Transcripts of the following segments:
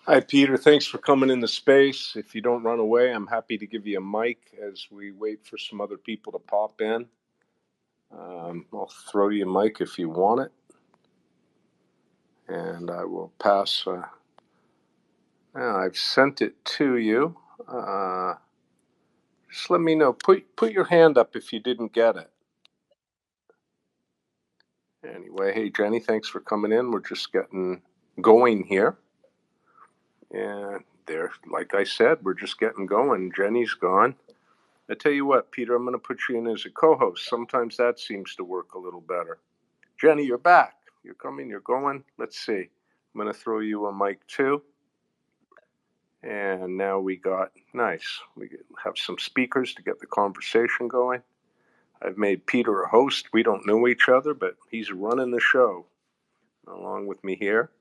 Hi, Peter. Thanks for coming into space. If you don't run away, I'm happy to give you a mic as we wait for some other people to pop in. I'll throw you a mic if you want it. And I will pass. Now I've sent it to you. Just let me know. Put your hand up if you didn't get it. Anyway, hey, Jenny, thanks for coming in. We're just getting going here. And there, like I said, we're just getting going. Jenny's gone. I tell you what, Peter, I'm going to put you in as a co-host. Sometimes that seems to work a little better. Jenny, you're back. You're coming, you're going. Let's see. I'm going to throw you a mic too. And now we got, nice. We have some speakers to get the conversation going. I've made Peter a host. We don't know each other, but he's running the show along with me here.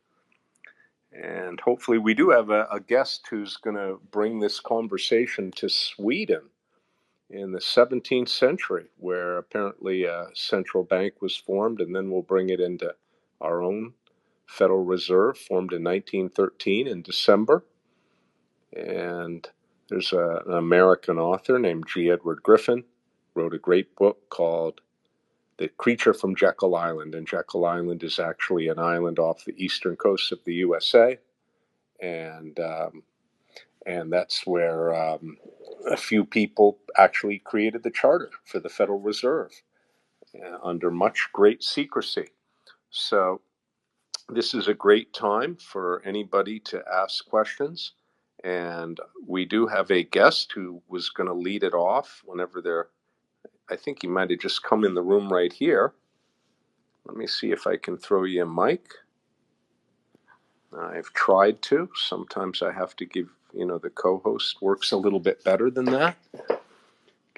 And hopefully we do have a guest who's going to bring this conversation to Sweden in the 17th century, where apparently a central bank was formed, and then we'll bring it into our own Federal Reserve, formed in 1913 in December. And there's an American author named G. Edward Griffin, wrote a great book called The Creature from Jekyll Island. And Jekyll Island is actually an island off the eastern coast of the USA. And that's where a few people actually created the charter for the Federal Reserve under much great secrecy. So this is a great time for anybody to ask questions. And we do have a guest who was going to lead it off whenever they're, I think he might have just come in the room right here. Let me see if I can throw you a mic. I've tried to. Sometimes I have to give, the co-host works a little bit better than that.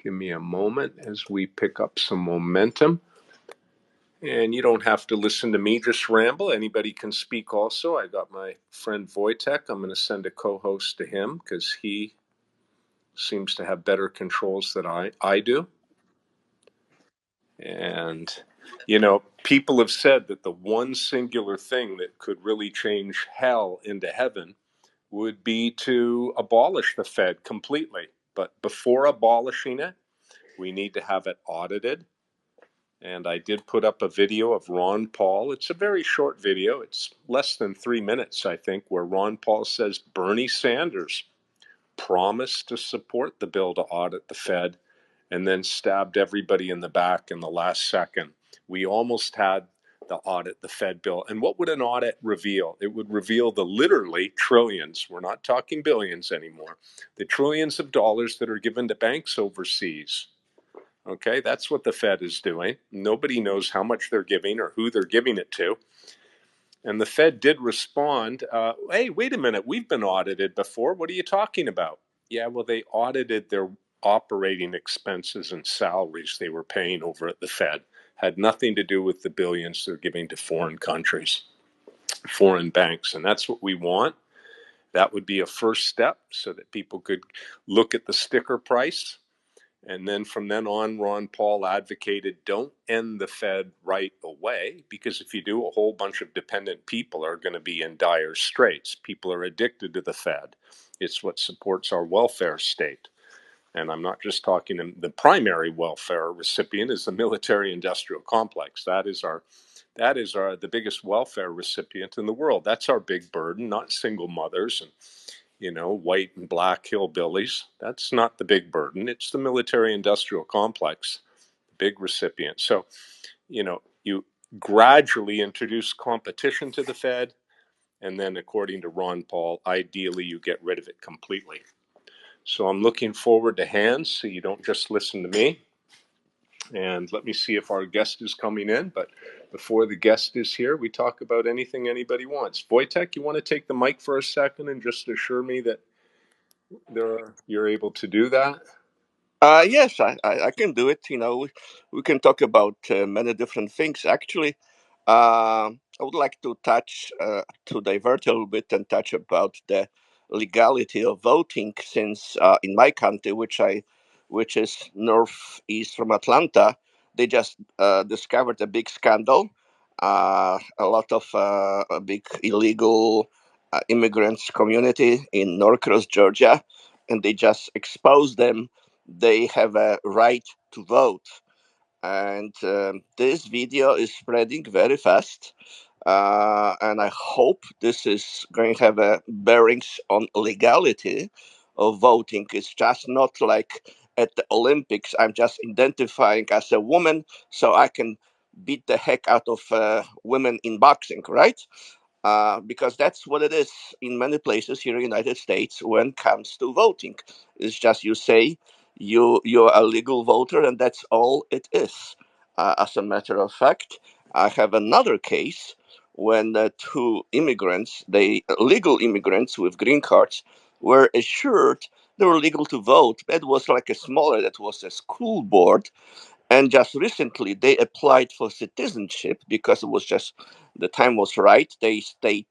Give me a moment as we pick up some momentum. And you don't have to listen to me just ramble. Anybody can speak also. I got my friend Wojtek. I'm going to send a co-host to him because he seems to have better controls than I do. And, people have said that the one singular thing that could really change hell into heaven would be to abolish the Fed completely. But before abolishing it, we need to have it audited. And I did put up a video of Ron Paul. It's a very short video. It's less than 3 minutes, I think, where Ron Paul says Bernie Sanders promised to support the bill to audit the Fed and then stabbed everybody in the back in the last second. We almost had the audit the Fed bill. And what would an audit reveal? It would reveal the literally trillions. We're not talking billions anymore. The trillions of dollars that are given to banks overseas. Okay, that's what the Fed is doing. Nobody knows how much they're giving or who they're giving it to. And the Fed did respond, hey, wait a minute, we've been audited before. What are you talking about? Yeah, well, they audited their operating expenses and salaries they were paying over at the Fed. Had nothing to do with the billions they're giving to foreign countries, foreign banks. And that's what we want. That would be a first step so that people could look at the sticker price. And then from then on, Ron Paul advocated don't end the Fed right away, because if you do, a whole bunch of dependent people are going to be in dire straits. People are addicted to the Fed. It's what supports our welfare state. And I'm not just talking, the primary welfare recipient is the military industrial complex. That is the biggest welfare recipient in the world. That's our big burden, not single mothers and white and black hillbillies. That's not the big burden. It's the military industrial complex, the big recipient. So, you gradually introduce competition to the Fed. And then according to Ron Paul, ideally you get rid of it completely. So I'm looking forward to hands so you don't just listen to me. And let me see if our guest is coming in. But before the guest is here, we talk about anything anybody wants. Wojtek, you want to take the mic for a second and just assure me that you're able to do that? Yes, I can do it. We can talk about many different things. Actually, I would like to divert a little bit and touch about the legality of voting, since in my country, which is northeast from Atlanta, they just discovered a big scandal, a lot of big illegal immigrants community in Norcross, Georgia, and they just expose them. They have a right to vote. And this video is spreading very fast. And I hope this is going to have a bearings on legality of voting. It's just not like at the Olympics. I'm just identifying as a woman so I can beat the heck out of women in boxing, right? Because that's what it is in many places here in the United States when it comes to voting. It's just you say you're a legal voter, and that's all it is. As a matter of fact, I have another case when two immigrants, they legal immigrants with green cards, were assured they were legal to vote. That was like a smaller, that was a school board, and just recently, they applied for citizenship because it was just the time was right. They stayed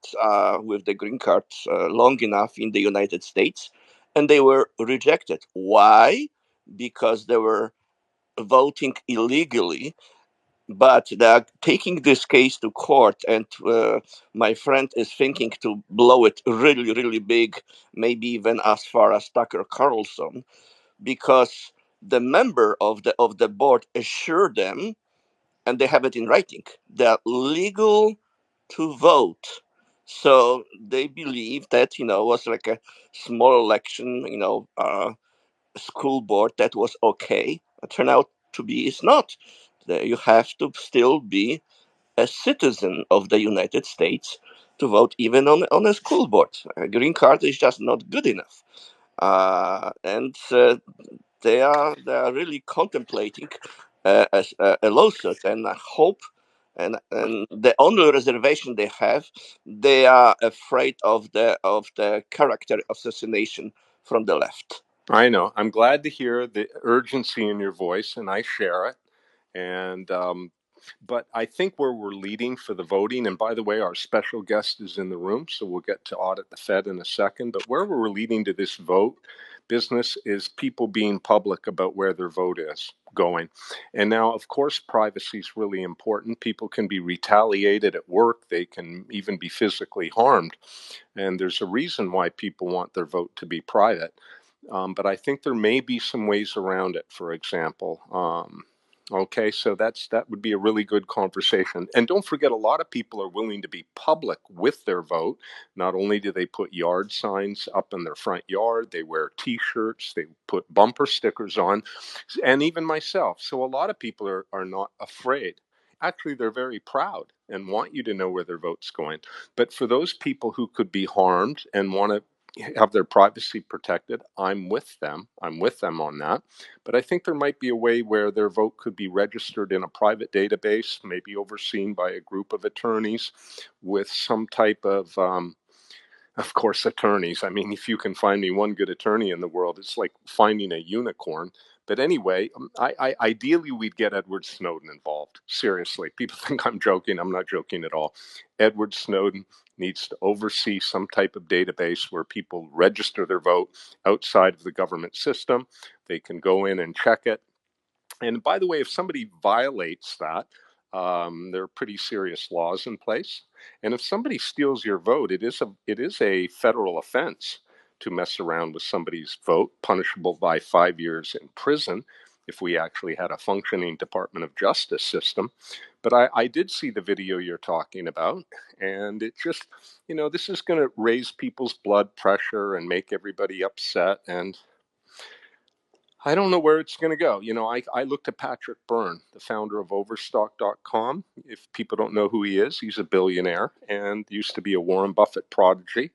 with the green card long enough in the United States, and they were rejected. Why? Because they were voting illegally. But they are taking this case to court, and my friend is thinking to blow it really, really big, maybe even as far as Tucker Carlson, because the member of the board assured them, and they have it in writing, they're legal to vote. So they believe that it was like a small election, school board that was okay. It turned out to be it's not. You have to still be a citizen of the United States to vote, even on a school board. A green card is just not good enough. And they are really contemplating a lawsuit, and I hope, and the only reservation they have, they are afraid of the character assassination from the left. I know. I'm glad to hear the urgency in your voice, and I share it. And but I think where we're leading for the voting, and by the way, our special guest is in the room, so we'll get to audit the Fed in a second. But where we're leading to this vote business is people being public about where their vote is going. And now, of course, privacy is really important. People can be retaliated at work. They can even be physically harmed. And there's a reason why people want their vote to be private. But I think there may be some ways around it, for example. Okay, so that would be a really good conversation. And don't forget, a lot of people are willing to be public with their vote. Not only do they put yard signs up in their front yard, they wear T-shirts, they put bumper stickers on, and even myself. So a lot of people are not afraid. Actually, they're very proud and want you to know where their vote's going. But for those people who could be harmed and want to have their privacy protected, I'm with them. I'm with them on that. But I think there might be a way where their vote could be registered in a private database, maybe overseen by a group of attorneys with some type of course, attorneys. I mean, if you can find me one good attorney in the world, it's like finding a unicorn. But anyway, ideally, we'd get Edward Snowden involved. Seriously, people think I'm joking. I'm not joking at all. Edward Snowden needs to oversee some type of database where people register their vote outside of the government system. They can go in and check it. And by the way, if somebody violates that, there are pretty serious laws in place. And if somebody steals your vote, it is a federal offense to mess around with somebody's vote, punishable by 5 years in prison if we actually had a functioning Department of Justice system. But I did see the video you're talking about, and it just, this is going to raise people's blood pressure and make everybody upset. And I don't know where it's going to go. I looked at Patrick Byrne, the founder of Overstock.com. If people don't know who he is, he's a billionaire and used to be a Warren Buffett prodigy.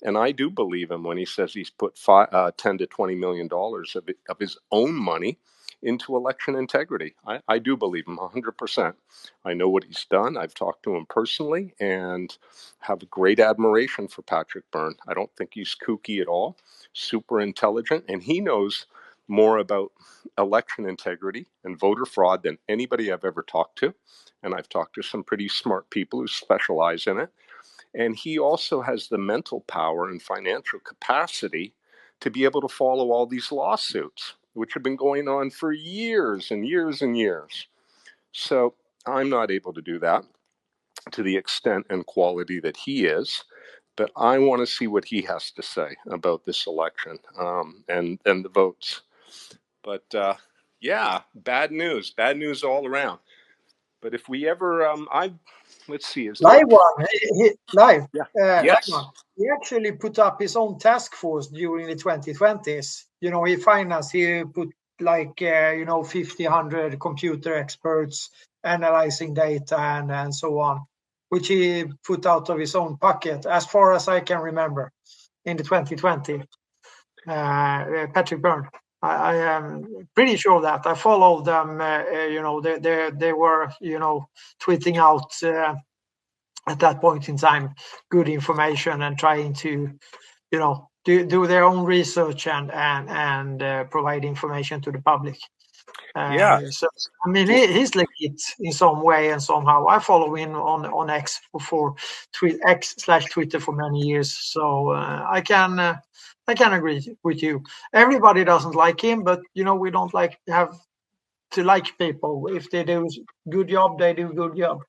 And I do believe him when he says he's put $10 to $20 million of his own money into election integrity. I do believe him 100%. I know what he's done. I've talked to him personally and have great admiration for Patrick Byrne. I don't think he's kooky at all, super intelligent, and he knows more about election integrity and voter fraud than anybody I've ever talked to. And I've talked to some pretty smart people who specialize in it. And he also has the mental power and financial capacity to be able to follow all these lawsuits, which have been going on for years and years and years. So I'm not able to do that to the extent and quality that he is. But I want to see what he has to say about this election, and the votes. But yeah, bad news all around. But if we ever, let's see, is there? Live one, live. Yeah. Live Yes. one. He actually put up his own task force during the 2020s. He financed, he put like, 50, 100 computer experts analyzing data and so on, which he put out of his own pocket, as far as I can remember, in the 2020. Patrick Byrne. I am pretty sure that I followed them. They were, tweeting out at that point in time good information and trying to, do their own research and provide information to the public. Yeah. So I mean, he's legit in some way and somehow. I follow him on X for X/Twitter for many years, so I can agree with you. Everybody doesn't like him, but we don't have to like people. If they do good job, they do good job.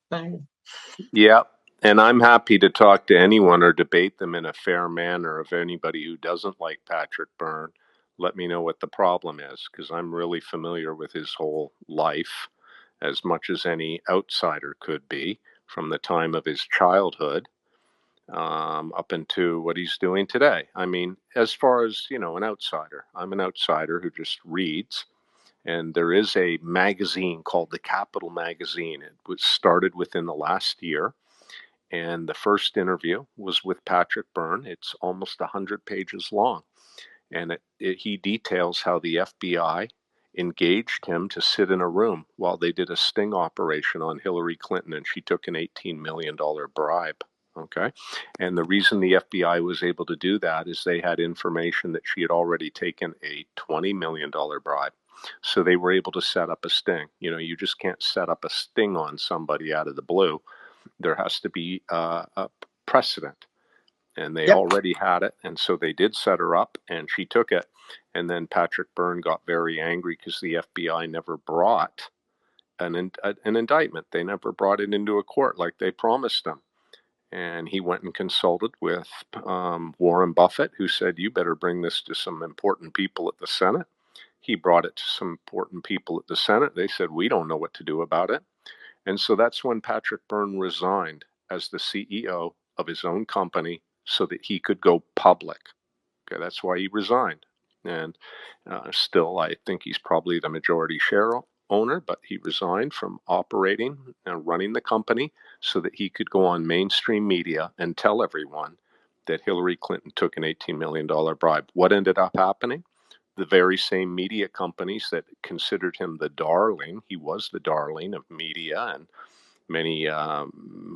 Yeah. And I'm happy to talk to anyone or debate them in a fair manner. If anybody who doesn't like Patrick Byrne, let me know what the problem is, because I'm really familiar with his whole life as much as any outsider could be, from the time of his childhood up into what he's doing today. I mean, as far as, an outsider, I'm an outsider who just reads. And there is a magazine called the Capital Magazine. It was started within the last year. And the first interview was with Patrick Byrne. It's almost 100 pages long. And he details how the FBI engaged him to sit in a room while they did a sting operation on Hillary Clinton, and she took an $18 million bribe. Okay. And the reason the FBI was able to do that is they had information that she had already taken a $20 million bribe. So they were able to set up a sting. You just can't set up a sting on somebody out of the blue. There has to be a precedent. And they Yep. already had it. And so they did set her up, and she took it. And then Patrick Byrne got very angry because the FBI never brought an indictment. They never brought it into a court like they promised him. And he went and consulted with Warren Buffett, who said, "You better bring this to some important people at the Senate." He brought it to some important people at the Senate. They said, "We don't know what to do about it." And so that's when Patrick Byrne resigned as the CEO of his own company so that he could go public. Okay, that's why he resigned. And still, I think he's probably the majority share owner, but he resigned from operating and running the company so that he could go on mainstream media and tell everyone that Hillary Clinton took an $18 million bribe. What ended up happening? The very same media companies that considered him the darling, he was the darling of media and many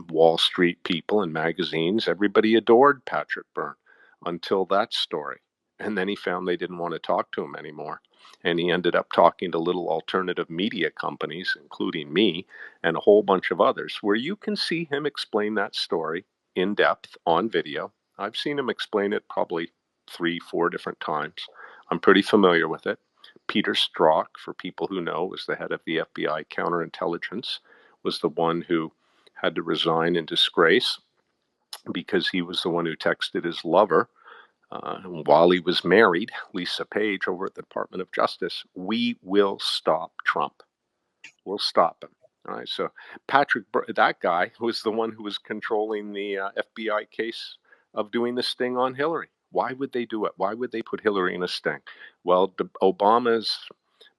Wall Street people and magazines, everybody adored Patrick Byrne until that story. And then he found they didn't want to talk to him anymore. And he ended up talking to little alternative media companies, including me and a whole bunch of others, where you can see him explain that story in depth on video. I've seen him explain it probably 3, 4 different times. I'm pretty familiar with it. Peter Strzok, for people who know, was the head of the FBI counterintelligence, was the one who had to resign in disgrace because he was the one who texted his lover while he was married, Lisa Page, over at the Department of Justice, "We will stop Trump. We'll stop him." All right. So Patrick, that guy was the one who was controlling the FBI case of doing the sting on Hillary. Why would they do it? Why would they put Hillary in a sting? Well, Obama's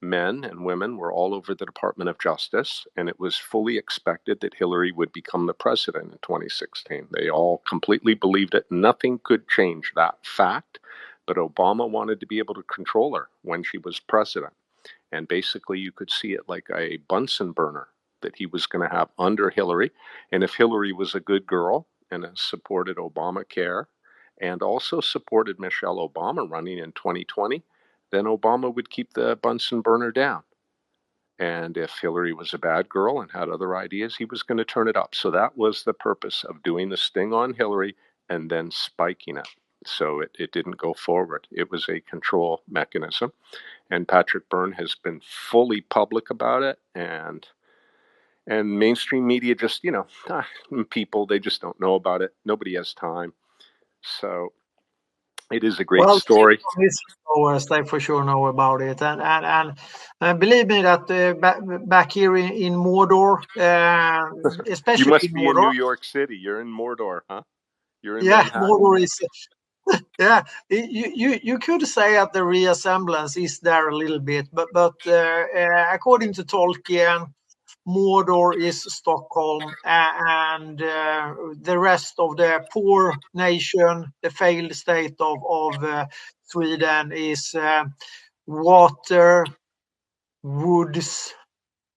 men and women were all over the Department of Justice, and it was fully expected that Hillary would become the president in 2016. They all completely believed it. Nothing could change that fact, but Obama wanted to be able to control her when she was president. And basically, you could see it like a Bunsen burner that he was going to have under Hillary. And if Hillary was a good girl and supported Obamacare and also supported Michelle Obama running in 2020, then Obama would keep the Bunsen burner down. And if Hillary was a bad girl and had other ideas, he was going to turn it up. So that was the purpose of doing the sting on Hillary and then spiking it. So it didn't go forward. It was a control mechanism. And Patrick Byrne has been fully public about it. And mainstream media just, people, they just don't know about it. Nobody has time. So it is a great Well, story. they for sure know about it, and believe me that back here in Mordor, You especially must in be in New Mordor, York City. You're in Mordor, huh? You're in yeah, Manhattan? Mordor is yeah. You could say that the resemblance is there a little bit, but according to Tolkien, Mordor is Stockholm, and the rest of the poor nation, the failed state of Sweden, is water, woods,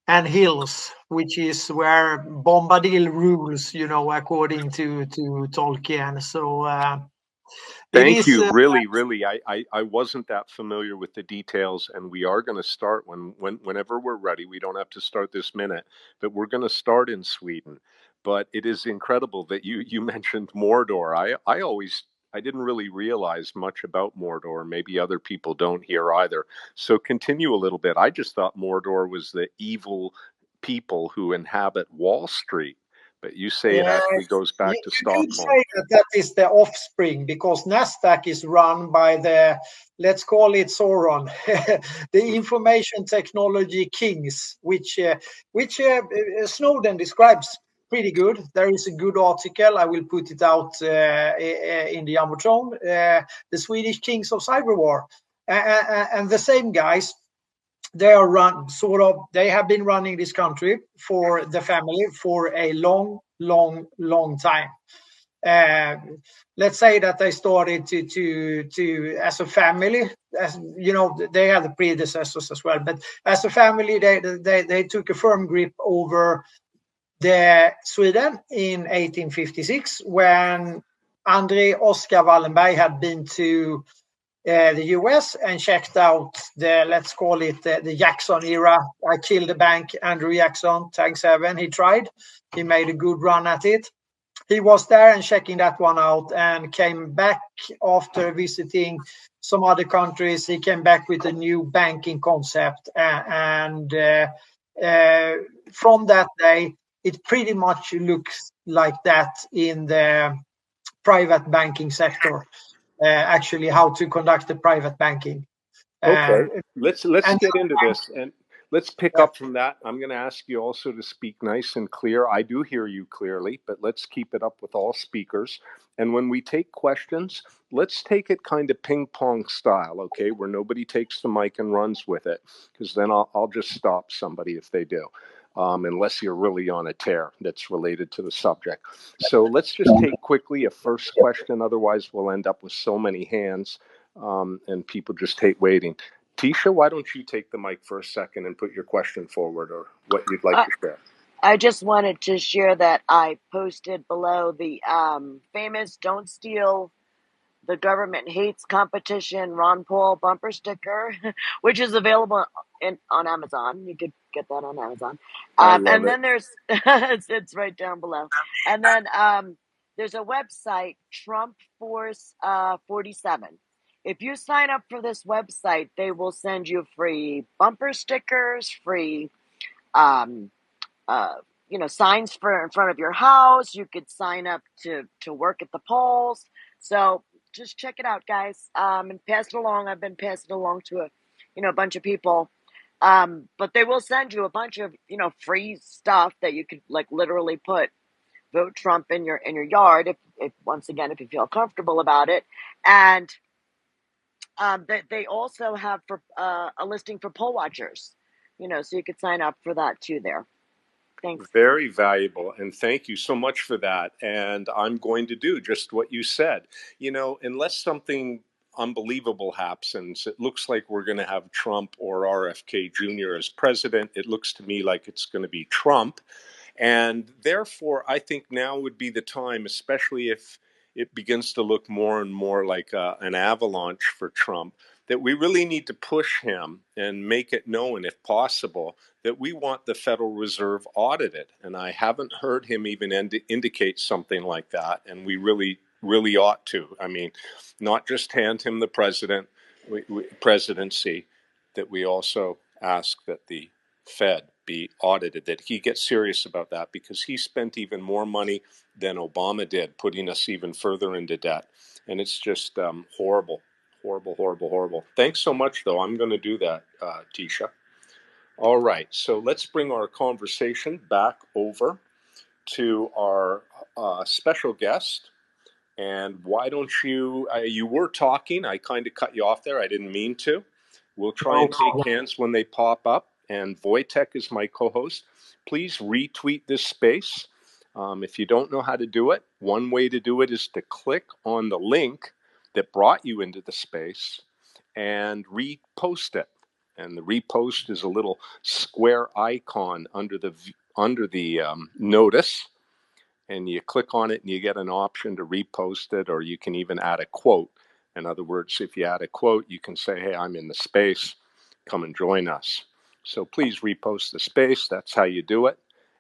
and hills, which is where Bombadil rules, according to Tolkien. So it Thank is. you. Really, really. I wasn't that familiar with the details, and we are going to start whenever we're ready. We don't have to start this minute, but we're going to start in Sweden. But it is incredible that you mentioned Mordor. I didn't really realize much about Mordor. Maybe other people don't here either. So continue a little bit. I just thought Mordor was the evil people who inhabit Wall Street, but you say it Yeah, actually goes back to you could Stockholm. say that is the offspring, because Nasdaq is run by the, let's call it Sauron, the information technology kings, which Snowden describes pretty good. There is a good article. I will put it out in the Jumbotron, the Swedish kings of cyber war, and the same guys. They have been running this country for the family for a long time. Let's say that they started to as a family, as you know, they had the predecessors as well, but as a family, they took a firm grip over the Sweden in 1856, when André Oscar Wallenberg had been to the US and checked out let's call it the Jackson era. I killed the bank, Andrew Jackson, Tag 7. He tried. He made a good run at it. He was there and checking that one out, and came back after visiting some other countries. He came back with a new banking concept, and from that day, it pretty much looks like that in the private banking sector. Actually, how to conduct the private banking. Okay, Uh, let's and get into this, and let's pick yeah, up from that. I'm going to ask you also to speak nice and clear. I do hear you clearly, but let's keep it up with all speakers. And when we take questions, let's take it kind of ping pong style, okay, where nobody takes the mic and runs with it, because then I'll just stop somebody if they do, unless you're really on a tear that's related to the subject. So let's just take quickly a first question. Otherwise, we'll end up with so many hands. And people just hate waiting. Tisha, why don't you take the mic for a second and put your question forward, or what you'd like Uh, to share? I just wanted to share that I posted below the famous "Don't Steal the Government Hates Competition" Ron Paul bumper sticker, which is available on Amazon. You could get that on Amazon. I love And it. then there's it's right down below. And then there's a website, Trump Force 47. If you sign up for this website, they will send you free bumper stickers, free um, uh, signs for in front of your house. You could sign up to work at the polls. So just check it out, guys, and pass it along. I've been passing it along to a bunch of people. But they will send you a bunch of free stuff that you could like literally put "Vote Trump" in your yard if once again if you feel comfortable about it. And they also have for a listing for poll watchers, so you could sign up for that too there. Thanks. Very valuable, and thank you so much for that. And I'm going to do just what you said. Unless something unbelievable happens, it looks like we're going to have Trump or RFK Jr. as president. It looks to me like it's going to be Trump. And therefore, I think now would be the time, especially if it begins to look more and more like an avalanche for Trump, that we really need to push him and make it known, if possible, that we want the Federal Reserve audited. And I haven't heard him even indicate something like that. And we really, really ought to. I mean, not just hand him the presidency, that we also ask that the Fed be audited, that he gets serious about that, because he spent even more money than Obama did, putting us even further into debt. And it's just horrible, horrible, horrible, horrible. Thanks so much, though. I'm going to do that, Tisha. All right, so let's bring our conversation back over to our special guest. And why don't you, you were talking, I kind of cut you off there, I didn't mean to. We'll try and take hands when they pop up. And Wojtek is my co-host. Please retweet this space. If you don't know how to do it, one way to do it is to click on the link that brought you into the space and repost it. And the repost is a little square icon under the notice. And you click on it and you get an option to repost it, or you can even add a quote. In other words, if you add a quote, you can say, hey, I'm in the space, come and join us. So please repost the space. That's how you do it.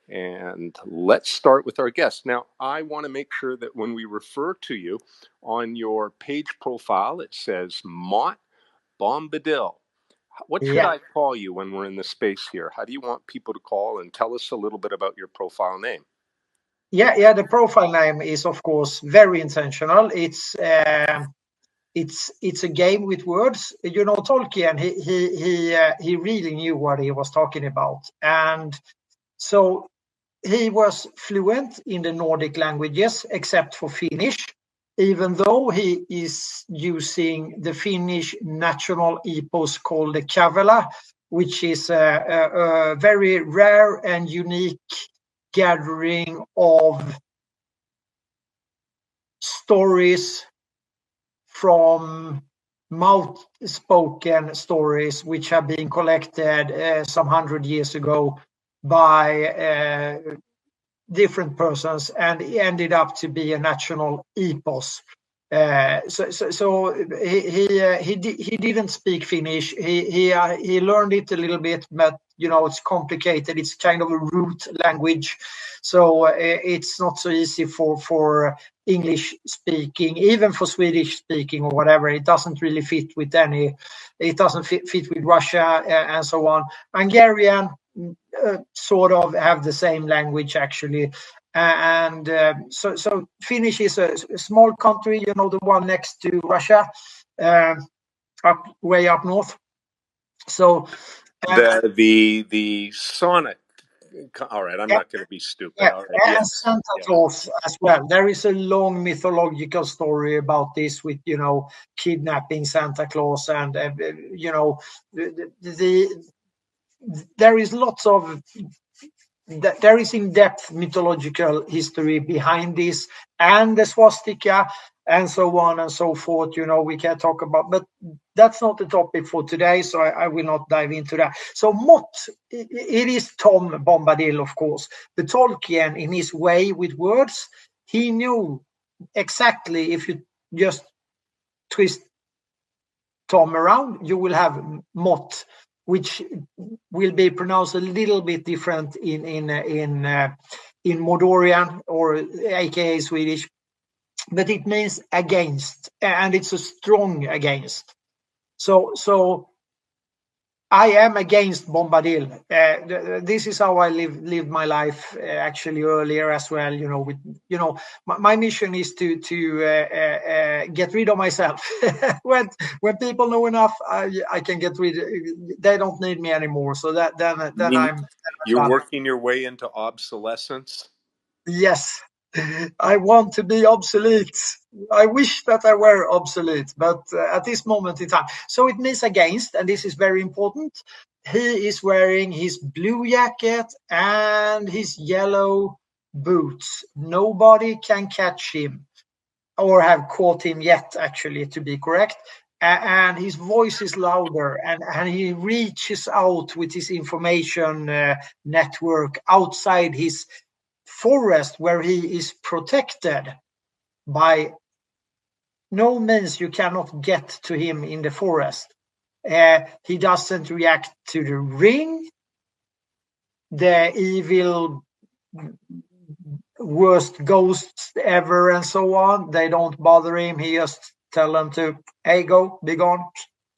And let's start with our guest. Now, I want to make sure that when we refer to you on your page profile, it says Mott Bombadil. What should I call you when we're in the space here? How do you want people to call? And tell us a little bit about your profile name. Yeah. The profile name is, of course, very intentional. It's a game with words. You know, Tolkien, he really knew what he was talking about, and so he was fluent in the Nordic languages except for Finnish, even though he is using the Finnish national epos called the Kavela, which is a very rare and unique gathering of stories from mouth-spoken stories which have been collected some 100 years ago by different persons, and it ended up to be a national epos. So he didn't speak Finnish. He learned it a little bit, but you know, it's complicated. It's kind of a root language, so it's not so easy for English speaking, even for Swedish speaking or whatever. It doesn't really fit with any. It doesn't fit with Russia and so on. Hungarian sort of have the same language actually. And so Finnish is a small country, you know, the one next to Russia, way up north. So the Sonic. All right, I'm not going to be stupid. Yeah, all right, and yes. Santa Claus as well. There is a long mythological story about this, with, you know, kidnapping Santa Claus, and you know, there is lots of. There is in-depth mythological history behind this, and the swastika, and so on and so forth. You know, we can talk about, but that's not the topic for today, so I will not dive into that. So Mott, it is Tom Bombadil, of course, but Tolkien, in his way with words, he knew exactly, if you just twist Tom around, you will have Mott, which will be pronounced a little bit different in Mordorian, or aka Swedish, but it means against, and it's a strong against. So I am against Bombadil. This is how I lived my life actually earlier as well. You know, with, you know, my mission is to get rid of myself. when people know enough, I can get rid. They don't need me anymore. So then you're working your way into obsolescence. Yes. I want to be obsolete. I wish that I were obsolete, but at this moment in time. So it means against, and this is very important. He is wearing his blue jacket and his yellow boots. Nobody can catch him, or have caught him yet, actually, to be correct. And his voice is louder, and he reaches out with his information network outside his forest, where he is protected. By no means you cannot get to him in the forest. He doesn't react to the ring, the evil worst ghosts ever, and so on. They don't bother him. He just tell them to, hey, go, be gone,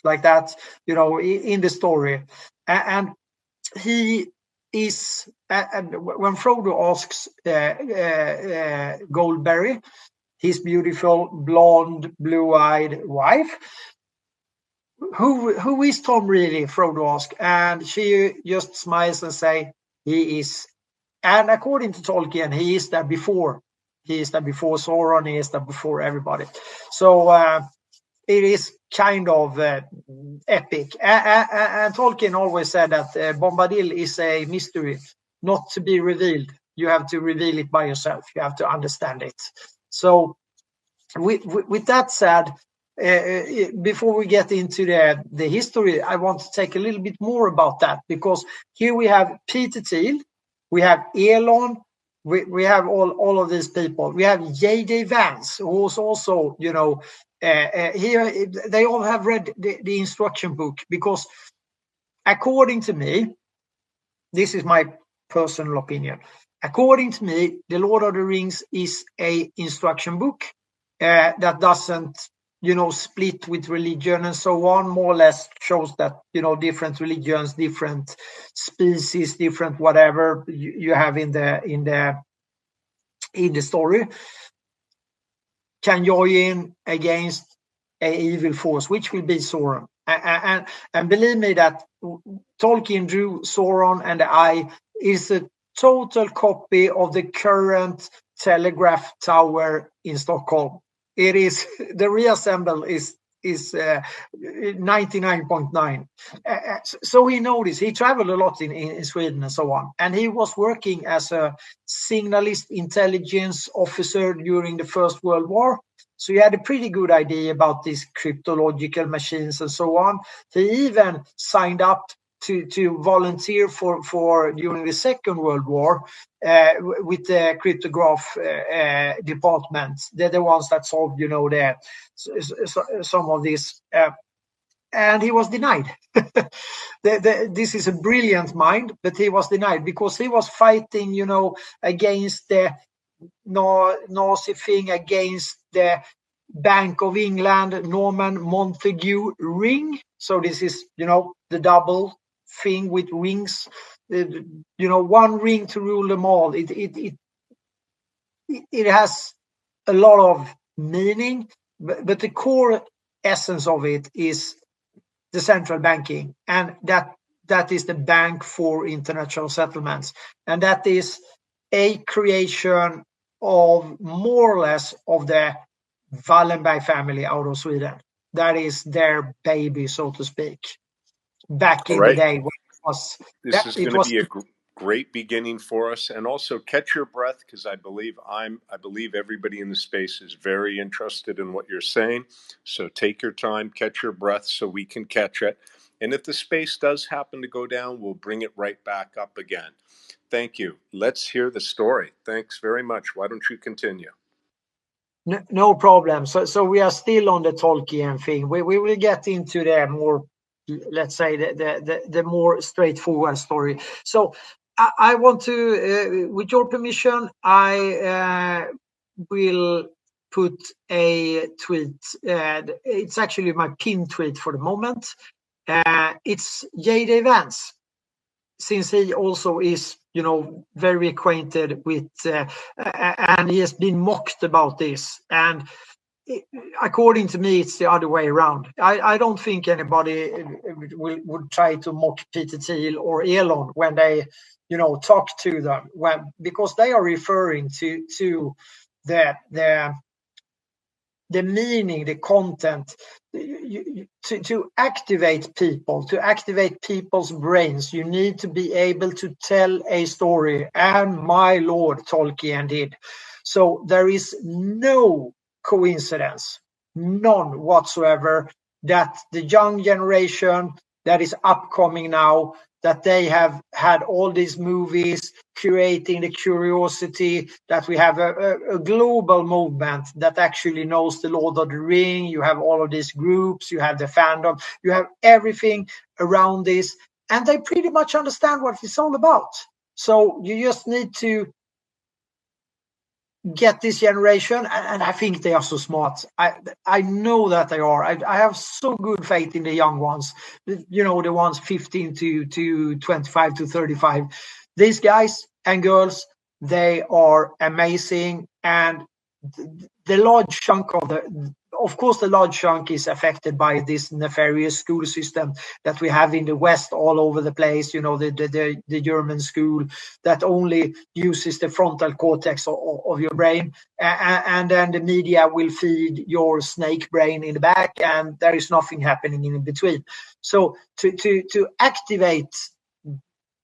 like that, you know, in the story. And he is, and when Frodo asks Goldberry, his beautiful blonde, blue-eyed wife, who is Tom really? Frodo asks, and she just smiles and say, he is. And according to Tolkien, he is there before. He is there before Sauron. He is there before everybody. So it is kind of epic. And Tolkien always said that Bombadil is a mystery, not to be revealed. You have to reveal it by yourself. You have to understand it. So with that said, before we get into the history, I want to take a little bit more about that, because here we have Peter Thiel, we have Elon, we have all of these people. We have J.D. Vance, who's also, here they all have read the instruction book, because according to me, this is my personal opinion, according to me, The Lord of the Rings is a instruction book that doesn't, split with religion and so on. More or less shows that, different religions, different species, different whatever you have in the story can join against an evil force, which will be Sauron. And believe me that Tolkien drew Sauron and the Eye is a total copy of the current telegraph tower in Stockholm. It is, the reassemble is 99.9. So he noticed, he traveled a lot in Sweden and so on, and he was working as a signalist intelligence officer during the First World War. So he had a pretty good idea about these cryptological machines and so on. He even signed up to volunteer for during the Second World War with the cryptograph department. They're the ones that solved, some of this. And he was denied. This is a brilliant mind, but he was denied because he was fighting, against the Nazi thing, against the Bank of England, Norman Montague ring. So this is, the double thing with rings, one ring to rule them all. It has a lot of meaning, but the core essence of it is the central banking, and that is the Bank for International Settlements, and that is a creation of more or less of the Wallenberg family out of Sweden. That is their baby, so to speak. Back in the day, this is going to be a great beginning for us, and also catch your breath, because I believe everybody in the space is very interested in what you're saying. So take your time, catch your breath, so we can catch it. And if the space does happen to go down, we'll bring it right back up again. Thank you. Let's hear the story. Thanks very much. Why don't you continue? No problem. So we are still on the Tolkien thing. We will get into the more, let's say, the more straightforward story. So I want to, with your permission, I will put a tweet. It's actually my pinned tweet for the moment. It's J.D. Vance, since he also is, very acquainted with, and he has been mocked about this. And according to me, it's the other way around. I don't think anybody would try to mock Peter Thiel or Elon when they, talk to them, because they are referring to the meaning, the content, to activate people, to activate people's brains. You need to be able to tell a story, and my Lord, Tolkien did. So there is no coincidence, none whatsoever, that the young generation that is upcoming now, that they have had all these movies creating the curiosity, that we have a global movement that actually knows the Lord of the Ring. You have all of these groups, you have the fandom, you have everything around this, and they pretty much understand what it's all about. So you just need to get this generation, and I think they are so smart. I know that they are. I have so good faith in the young ones, the ones 15 to 25 to 35. These guys and girls, they are amazing, and the large chunk of course, the large chunk is affected by this nefarious school system that we have in the West all over the place. You know, the German school that only uses the frontal cortex of your brain, and then the media will feed your snake brain in the back, and there is nothing happening in between. So to activate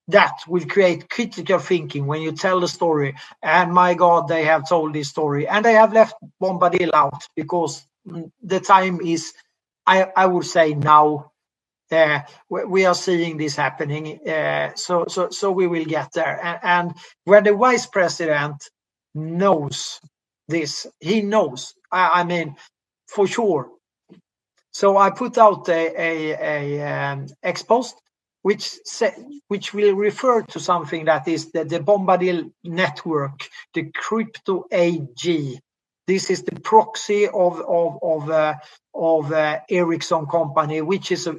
that will create critical thinking when you tell the story. And my God, they have told this story, and they have left Bombadil out because the time is, I would say, now. We are seeing this happening, so we will get there. And when the vice president knows this, he knows. I mean, for sure. So I put out a ex post which will refer to something that is the Bombadil network, the crypto AG. This is the proxy of Ericsson company, which is a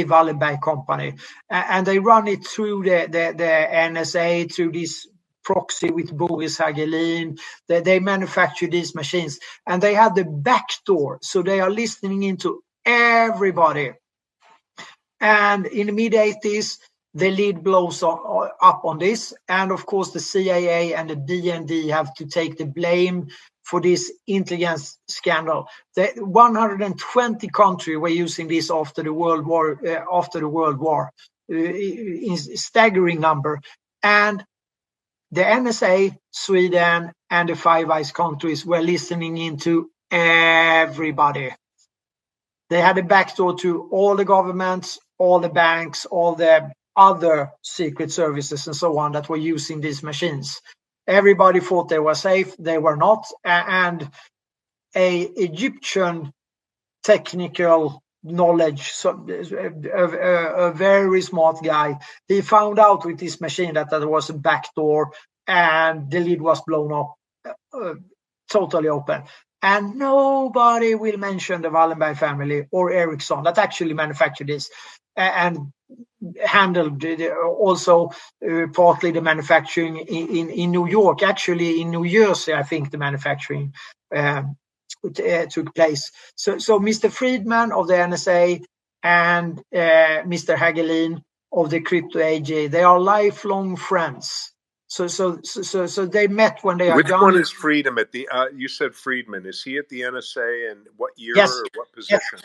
Wallenberg company, and they run it through the NSA through this proxy with Boris Hagelin. They manufacture these machines, and they have the back door, so they are listening into everybody. And in the mid-80s, the lead blows up on this. And of course, the CIA and the BND have to take the blame for this intelligence scandal. The 120 countries were using this after the World War, in staggering number. And the NSA, Sweden, and the Five Eyes countries were listening into everybody. They had a backdoor to all the governments, all the banks, all the other secret services and so on that were using these machines. Everybody thought they were safe. They were not. And a Egyptian technical knowledge, a very smart guy, he found out with this machine that there was a backdoor and the lid was blown up, totally open. And nobody will mention the Wallenberg family or Ericsson that actually manufactured this and handled also partly the manufacturing in New York. Actually, in New Jersey, I think the manufacturing took place. So Mr. Friedman of the NSA and Mr. Hagelin of the Crypto AG, they are lifelong friends. So they met when they are Which young. one is Friedman at the? You said Friedman. Is he at the NSA, and what year Yes. or what position?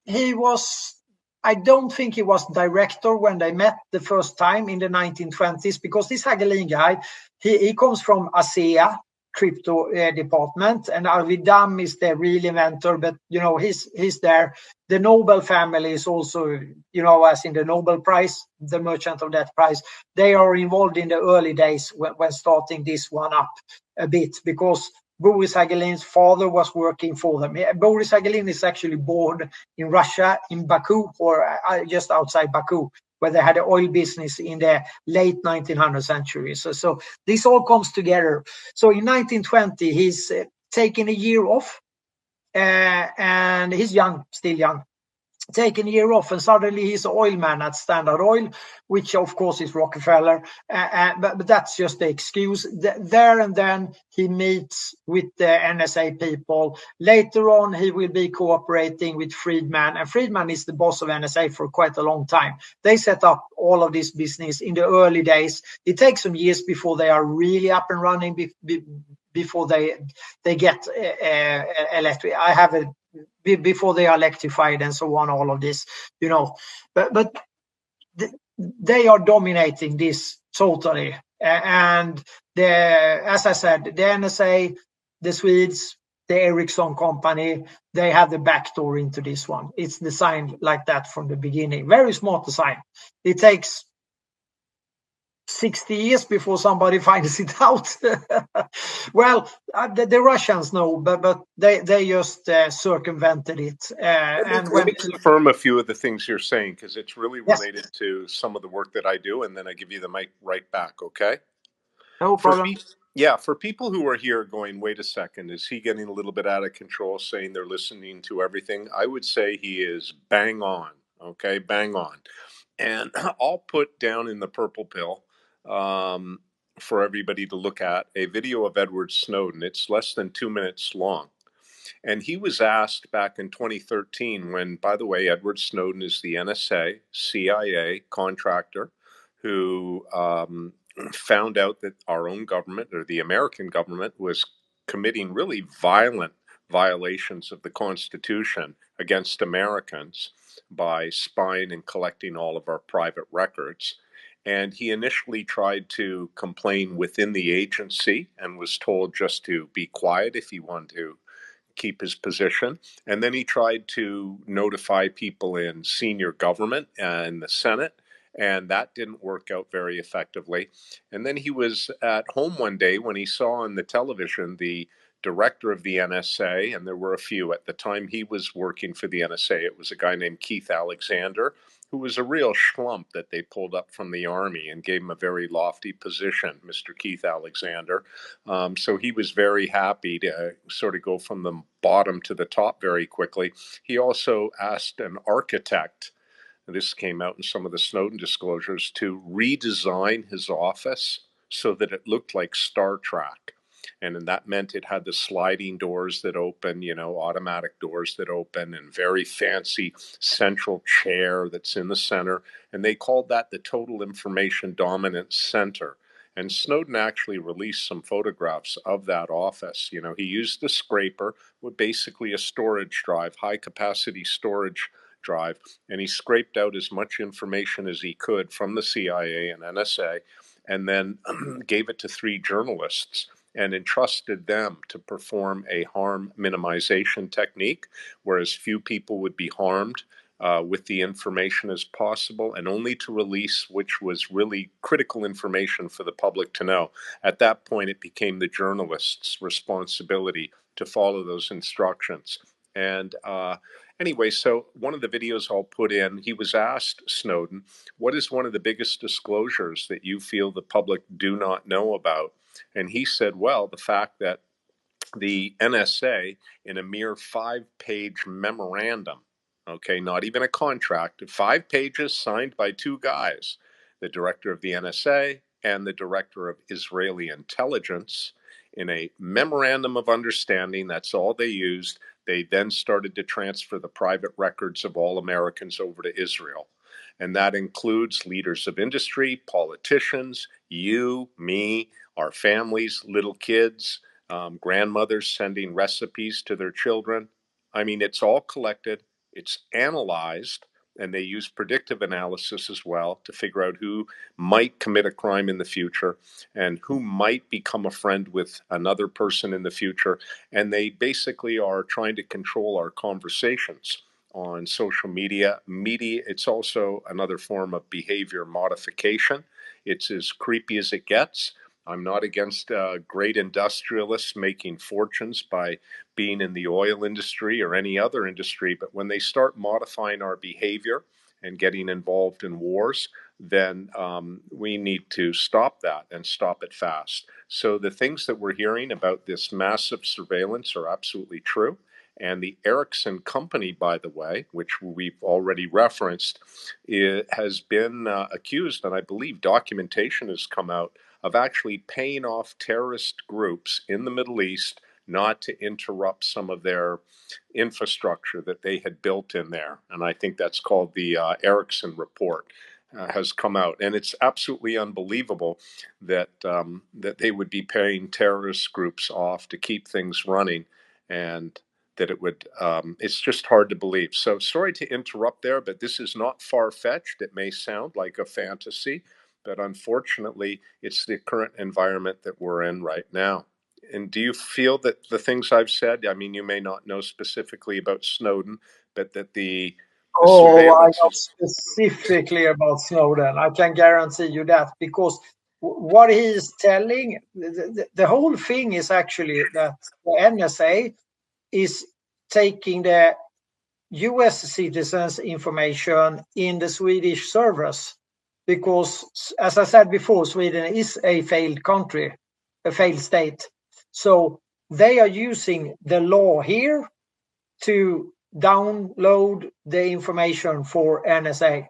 He was. I don't think he was director when they met the first time in the 1920s, because this Hagelin guy, he comes from ASEA crypto department, and Arvid Dam is the real inventor, but he's there. The Nobel family is also, as in the Nobel Prize, the Merchant of Death Prize, they are involved in the early days when starting this one up a bit, because Boris Hagelin's father was working for them. Boris Hagelin is actually born in Russia, in Baku, or just outside Baku, where they had an oil business in the late 1900th century. So this all comes together. So in 1920, he's taken a year off, and he's young, still young. Taken a year off, and suddenly he's an oil man at Standard Oil, which of course is Rockefeller, but that's just the excuse. There and then he meets with the NSA people. Later on, he will be cooperating with Friedman, and Friedman is the boss of NSA for quite a long time. They set up all of this business in the early days. It takes some years before they are really up and running, before they get electric. Before they are electrified and so on, all of this, but they are dominating this totally. And as I said, the NSA, the Swedes, the Ericsson company, they have the back door into this one. It's designed like that from the beginning. Very smart design. It takes 60 years before somebody finds it out. Well, the Russians know, but they just circumvented it. Let me confirm a few of the things you're saying, because it's really related to some of the work that I do, and then I give you the mic right back, okay? No problem. For people who are here going, wait a second, is he getting a little bit out of control, saying they're listening to everything? I would say he is bang on, okay? Bang on. And I'll put down in the purple pill for everybody to look at a video of Edward Snowden. It's less than 2 minutes long. And he was asked back in 2013 when, by the way, Edward Snowden is the NSA, CIA contractor who found out that our own government, or the American government, was committing really violent violations of the Constitution against Americans by spying and collecting all of our private records. And he initially tried to complain within the agency and was told just to be quiet if he wanted to keep his position. And then he tried to notify people in senior government and the Senate, and that didn't work out very effectively. And then he was at home one day when he saw on the television the director of the NSA, and there were a few at the time he was working for the NSA. It was a guy named Keith Alexander, who was a real schlump that they pulled up from the army and gave him a very lofty position, Mr. Keith Alexander. So he was very happy to sort of go from the bottom to the top very quickly. He also asked an architect, and this came out in some of the Snowden disclosures, to redesign his office so that it looked like Star Trek. And that meant it had the sliding doors that open, automatic doors that open, and very fancy central chair that's in the center. And they called that the Total Information Dominance Center. And Snowden actually released some photographs of that office. He used the scraper with basically a storage drive, high capacity storage drive, and he scraped out as much information as he could from the CIA and NSA, and then gave it to 3 journalists and entrusted them to perform a harm minimization technique, where as few people would be harmed with the information as possible, and only to release which was really critical information for the public to know. At that point, it became the journalist's responsibility to follow those instructions. And anyway, so one of the videos I'll put in, he was asked, Snowden, what is one of the biggest disclosures that you feel the public do not know about? And he said, well, the fact that the NSA, in a mere 5-page memorandum, okay, not even a contract, 5 pages signed by 2 guys, the director of the NSA and the director of Israeli intelligence, in a memorandum of understanding, that's all they used. They then started to transfer the private records of all Americans over to Israel. And that includes leaders of industry, politicians, you, me, our families, little kids, grandmothers sending recipes to their children. I mean, it's all collected, it's analyzed, and they use predictive analysis as well to figure out who might commit a crime in the future and who might become a friend with another person in the future. And they basically are trying to control our conversations on social media. It's also another form of behavior modification. It's as creepy as it gets. I'm not against great industrialists making fortunes by being in the oil industry or any other industry, but when they start modifying our behavior and getting involved in wars, then we need to stop that and stop it fast. So the things that we're hearing about this massive surveillance are absolutely true. And the Ericsson company, by the way, which we've already referenced, has been accused, and I believe documentation has come out, of actually paying off terrorist groups in the Middle East not to interrupt some of their infrastructure that they had built in there. And I think that's called the Ericsson report. Has come out, and it's absolutely unbelievable that that they would be paying terrorist groups off to keep things running, and that it would, it's just hard to believe. So sorry to interrupt there, but this is not far-fetched. It may sound like a fantasy, but unfortunately, it's the current environment that we're in right now. And do you feel that the things I've said, I mean, you may not know specifically about Snowden, but that the Oh, I surveillance know is... specifically about Snowden. I can guarantee you that, because what he is telling, the whole thing is actually that the NSA is taking the US citizens' information in the Swedish servers, because, as I said before, Sweden is a failed country, a failed state. So they are using the law here to download the information for NSA.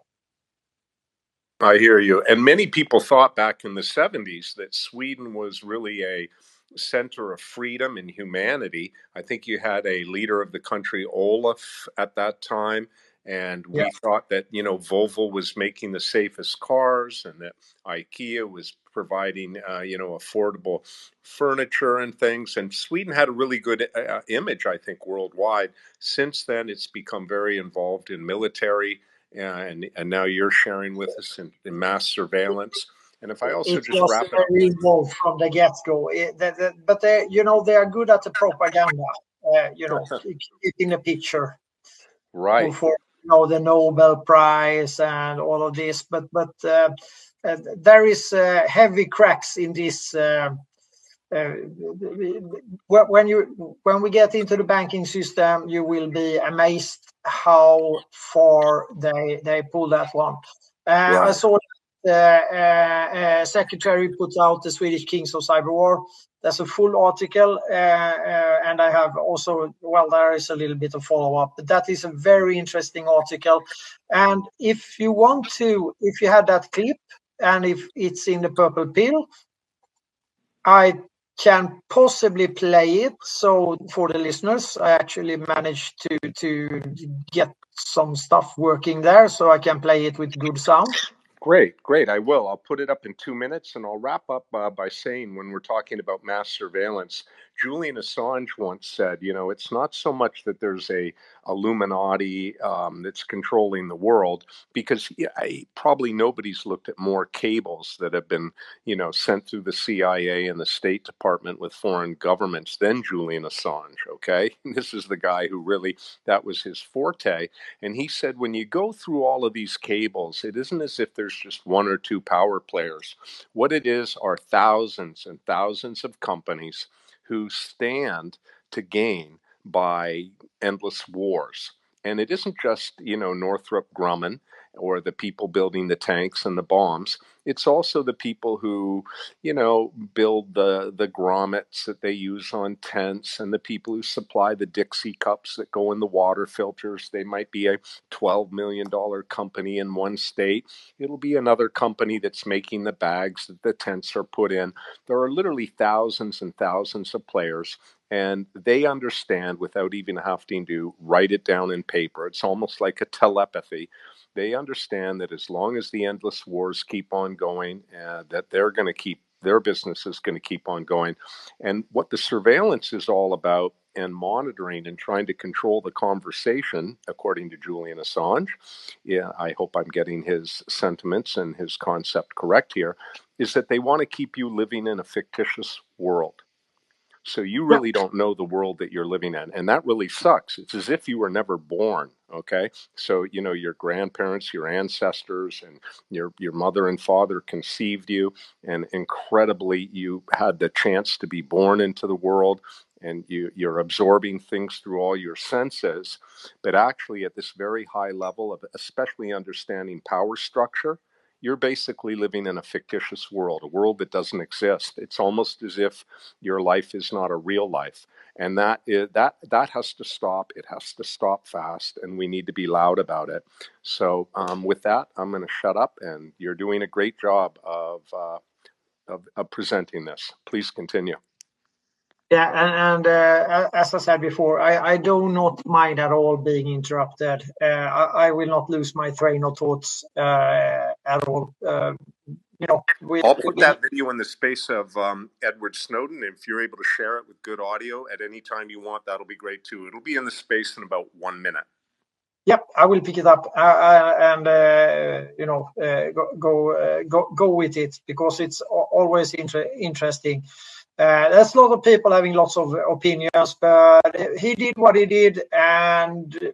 I hear you. And many people thought back in the 70s that Sweden was really a center of freedom and humanity. I think you had a leader of the country, Olaf, at that time. And Yeah. we thought that, you know, Volvo was making the safest cars and that IKEA was providing, you know, affordable furniture and things. And Sweden had a really good image, I think, worldwide. Since then, it's become very involved in military. And now you're sharing with us in mass surveillance. And if I also It just was wrap it up. very involved from the get-go. But they, you know, they are good at the propaganda. You know, keeping the picture Right. for you know the Nobel Prize and all of this. But there is heavy cracks in this. When we get into the banking system, you will be amazed how far they pull that one. I Right. saw secretary put out the Swedish Kings of Cyber War. There's a full article, and I have also, well, there is a little bit of follow-up, but that is a very interesting article. And if you want to, if you had that clip, and if it's in the purple pill, I can possibly play it. So for the listeners, I actually managed to get some stuff working there, so I can play it with good sound. Great. I will. I'll put it up in 2 minutes, and I'll wrap up by saying, when we're talking about mass surveillance, Julian Assange once said, you know, it's not so much that there's a Illuminati that's controlling the world, because probably nobody's looked at more cables that have been, you know, sent through the CIA and the State Department with foreign governments than Julian Assange. Okay, this is the guy who really, that was his forte. And he said, when you go through all of these cables, it isn't as if there's just one or two power players. What it is are thousands and thousands of companies who stand to gain by endless wars. And it isn't just, you know, Northrop Grumman or the people building the tanks and the bombs. It's also the people who, you know, build the grommets that they use on tents, and the people who supply the Dixie cups that go in the water filters. They might be a $12 million company in one state. It'll be another company that's making the bags that the tents are put in. There are literally thousands and thousands of players, and they understand without even having to write it down in paper. It's almost like a telepathy. They understand that as long as the endless wars keep on going, that they're going to keep, their business is going to keep on going. And what the surveillance is all about, and monitoring and trying to control the conversation, according to Julian Assange, yeah, I hope I'm getting his sentiments and his concept correct here, is that they want to keep you living in a fictitious world. So you really don't know the world that you're living in. And that really sucks. It's as if you were never born. Okay. So, you know, your grandparents, your ancestors, and your mother and father conceived you. And incredibly, you had the chance to be born into the world. And you're absorbing things through all your senses. But actually, at this very high level of especially understanding power structure, you're basically living in a fictitious world, a world that doesn't exist. It's almost as if your life is not a real life. And that has to stop. It has to stop fast, and we need to be loud about it. So with that, I'm going to shut up, and you're doing a great job of presenting this. Please continue. Yeah, and as I said before, I do not mind at all being interrupted. I will not lose my train of thoughts at all. You know, I'll put that video in the space of Edward Snowden. If you're able to share it with good audio at any time you want, that'll be great too. It'll be in the space in about 1 minute. Yep, I will pick it up and you know, go with it, because it's always interesting. There's a lot of people having lots of opinions, but he did what he did, and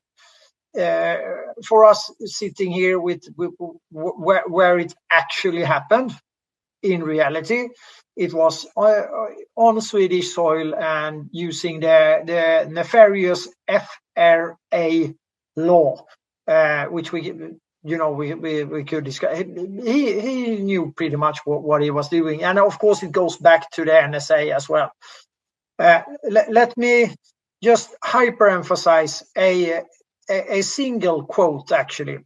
for us sitting here with where it actually happened, in reality, it was on Swedish soil and using the nefarious FRA law, which we could discuss. He knew pretty much what he was doing, and of course it goes back to the NSA as well. Let me just hyperemphasize a single quote, actually.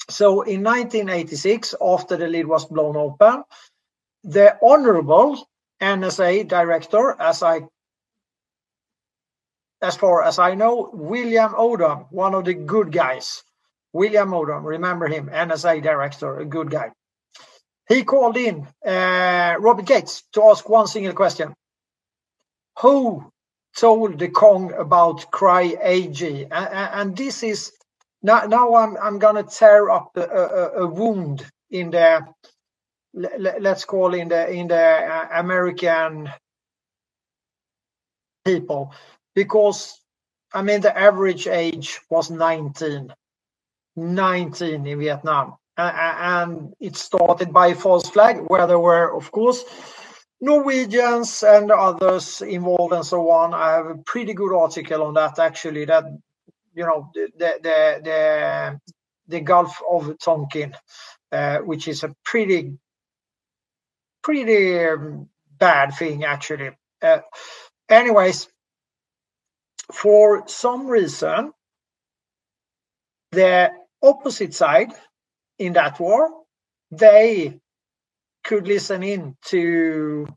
So in 1986, after the lid was blown open, the honorable NSA director, as far as I know, William Odom, one of the good guys. William Odom, remember him, NSA director, a good guy. He called in Robert Gates to ask one single question. Who told the Kong about CryAG? And this is, now I'm going to tear up a wound in the, let's call in the American people, because I mean the average age was 19 in Vietnam, and it started by false flag, where there were of course Norwegians and others involved and so on. I have a pretty good article on that actually, that you know the Gulf of Tonkin, which is a pretty bad thing actually. Anyways, for some reason, the opposite side in that war, they could listen in to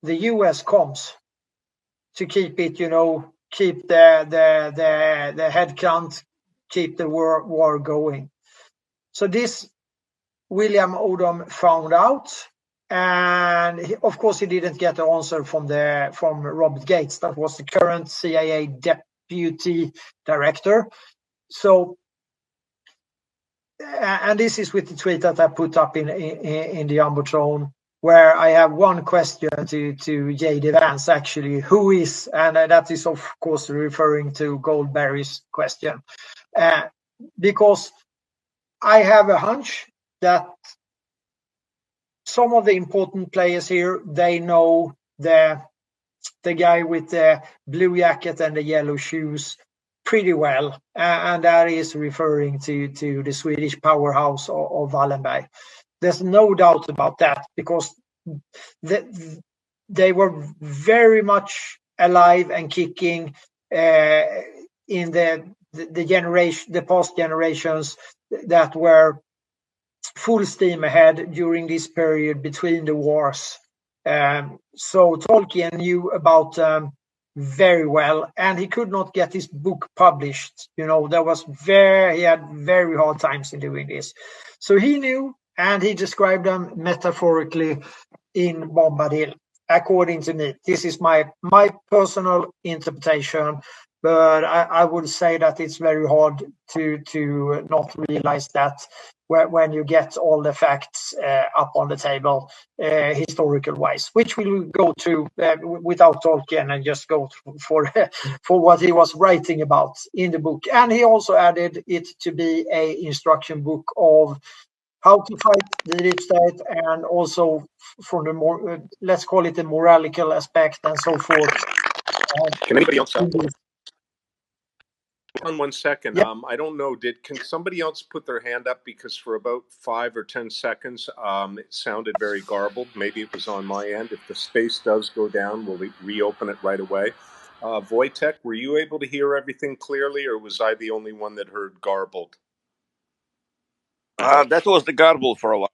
the US comms to keep it, keep the head count, keep the war going. So this William Odom found out, and of course he didn't get the answer from Robert Gates, that was the current CIA deputy director. So, and this is with the tweet that I put up in the Jumbotron, where I have one question to J.D. Vance actually, who is, and that is of course referring to Goldberry's question, because I have a hunch that some of the important players here, they know the guy with the blue jacket and the yellow shoes pretty well, and that is referring to the Swedish powerhouse of Wallenberg. There's no doubt about that, because they were very much alive and kicking in the past generations that were full steam ahead during this period between the wars. So Tolkien knew about them very well, and he could not get his book published. He had very hard times in doing this. So he knew, and he described them metaphorically in Bombadil, according to me. This is my personal interpretation, but I would say that it's very hard to not realize that when you get all the facts up on the table, historical wise, which we will go to without Tolkien and just go for what he was writing about in the book. And he also added it to be a instruction book of how to fight the deep state, and also from the more, let's call it the moralical aspect and so forth. Can anybody else? Hold on 1 second. Yeah. I don't know. Can somebody else put their hand up? Because for about 5 or 10 seconds, it sounded very garbled. Maybe it was on my end. If the space does go down, we'll reopen it right away. Wojtek, were you able to hear everything clearly, or was I the only one that heard garbled? That was the garble for a while.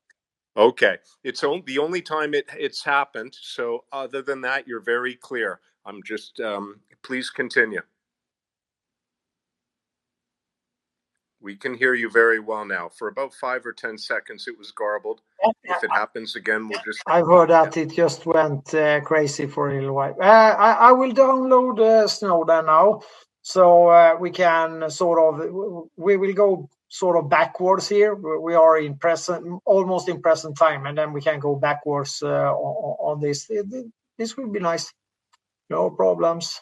Okay. It's the only time it's happened. So other than that, you're very clear. I'm just, please continue. We can hear you very well now. For about 5 or 10 seconds, it was garbled. If it happens again, we'll just... I've heard that it just went crazy for a little while. I will download Snowden now, so we can we will go sort of backwards here. We are almost in present time, and then we can go backwards on this. This will be nice. No problems.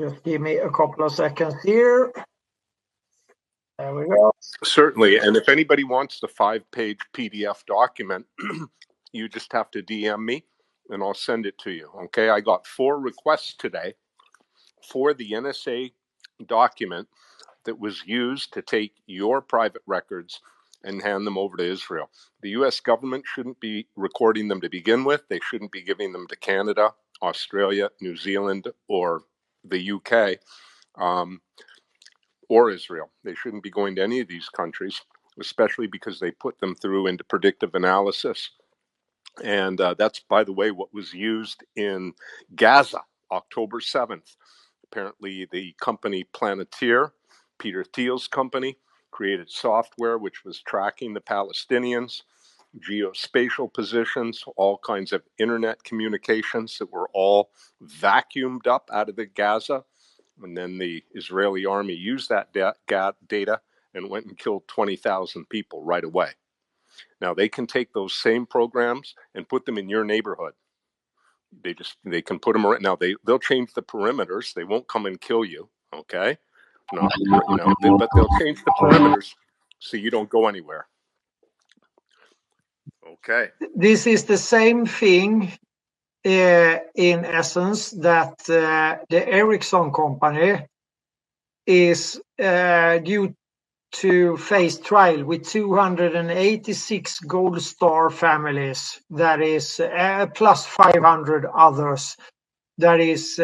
Just give me a couple of seconds here. There we go. Certainly. And if anybody wants the 5-page PDF document, you just have to DM me and I'll send it to you. Okay. I got 4 requests today for the NSA document that was used to take your private records and hand them over to Israel. The US government shouldn't be recording them to begin with. They shouldn't be giving them to Canada Australia, New Zealand, or the UK, or Israel. They shouldn't be going to any of these countries, especially because they put them through into predictive analysis. And that's, by the way, what was used in Gaza, October 7th. Apparently, the company Planeteer, Peter Thiel's company, created software which was tracking the Palestinians, geospatial positions, all kinds of internet communications that were all vacuumed up out of the Gaza. And then the Israeli army used that data and went and killed 20,000 people right away. Now they can take those same programs and put them in your neighborhood. They can put them right now. They'll change the perimeters. They won't come and kill you. Okay, not but they'll change the perimeters so you don't go anywhere. Okay. This is the same thing in essence that the Ericsson company is due to face trial with 286 gold star families, that is plus 500 others, that is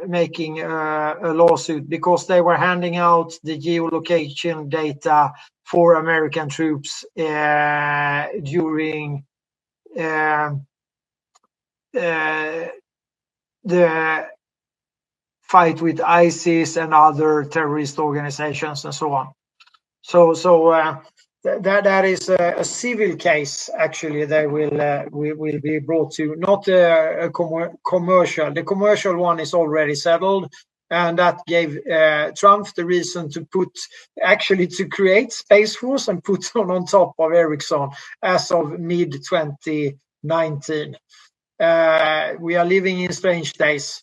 making a lawsuit because they were handing out the geolocation data for American troops during the fight with ISIS and other terrorist organizations and so on. So that is a civil case. Actually, they will be brought to, not a commercial. The commercial one is already settled, and that gave Trump the reason to create Space Force and put on top of Ericsson as of mid 2019. We are living in strange days.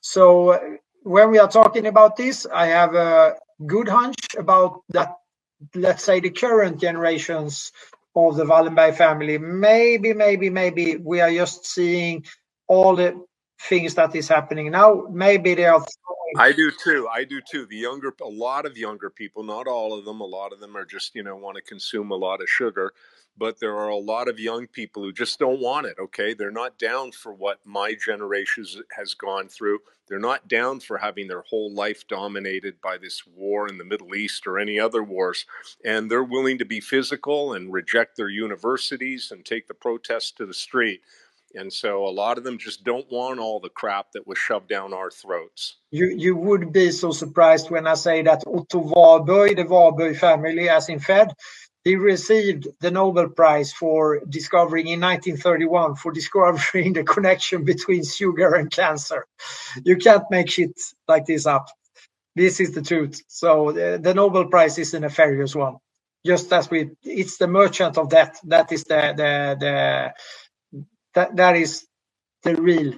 So when we are talking about this, I have a good hunch about that, let's say, the current generations of the Wallenberg family. Maybe we are just seeing all the things that is happening now. Maybe they are. I do too. A lot of younger people, not all of them. A lot of them are just, want to consume a lot of sugar. But there are a lot of young people who just don't want it, okay? They're not down for what my generation has gone through. They're not down for having their whole life dominated by this war in the Middle East or any other wars. And they're willing to be physical and reject their universities and take the protests to the street. And so a lot of them just don't want all the crap that was shoved down our throats. You would be so surprised when I say that Otto Warburg, the Warburg family, as in Fed, he received the Nobel Prize for discovering in 1931 for discovering the connection between sugar and cancer. You can't make shit like this up. This is the truth. So the Nobel Prize is a nefarious one. Just as it's the merchant of death. That is that is the real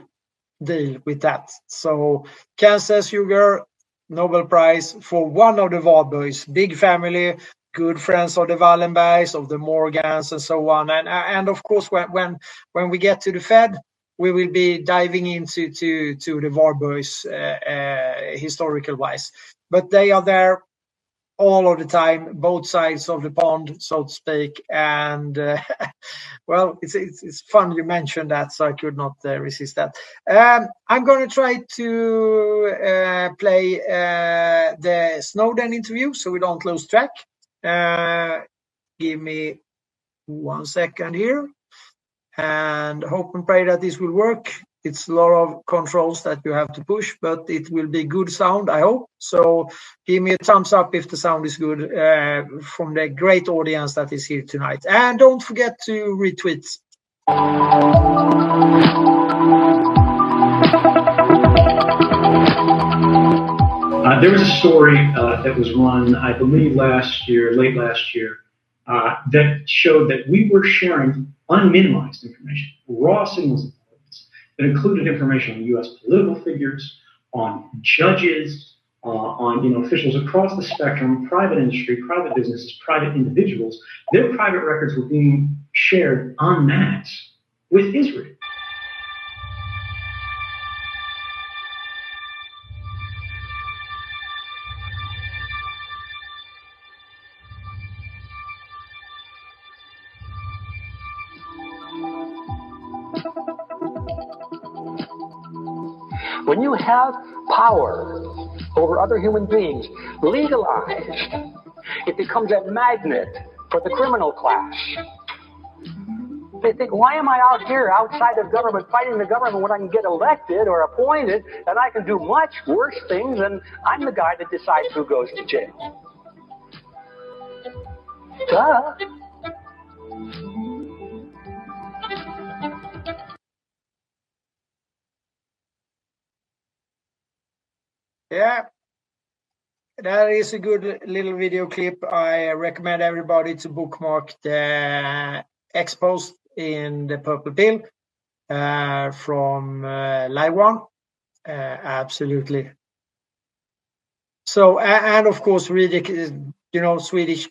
deal with that. So cancer, sugar, Nobel Prize for one of the Warburgs, big family, good friends of the Wallenbergs, of the Morgans, and so on. And of course, when we get to the Fed, we will be diving into the Warburgs historical wise. But they are there all of the time, both sides of the pond, so to speak. And well, it's fun you mentioned that, so I could not resist that. I'm going to try to play the Snowden interview so we don't lose track. Give me 1 second here, and hope and pray that this will work. It's a lot of controls that you have to push, but it will be good sound, I hope. So give me a thumbs up if the sound is good from the great audience that is here tonight. And don't forget to retweet. There was a story that was run, I believe, late last year, that showed that we were sharing unminimized information, raw signals of evidence that included information on U.S. political figures, on judges, on officials across the spectrum, private industry, private businesses, private individuals. Their private records were being shared en masse with Israel. When you have power over other human beings legalized, it becomes a magnet for the criminal class. They think, why am I out here outside of government fighting the government when I can get elected or appointed and I can do much worse things, and I'm the guy that decides who goes to jail? Duh. Yeah, that is a good little video clip. I recommend everybody to bookmark the X-post in the Purple Pill from Live One. Absolutely. So, and of course, read the, Swedish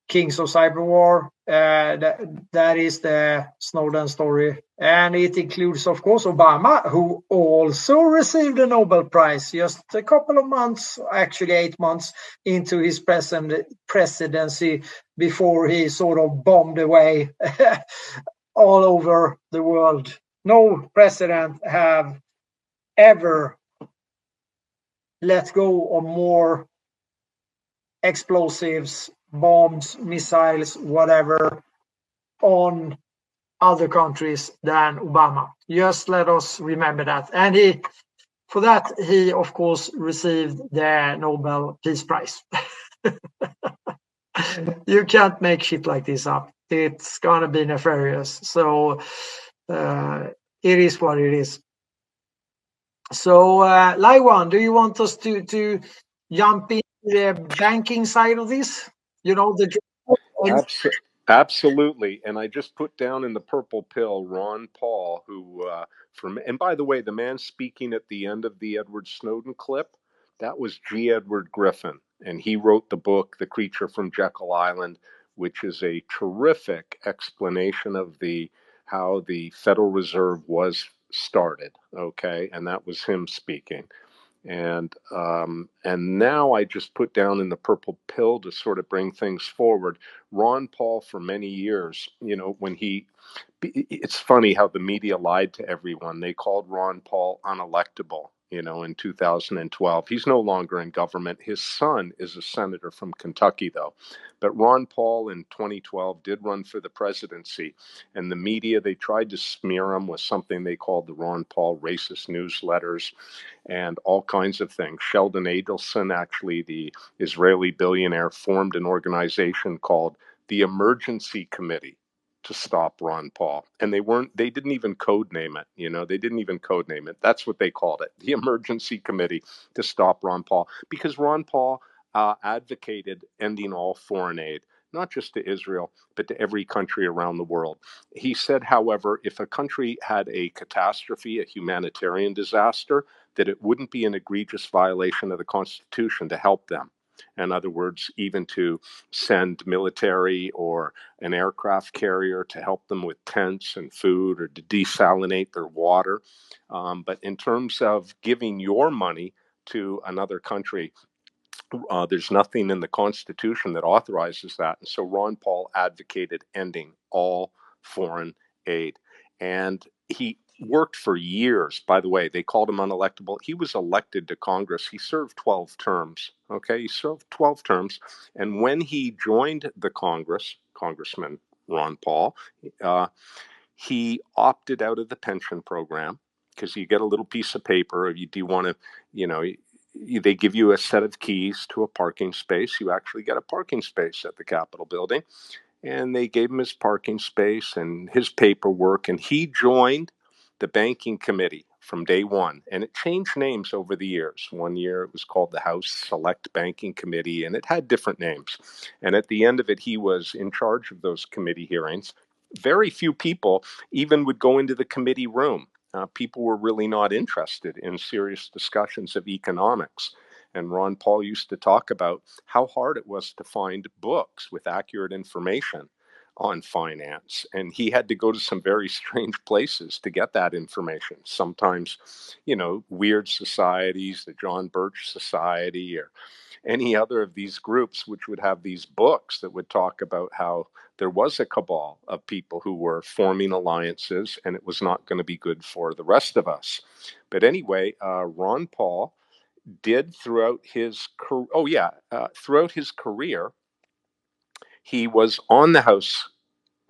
Kings of Cyber War. That is the Snowden story. And it includes, of course, Obama, who also received the Nobel Prize just a couple of months, actually 8 months into his presidency, before he sort of bombed away all over the world. No president have ever let go of more explosives, bombs, missiles, whatever, on other countries than Obama. Just let us remember that. And for that, he of course received the Nobel Peace Prize. You can't make shit like this up. It's gonna be nefarious. So it is what it is. So, Laiwan, do you want us to jump into the banking side of this? Absolutely. And I just put down in the Purple Pill Ron Paul, who, and by the way, the man speaking at the end of the Edward Snowden clip, that was G. Edward Griffin. And he wrote the book, The Creature from Jekyll Island, which is a terrific explanation of how the Federal Reserve was started. Okay. And that was him speaking. And now I just put down in the Purple Pill to sort of bring things forward. Ron Paul, for many years, it's funny how the media lied to everyone. They called Ron Paul unelectable, in 2012. He's no longer in government. His son is a senator from Kentucky, though. But Ron Paul in 2012 did run for the presidency. And the media, they tried to smear him with something they called the Ron Paul racist newsletters and all kinds of things. Sheldon Adelson, actually the Israeli billionaire, formed an organization called the Emergency Committee to stop Ron Paul. And they didn't even code name it. They didn't even code name it. That's what they called it, the Emergency Committee to stop Ron Paul, because Ron Paul advocated ending all foreign aid, not just to Israel, but to every country around the world. He said, however, if a country had a catastrophe, a humanitarian disaster, that it wouldn't be an egregious violation of the Constitution to help them. In other words, even to send military or an aircraft carrier to help them with tents and food, or to desalinate their water. But in terms of giving your money to another country, there's nothing in the Constitution that authorizes that. And so Ron Paul advocated ending all foreign aid. And he worked for years. By the way, they called him unelectable. He was elected to Congress. He served 12 terms. Okay, he served 12 terms. And when he joined the Congressman Ron Paul, he opted out of the pension program, because you get a little piece of paper. Do you want to, they give you a set of keys to a parking space. You actually get a parking space at the Capitol building. And they gave him his parking space and his paperwork. And he joined the banking committee from day one. And it changed names over the years. One year it was called the House Select Banking Committee, and it had different names. And at the end of it, he was in charge of those committee hearings. Very few people even would go into the committee room. People were really not interested in serious discussions of economics. And Ron Paul used to talk about how hard it was to find books with accurate information on finance. And he had to go to some very strange places to get that information. Sometimes, weird societies, the John Birch Society, or any other of these groups, which would have these books that would talk about how there was a cabal of people who were forming alliances, and it was not going to be good for the rest of us. But anyway, Ron Paul did throughout his career, he was on the House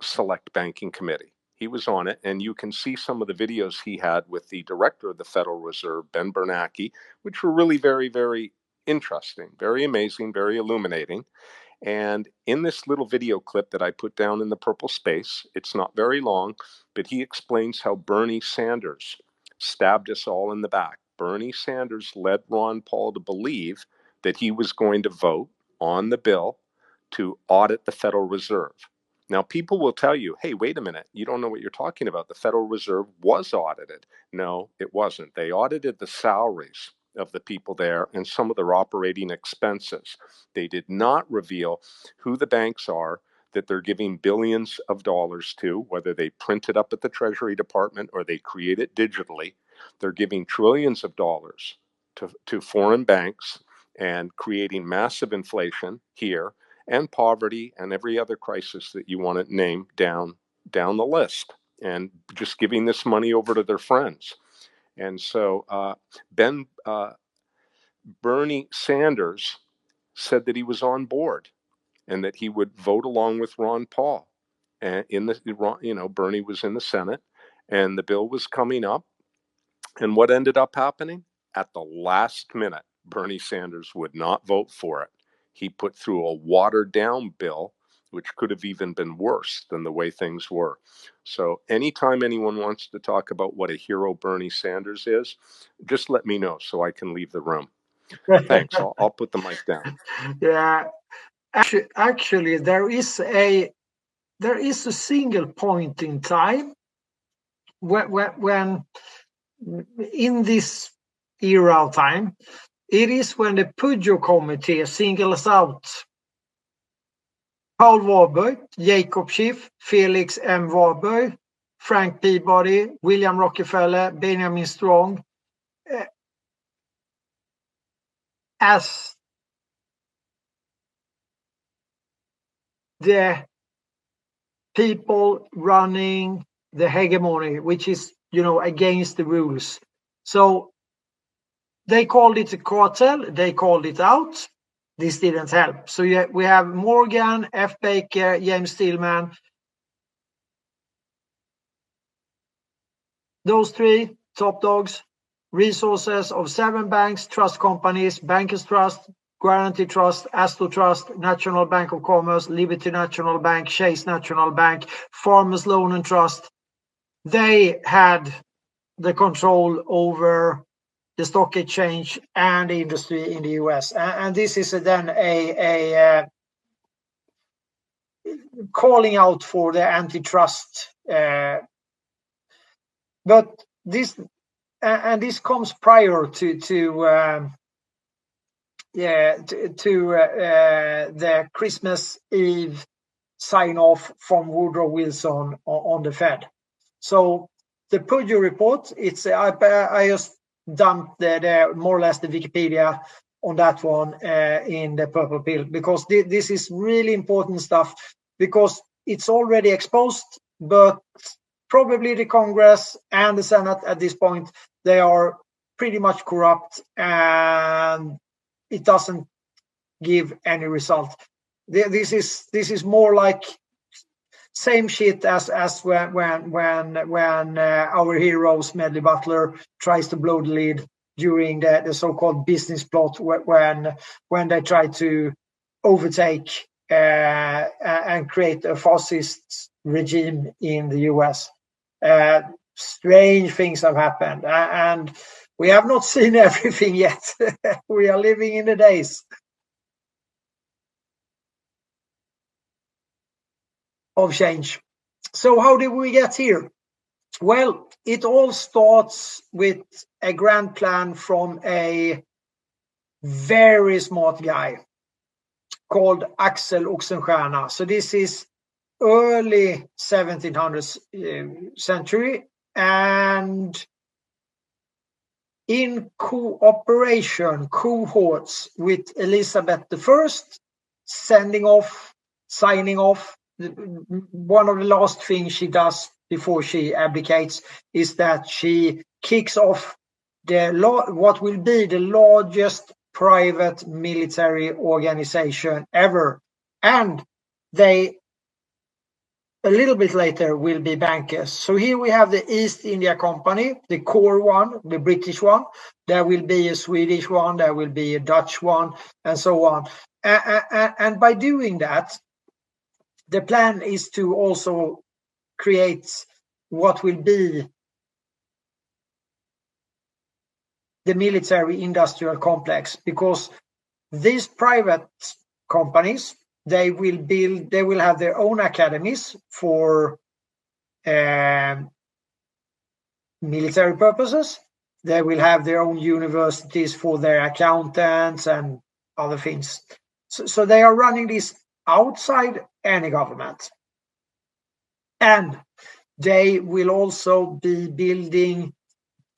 Select Banking Committee. He was on it, and you can see some of the videos he had with the director of the Federal Reserve, Ben Bernanke, which were really very, very interesting, very amazing, very illuminating. And in this little video clip that I put down in the purple space, it's not very long, but he explains how Bernie Sanders stabbed us all in the back. Bernie Sanders led Ron Paul to believe that he was going to vote on the bill to audit the Federal Reserve. Now, people will tell you, hey, wait a minute, you don't know what you're talking about. The Federal Reserve was audited. No, it wasn't. They audited the salaries of the people there and some of their operating expenses. They did not reveal who the banks are that they're giving billions of dollars to, whether they print it up at the Treasury Department or they create it digitally. They're giving trillions of dollars to foreign banks and creating massive inflation here and poverty and every other crisis that you want to name down the list, and just giving this money over to their friends. And so Bernie Sanders said that he was on board and that he would vote along with Ron Paul. And Bernie was in the Senate and the bill was coming up. And what ended up happening? At the last minute, Bernie Sanders would not vote for it. He put through a watered down bill, which could have even been worse than the way things were. So anytime anyone wants to talk about what a hero Bernie Sanders is, just let me know so I can leave the room. Thanks. I'll put the mic down. Yeah, actually, there is a single point in time when in this era of time, it is when the Peugeot committee singles out Paul Warburg, Jacob Schiff, Felix M. Warburg, Frank Peabody, William Rockefeller, Benjamin Strong as the people running the hegemony, which is, against the rules. So they called it a cartel. They called it out. This didn't help. So we have Morgan, F. Baker, James Stillman. Those three top dogs, resources of 7 banks, trust companies, Bankers Trust, Guarantee Trust, Astor Trust, National Bank of Commerce, Liberty National Bank, Chase National Bank, Farmers Loan and Trust. They had the control over the stock exchange and the industry in the US. And this is then a calling out for the antitrust. But this comes prior to the Christmas Eve sign-off from Woodrow Wilson on the Fed. So the Peugeot report, I just dumped the more or less the Wikipedia on that one in the purple pill, because this is really important stuff, because it's already exposed, but probably the Congress and the Senate at this point, they are pretty much corrupt, and it doesn't give any result. This is more like same shit as when our hero Smedley Butler tries to blow the lead during the so-called business plot, when they try to overtake and create a fascist regime in the US. Strange things have happened, and we have not seen everything yet. We are living in the days of change. So how did we get here? Well, it all starts with a grand plan from a very smart guy called Axel Oxenstierna. So this is early 1700th century, and in cohorts with Elizabeth I, signing off one of the last things she does before she abdicates is that she kicks off what will be the largest private military organization ever, and they a little bit later will be bankers. So here we have the East India Company, the core one, the British one. There will be a Swedish one, there will be a Dutch one, and so on. And by doing that, the plan is to also create what will be the military industrial complex, because these private companies, they will have their own academies for military purposes. They will have their own universities for their accountants and other things. So they are running this outside any government. And they will also be building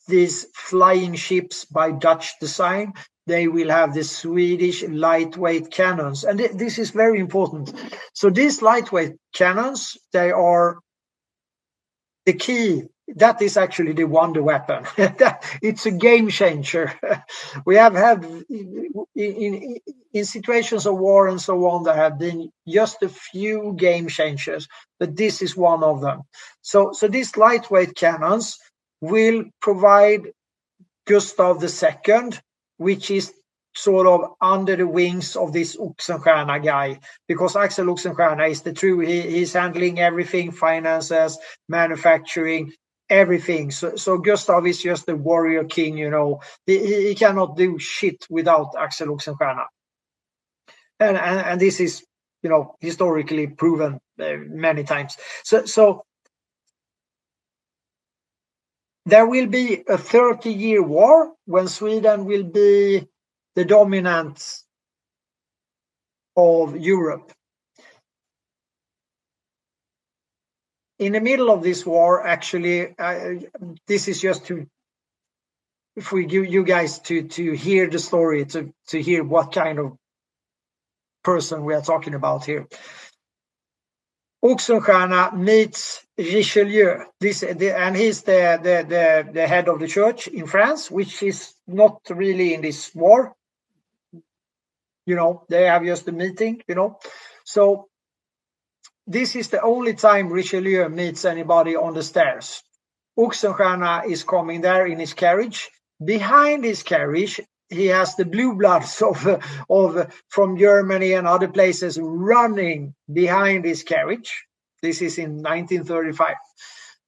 these flying ships by Dutch design. They will have the Swedish lightweight cannons. And this is very important. So these lightweight cannons, they are the key. That is actually the wonder weapon. It's a game changer. We have had in situations of war and so on, there have been just a few game changers, but this is one of them. So these lightweight cannons will provide Gustav II, which is sort of under the wings of this Oxenstierna guy, because Axel Oxenstierna is he's handling everything, finances, manufacturing, everything. So Gustav is just the warrior king, he cannot do shit without Axel Oxenstierna. And this is, historically proven many times. So there will be a 30-year war when Sweden will be the dominant of Europe. In the middle of this war, actually, this is just if we give you guys to hear the story, to hear what kind of person we are talking about here. Oxenstierna meets Richelieu, and he's the head of the church in France, which is not really in this war. They have just a meeting, So this is the only time Richelieu meets anybody on the stairs. Oxenstierna is coming there in his carriage. Behind his carriage, he has the blue bloods from Germany and other places running behind his carriage. This is in 1935.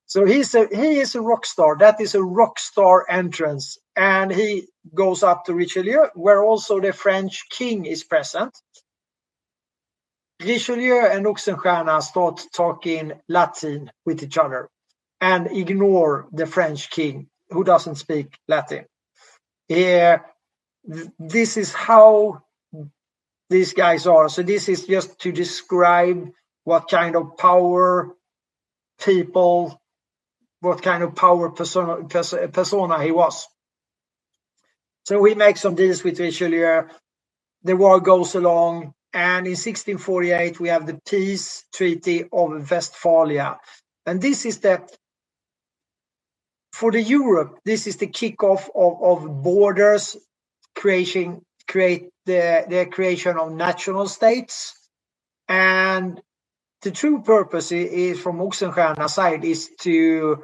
So he is a rock star. That is a rock star entrance. And he goes up to Richelieu, where also the French king is present. Richelieu and Oxenstierna start talking Latin with each other and ignore the French king, who doesn't speak Latin. This is how these guys are. So this is just to describe what kind of power persona he was. So he makes some deals with Richelieu. The war goes along. And in 1648, we have the Peace Treaty of Westphalia. And this is for Europe, this is the kickoff of borders, create the creation of national states. And the true purpose is, from Oxenstierna's side, is to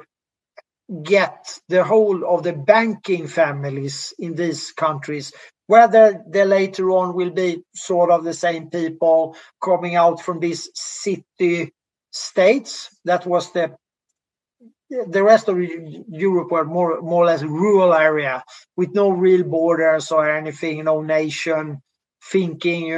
get the whole of the banking families in these countries, whether they later on will be sort of the same people coming out from these city states. That was the rest of Europe were more or less rural area with no real borders or anything, no nation thinking,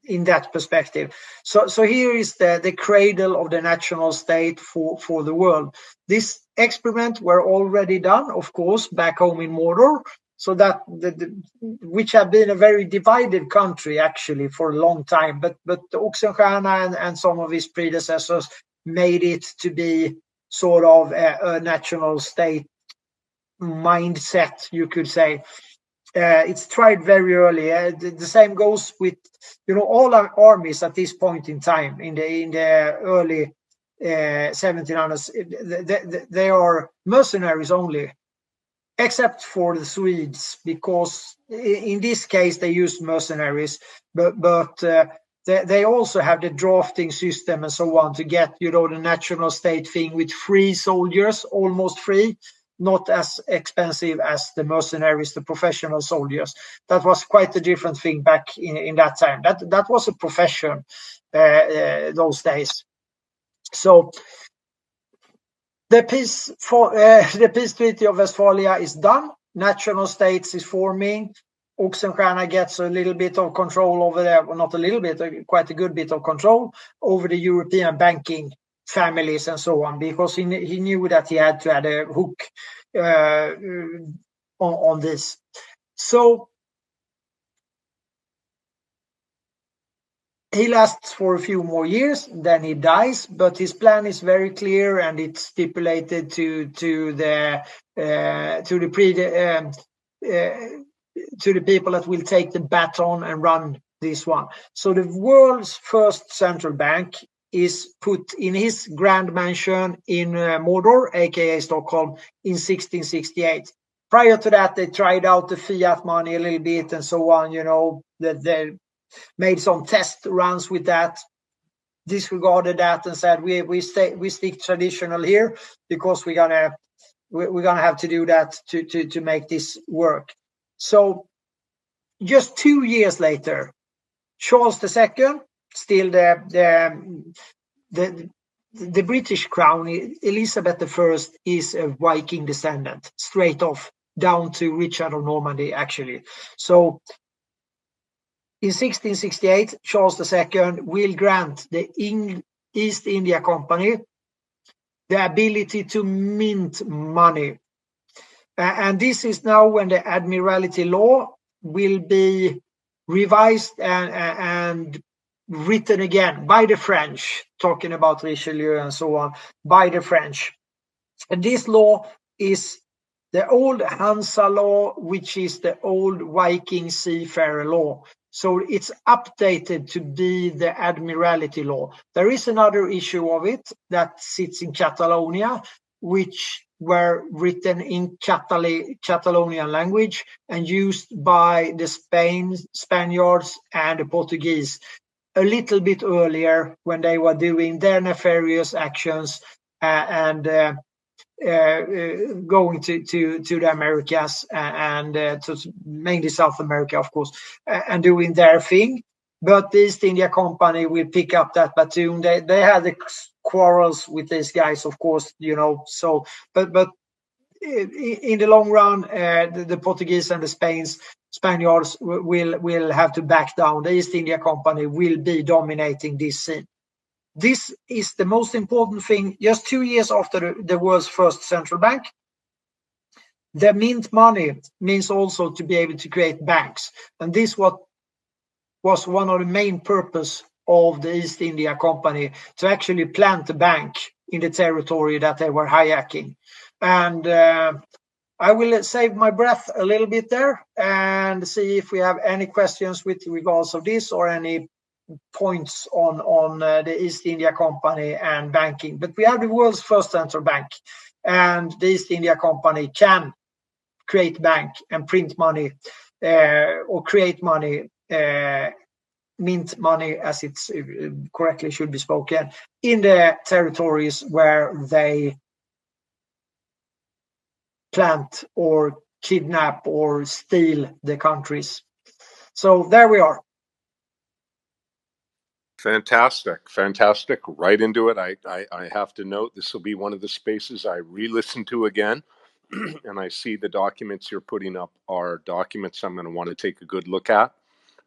in that perspective. So here is the cradle of the national state for the world. This experiment were already done, of course, back home in Mordor. So that which have been a very divided country actually for a long time, but Oxenstierna and some of his predecessors made it to be sort of a national state mindset, you could say. It's tried very early. The same goes with, all our armies at this point in time in the early 1700s. They are mercenaries only, except for the Swedes, because in this case they use mercenaries, but they also have the drafting system and so on to get, the national state thing with free soldiers, almost free, not as expensive as the mercenaries, the professional soldiers. That was quite a different thing back in that time. That was a profession those days. So the peace treaty of Westphalia is done. National states is forming. Oxenstierna gets a little bit of control over there, well, not a little bit, quite a good bit of control over the European banking families and so on, because he knew that he had to add a hook on this. So he lasts for a few more years, then he dies, but his plan is very clear, and it's stipulated to the people that will take the baton and run this one. So the world's first central bank is put in his grand mansion in Mordor, aka Stockholm, in 1668. Prior to that, they tried out the fiat money a little bit and so on, that they made some test runs with that, disregarded that, and said we stick traditional here because we're gonna have to do that to make this work. So just 2 years later, Charles II, still the British crown, Elizabeth I is a Viking descendant, straight off, down to Richard of Normandy, actually. So in 1668, Charles II will grant the East India Company the ability to mint money. And this is now when the Admiralty Law will be revised and written again by the French, talking about Richelieu and so on, by the French. And this law is the old Hansa law, which is the old Viking seafarer law. So it's updated to be the Admiralty law. There is another issue of it that sits in Catalonia, which were written in Catalonian language and used by the Spaniards and the Portuguese a little bit earlier when they were doing their nefarious actions and going to the Americas and to mainly South America, of course, and doing their thing. But the East India Company will pick up that baton. They had the quarrels with these guys, of course, So, but in the long run, the Portuguese and the Spaniards will have to back down. The East India Company will be dominating this scene. This is the most important thing. Just 2 years after the world's first central bank, the mint money means also to be able to create banks. And this was one of the main purpose of the East India Company, to actually plant a bank in the territory that they were hijacking. And I will save my breath a little bit there and see if we have any questions with regards of this or any points on the East India Company and banking. But we have the world's first central bank, and the East India Company can create bank and print money or create money, mint money, as it's correctly should be spoken, in the territories where they plant or kidnap or steal the countries. So there we are. Fantastic. Right into it. I have to note this will be one of the spaces I re-listen to again. And I see the documents you're putting up are documents I'm going to want to take a good look at.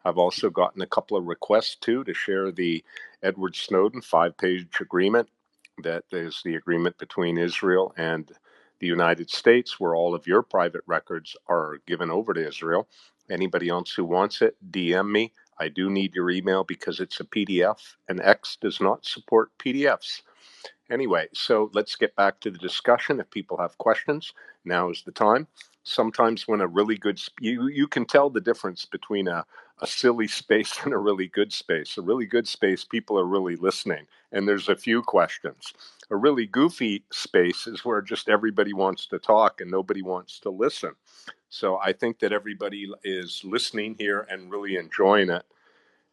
I've also gotten a couple of requests too to share the Edward Snowden 5-page agreement. That is the agreement between Israel and the United States, where all of your private records are given over to Israel. Anybody else who wants it, DM me. I do need your email because it's a PDF, and X does not support PDFs. Anyway, so let's get back to the discussion. If people have questions, now is the time. Sometimes when a really good, you can tell the difference between a silly space and a really good space. A really good space, people are really listening, and there's a few questions. A really goofy space is where just everybody wants to talk and nobody wants to listen. So I think that everybody is listening here and really enjoying it.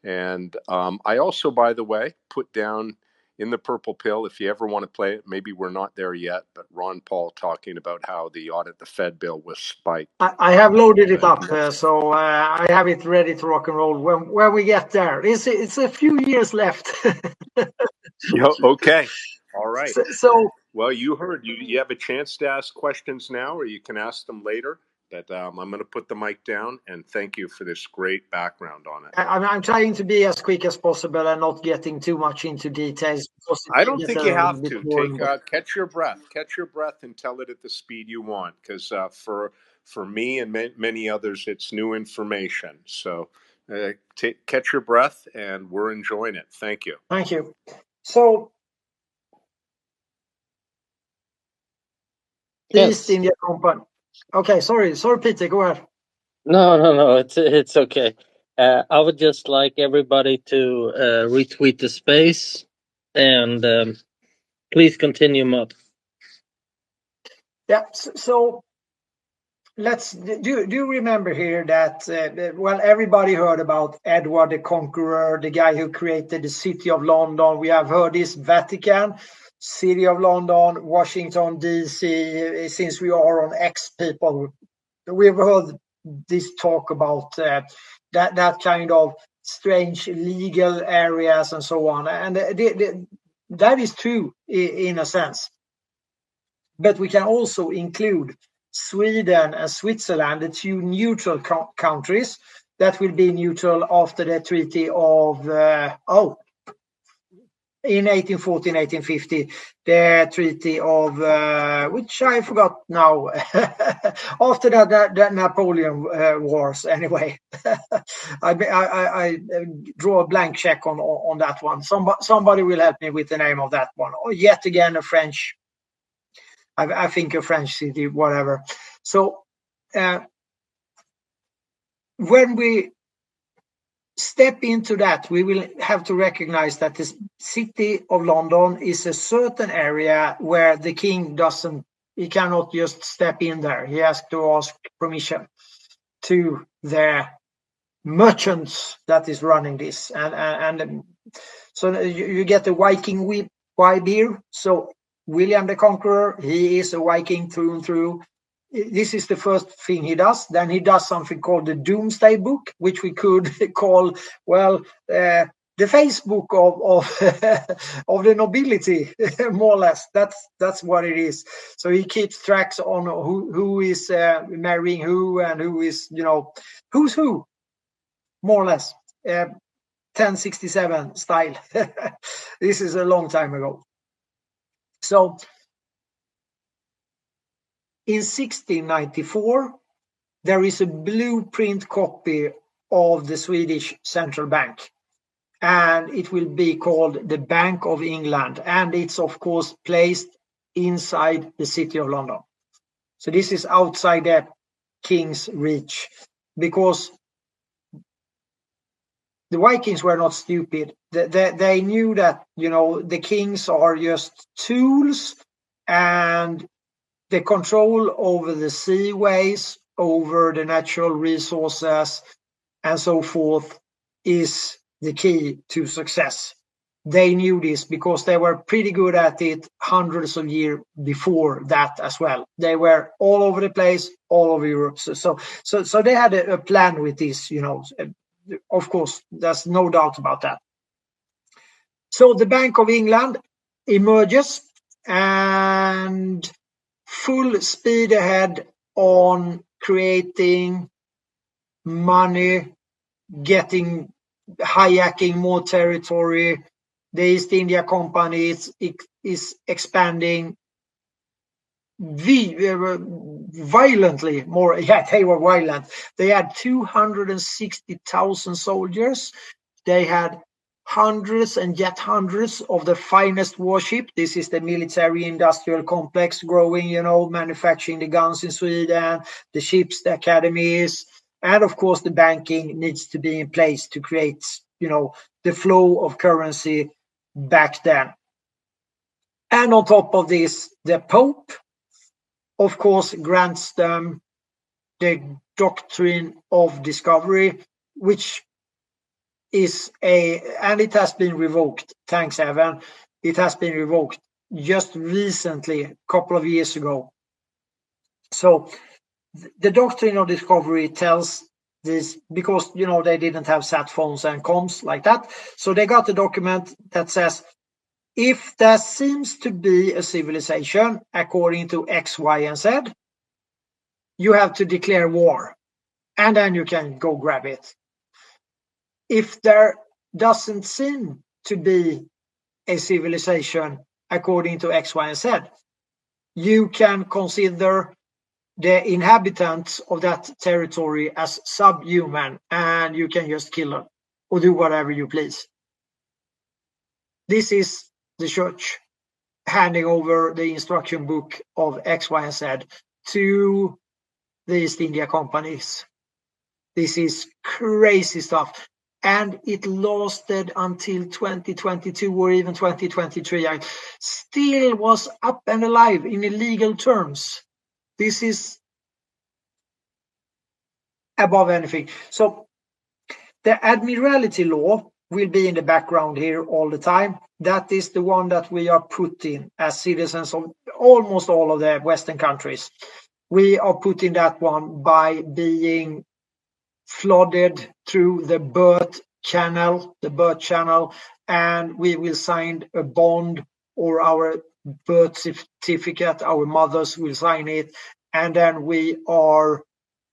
And I also, by the way, put down in the purple pill, if you ever want to play it, maybe we're not there yet, but Ron Paul talking about how the Audit the Fed bill was spiked. I have loaded it up, so I have it ready to rock and roll when we get there. It's a few years left. Okay. All right. So well, you heard, you have a chance to ask questions now, or you can ask them later. But I'm going to put the mic down, and thank you for this great background on it. I'm trying to be as quick as possible and not getting too much into details. I don't think you have to. Catch your breath. Catch your breath and tell it at the speed you want, because for me and many others, it's new information. So catch your breath, and we're enjoying it. Thank you. Thank you. So, East India Company. Okay, sorry, Peter, go ahead. No, it's okay. I would just like everybody to retweet the space, and please continue, Matt. Yeah, so let's do you remember here that well, everybody heard about Edward the Conqueror, the guy who created the City of London. We have heard this Vatican, City of London, Washington DC. Since we are on X, people, we've heard this talk about that kind of strange legal areas and so on, and that is true in a sense. But we can also include Sweden and Switzerland, the two neutral countries that will be neutral after the Treaty of in 1840 and 1850, the Treaty of which I forgot now. After that Napoleon Wars, anyway. I draw a blank check on that one. Somebody will help me with the name of that one. Or yet again, a French. I think a French city, whatever. So when we step into that, we will have to recognize that the City of London is a certain area where the king he cannot just step in there. He has to ask permission to the merchants that is running this. And so you get the Viking vibe here. So William the Conqueror, he is a Viking through and through. This is the first thing he does. Then he does something called the Doomsday Book, which we could call, well, the Facebook of the nobility, more or less. That's what it is. So he keeps tracks on who is marrying who and who is, who's who, more or less. 1067 style. This is a long time ago. So in 1694, there is a blueprint copy of the Swedish central bank, and it will be called the Bank of England, and it's of course placed inside the City of London. So this is outside the king's reach, because the Vikings were not stupid. They knew that, the kings are just tools, and the control over the seaways, over the natural resources, and so forth is the key to success. They knew this because they were pretty good at it hundreds of years before that as well. They were all over the place, all over Europe. So they had a plan with this, Of course, there's no doubt about that. So the Bank of England emerges, and full speed ahead on creating money, hijacking more territory. The East India Company is expanding violently more. Yeah, they were violent. They had 260,000 soldiers. They had hundreds and yet hundreds of the finest warship. This is the military industrial complex growing, manufacturing the guns in Sweden, the ships, the academies, and of course the banking needs to be in place to create, the flow of currency back then. And on top of this, the Pope, of course, grants them the doctrine of discovery, which is and it has been revoked. Thanks, Evan. It has been revoked just recently, a couple of years ago. So the doctrine of discovery tells this, because, they didn't have sat phones and comms like that. So they got a document that says, if there seems to be a civilization according to X, Y, and Z, you have to declare war, and then you can go grab it. If there doesn't seem to be a civilization according to X, Y, and Z, you can consider the inhabitants of that territory as subhuman, and you can just kill them or do whatever you please. This is the church handing over the instruction book of X, Y, and Z to the East India companies. This is crazy stuff. And it lasted until 2022 or even 2023. I still was up and alive in legal terms. This is above anything. So the Admiralty law will be in the background here all the time. That is the one that we are put in as citizens of almost all of the Western countries. We are put in that one by being flooded through the birth channel, and we will sign a bond, or our birth certificate, our mothers will sign it, and then we are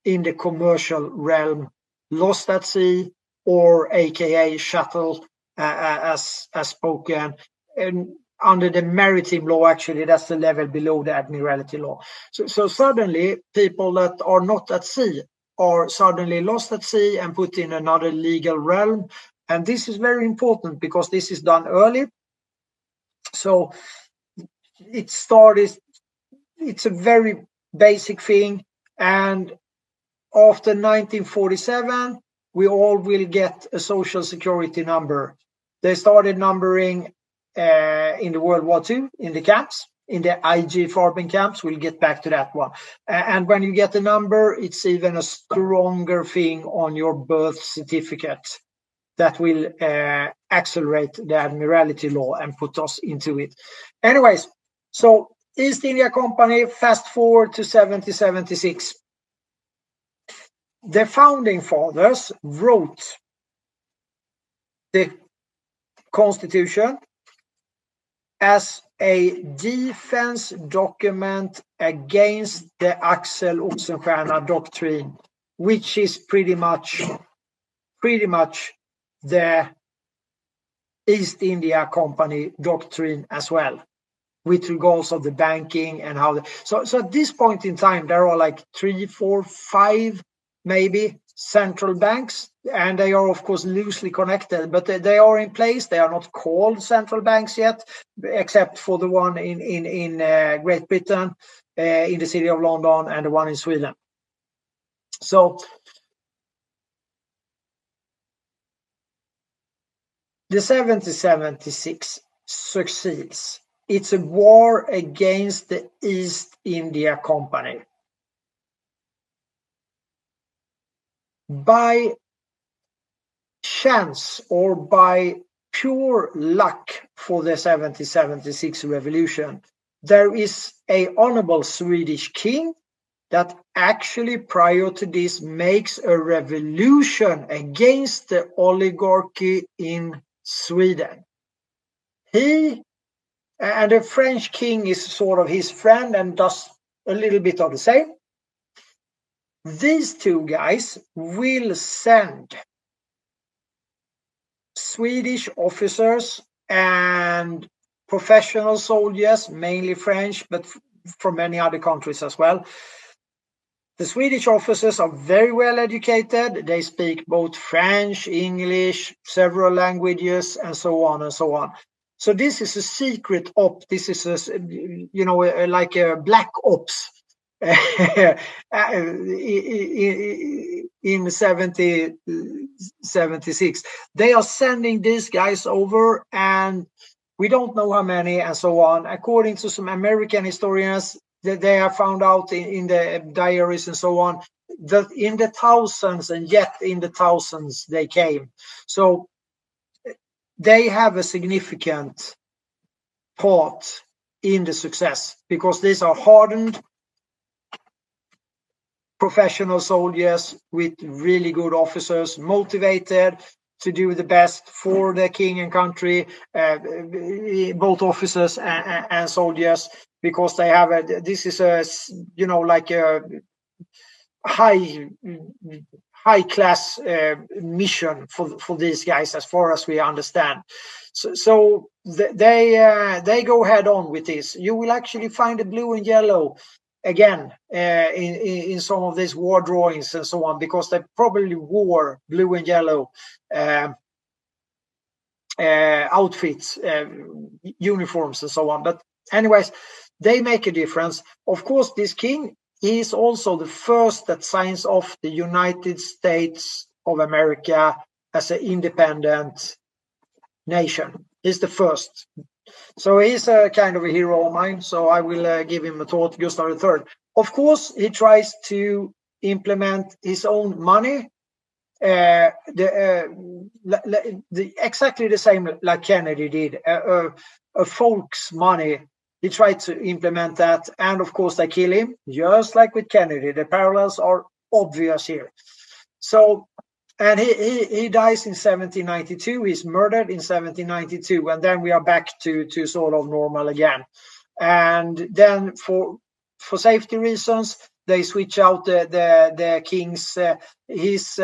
in the commercial realm, lost at sea, or aka shuttle, as spoken, and under the maritime law. Actually, that's the level below the Admiralty law. So suddenly people that are not at sea are suddenly lost at sea and put in another legal realm. And this is very important because this is done early. So it's a very basic thing. And after 1947, we all will get a social security number. They started numbering in the World War II in the camps, in the IG farming camps. We'll get back to that one. And when you get a number, it's even a stronger thing on your birth certificate that will accelerate the Admiralty law and put us into it. Anyways, so East India Company, fast forward to 1776. The founding fathers wrote the Constitution as a defense document against the Axel Oxenstierna doctrine, which is pretty much the East India Company doctrine as well, with regards of the banking and how. So at this point in time, there are like 3, 4, 5 maybe central banks, and they are of course loosely connected, but they are in place. They are not called central banks yet, except for the one in Great Britain, in the city of London, and the one in Sweden. So the 1776 succeeds. It's a war against the East India Company. By chance or by pure luck for the 1776 revolution, there is a honorable Swedish king that actually prior to this makes a revolution against the oligarchy in Sweden. He and the French king is sort of his friend and does a little bit of the same. These two guys will send Swedish officers and professional soldiers, mainly French, but from many other countries as well, The Swedish officers are very well educated. They speak both French, English, several languages, and so on and so on. So this is a secret op. This is like a black ops in 76. They are sending these guys over, and we don't know how many and so on. According to some American historians, that they have found out in the diaries and so on, that in the thousands and yet in the thousands they came. So they have a significant part in the success, because these are hardened professional soldiers with really good officers, motivated to do the best for the king and country, both officers and soldiers, because they have this is a like a high class mission for these guys, as far as we understand. So they go head on with this. You will actually find the blue and yellow again in some of these war drawings and so on, because they probably wore blue and yellow outfits, uniforms and so on. But anyways, they make a difference. Of course, this king, he is also the first that signs off the United States of America as an independent nation. He's the first. So he's a kind of a hero of mine. So I will give him a thought, Gustav III. Of course, he tries to implement his own money. Exactly the same like Kennedy did, a folk's money. He tried to implement that, and of course they kill him, just like with Kennedy. The parallels are obvious here. So, and he dies in 1792. He's murdered in 1792, and then we are back to sort of normal again. And then for safety reasons, they switch out the king's his.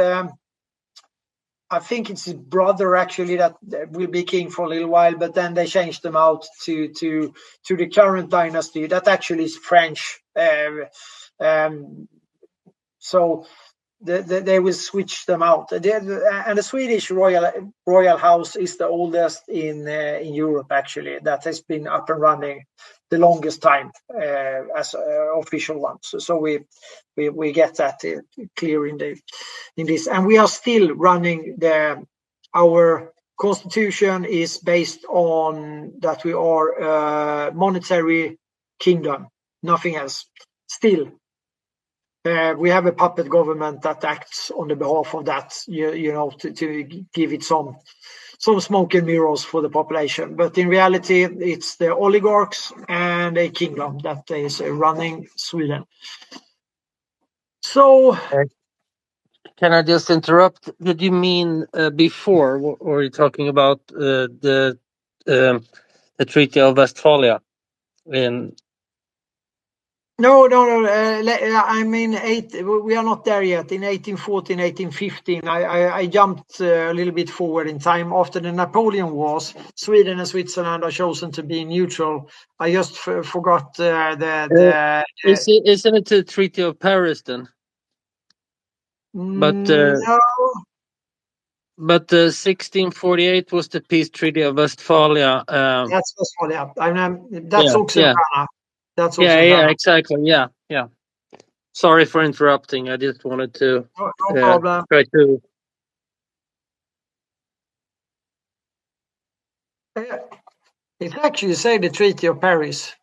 I think it's his brother actually that will be king for a little while, but then they changed them out to the current dynasty that actually is French. So they will switch them out. And the Swedish royal house is the oldest in Europe actually, that has been up and running the longest time as official one. So we get that clear in this, and we are still running our constitution is based on that we are a monetary kingdom, nothing else. Still, we have a puppet government that acts on the behalf of that, to give it some smoke and mirrors for the population. But in reality, it's the oligarchs and a kingdom that is running Sweden. So, can I just interrupt? Did you mean before, or are you talking about the Treaty of Westphalia? No. I mean, we are not there yet. In 1814, 1815, I jumped a little bit forward in time. After the Napoleon Wars, Sweden and Switzerland are chosen to be neutral. I just forgot Isn't it the Treaty of Paris then? But no. But 1648 was the peace treaty of Westphalia. That's Westphalia. That's Oxenstierna. Yeah. That's yeah, exactly. Yeah. Sorry for interrupting. I just wanted to no problem. try to. It actually say the Treaty of Paris.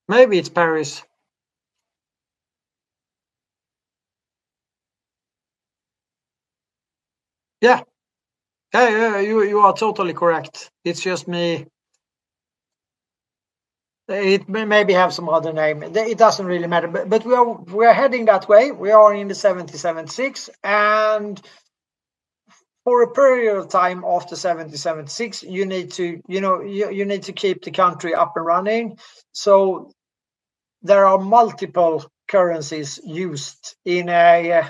Maybe it's Paris. Yeah. You are totally correct. It's just me. It may maybe have some other name. It doesn't really matter. But we are heading that way. We are in the 1776, and for a period of time after 1776, you need to you need to keep the country up and running. So there are multiple currencies used in a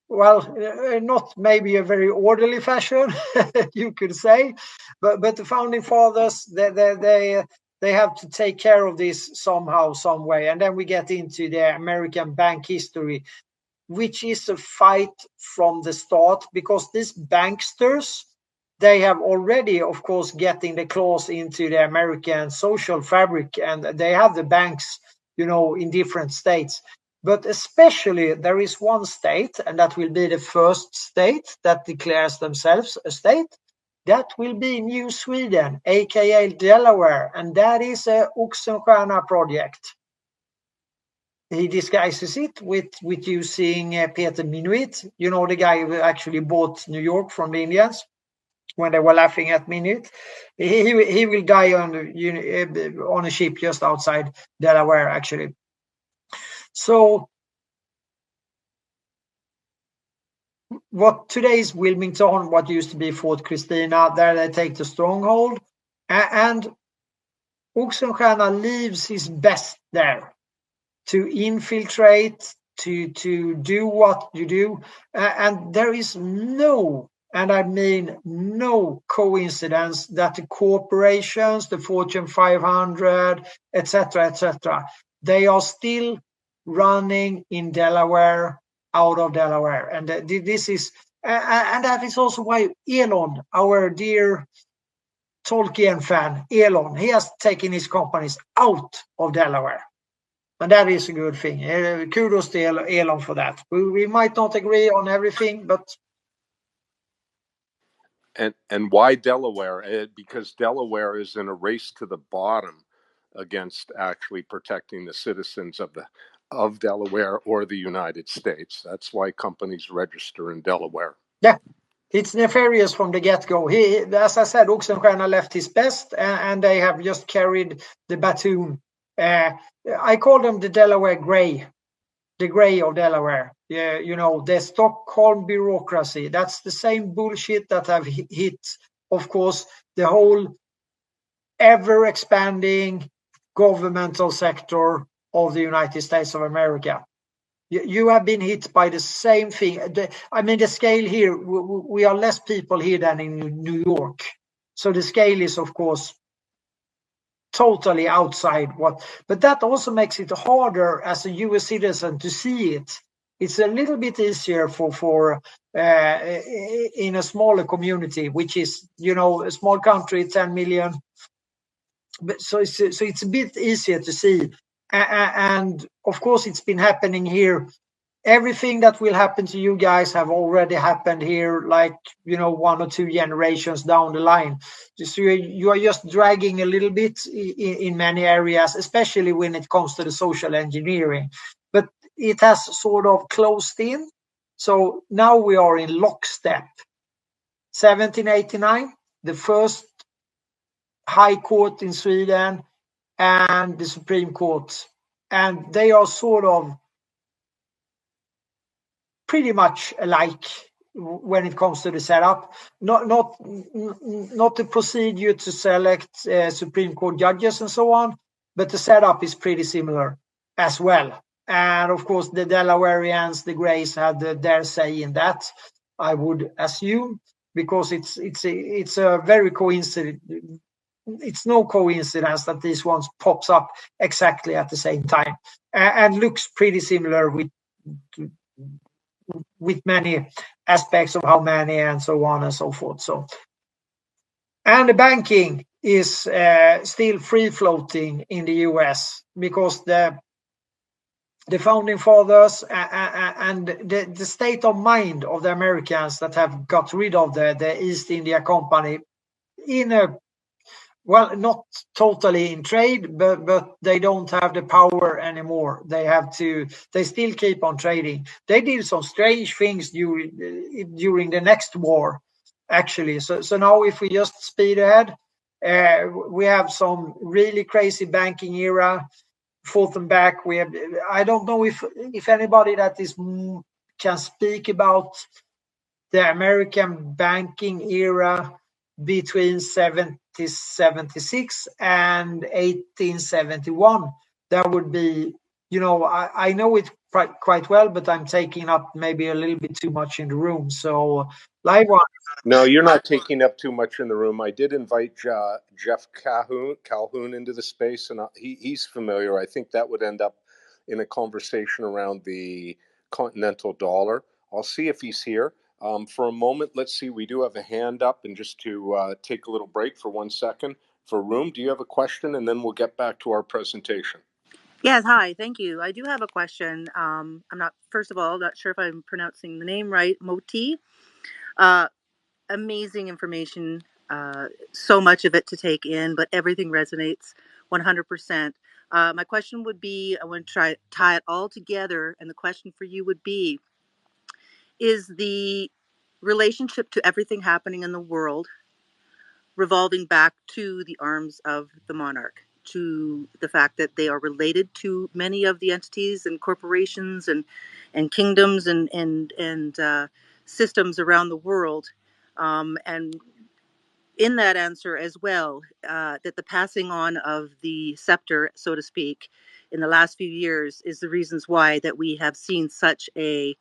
not maybe a very orderly fashion, you could say, but the founding fathers they they have to take care of this somehow, some way. And then we get into the American bank history, which is a fight from the start, because these banksters, they have already, of course, getting the claws into the American social fabric, and they have the banks, in different states. But especially there is one state, and that will be the first state that declares themselves a state. That will be New Sweden, aka Delaware, and that is a Oxenstierna project. He disguises it with using Peter Minuit, the guy who actually bought New York from the Indians when they were laughing at Minuit. He will die on a ship just outside Delaware, actually. So what today's Wilmington, what used to be Fort Christina, there they take the stronghold, and Oxenstierna leaves his best there to infiltrate, to do what you do. And there is no, and I mean no, coincidence that the corporations, the Fortune 500, etc., they are still running in Delaware, out of Delaware. And this is, and that is also why Elon, our dear Tolkien fan, Elon, he has taken his companies out of Delaware. And that is a good thing. Kudos to Elon for that. We might not agree on everything, but... And why Delaware? Because Delaware is in a race to the bottom against actually protecting the citizens of Delaware or the United States. That's why companies register in Delaware. Yeah, it's nefarious from the get-go. As I said, Oxenstierna left his best, and they have just carried the baton. I call them the Delaware Grey, the Grey of Delaware. Yeah, the Stockholm bureaucracy. That's the same bullshit that have hit, of course, the whole ever-expanding governmental sector of the United States of America. You have been hit by the same thing. The scale here, we are less people here than in New York. So the scale is, of course, totally outside but that also makes it harder as a US citizen to see it. It's a little bit easier for in a smaller community, which is, a small country, 10 million. But so it's a bit easier to see. And of course, it's been happening here. Everything that will happen to you guys have already happened here, like, 1 or 2 generations down the line. So you are just dragging a little bit in many areas, especially when it comes to the social engineering. But it has sort of closed in. So now we are in lockstep. 1789, the first High Court in Sweden and the Supreme Court. And they are sort of pretty much alike when it comes to the setup. Not the procedure to select Supreme Court judges and so on, but the setup is pretty similar as well. And of course, the Delawareans, the Greys, had their say in that, I would assume, because it's a very coincidence. It's no coincidence that this one pops up exactly at the same time and looks pretty similar with many aspects of how many and so on and so forth. So, and the banking is still free floating in the US because the founding fathers and the state of mind of the Americans that have got rid of the East India Company not totally in trade, but they don't have the power anymore. They still keep on trading. They did some strange things during the next war, actually. So now if we just speed ahead, we have some really crazy banking era, forth and back. I don't know if anybody that can speak about the American banking era between 1776 and 1871. That would be, I know it quite well, but I'm taking up maybe a little bit too much in the room. So Live one. No, you're not taking up too much in the room. I did invite Jeff Calhoun into the space, and he's familiar. I think that would end up in a conversation around the continental dollar. I'll see if he's here. For a moment, let's see. We do have a hand up, and just to take a little break for 1 second. For Room, do you have a question? And then we'll get back to our presentation. Yes, hi, thank you. I do have a question. I'm first of all, not sure if I'm pronouncing the name right. Moti. Amazing information, so much of it to take in, but everything resonates 100%. My question would be, I want to tie it all together, and the question for you would be, is the relationship to everything happening in the world revolving back to the arms of the monarch, to the fact that they are related to many of the entities and corporations and kingdoms and systems around the world, and in that answer as well, that the passing on of the scepter, so to speak, in the last few years is the reasons why that we have seen such a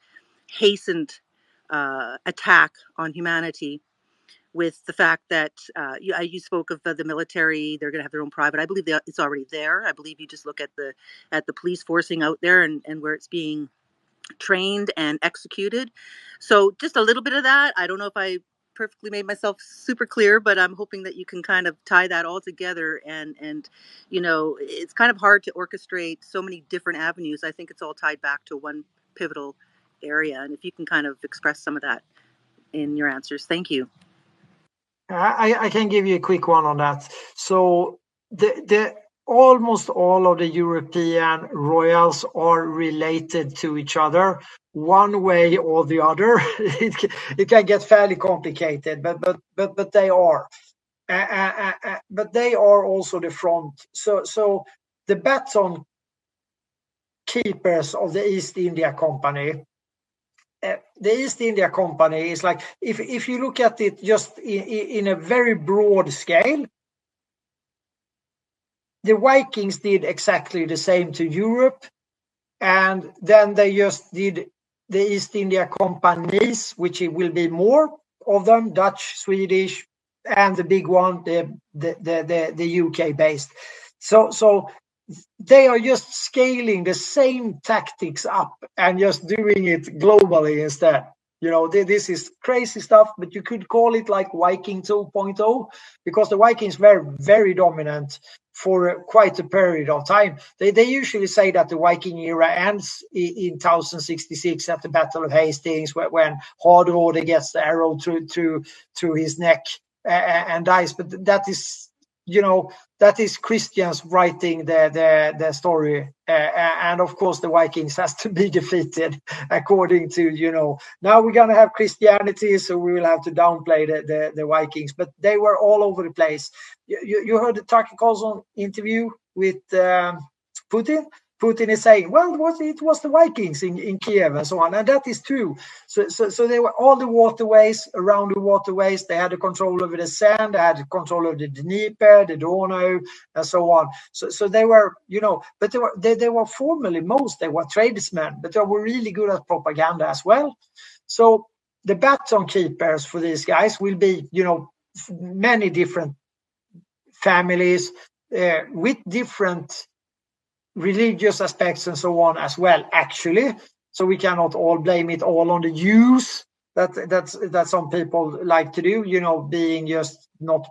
hastened attack on humanity, with the fact that you spoke of the military. They're going to have their own private. I believe it's already there. I believe you just look at the police forcing out there and where it's being trained and executed. So just a little bit of that. I don't know if I perfectly made myself super clear, but I'm hoping that you can kind of tie that all together. And it's kind of hard to orchestrate so many different avenues. I think it's all tied back to one pivotal area. And if you can kind of express some of that in your answers. Thank you. I can give you a quick one on that. So the almost all of the European royals are related to each other one way or the other. It can get fairly complicated, but they are. But they are also the front. So the baton keepers of the East India Company. The East India Company is like, if you look at it just in a very broad scale, the Vikings did exactly the same to Europe, and then they just did the East India Companies, which it will be more of them, Dutch, Swedish, and the big one, the UK based. So they are just scaling the same tactics up and just doing it globally instead. This is crazy stuff, but you could call it like Viking 2.0, because the Vikings were very dominant for quite a period of time. They usually say that the Viking era ends in 1066 at the Battle of Hastings, when Hardrode gets the arrow through his neck and dies. But that is, that is Christians writing the story, and of course the Vikings has to be defeated according to, now we're going to have Christianity, so we will have to downplay the Vikings. But they were all over the place. You heard the Tucker Carlson interview with Putin. Putin is saying, well, it was the Vikings in Kiev and so on, and that is true. So they were all the waterways, around the waterways. They had the control over the Seine, they had control over the Dnieper, the Donau, and so on. So they were, but they were formally they were tradesmen, but they were really good at propaganda as well. So the baton keepers for these guys will be, many different families with different religious aspects and so on as well, actually. So we cannot all blame it all on the Jews that some people like to do, being just not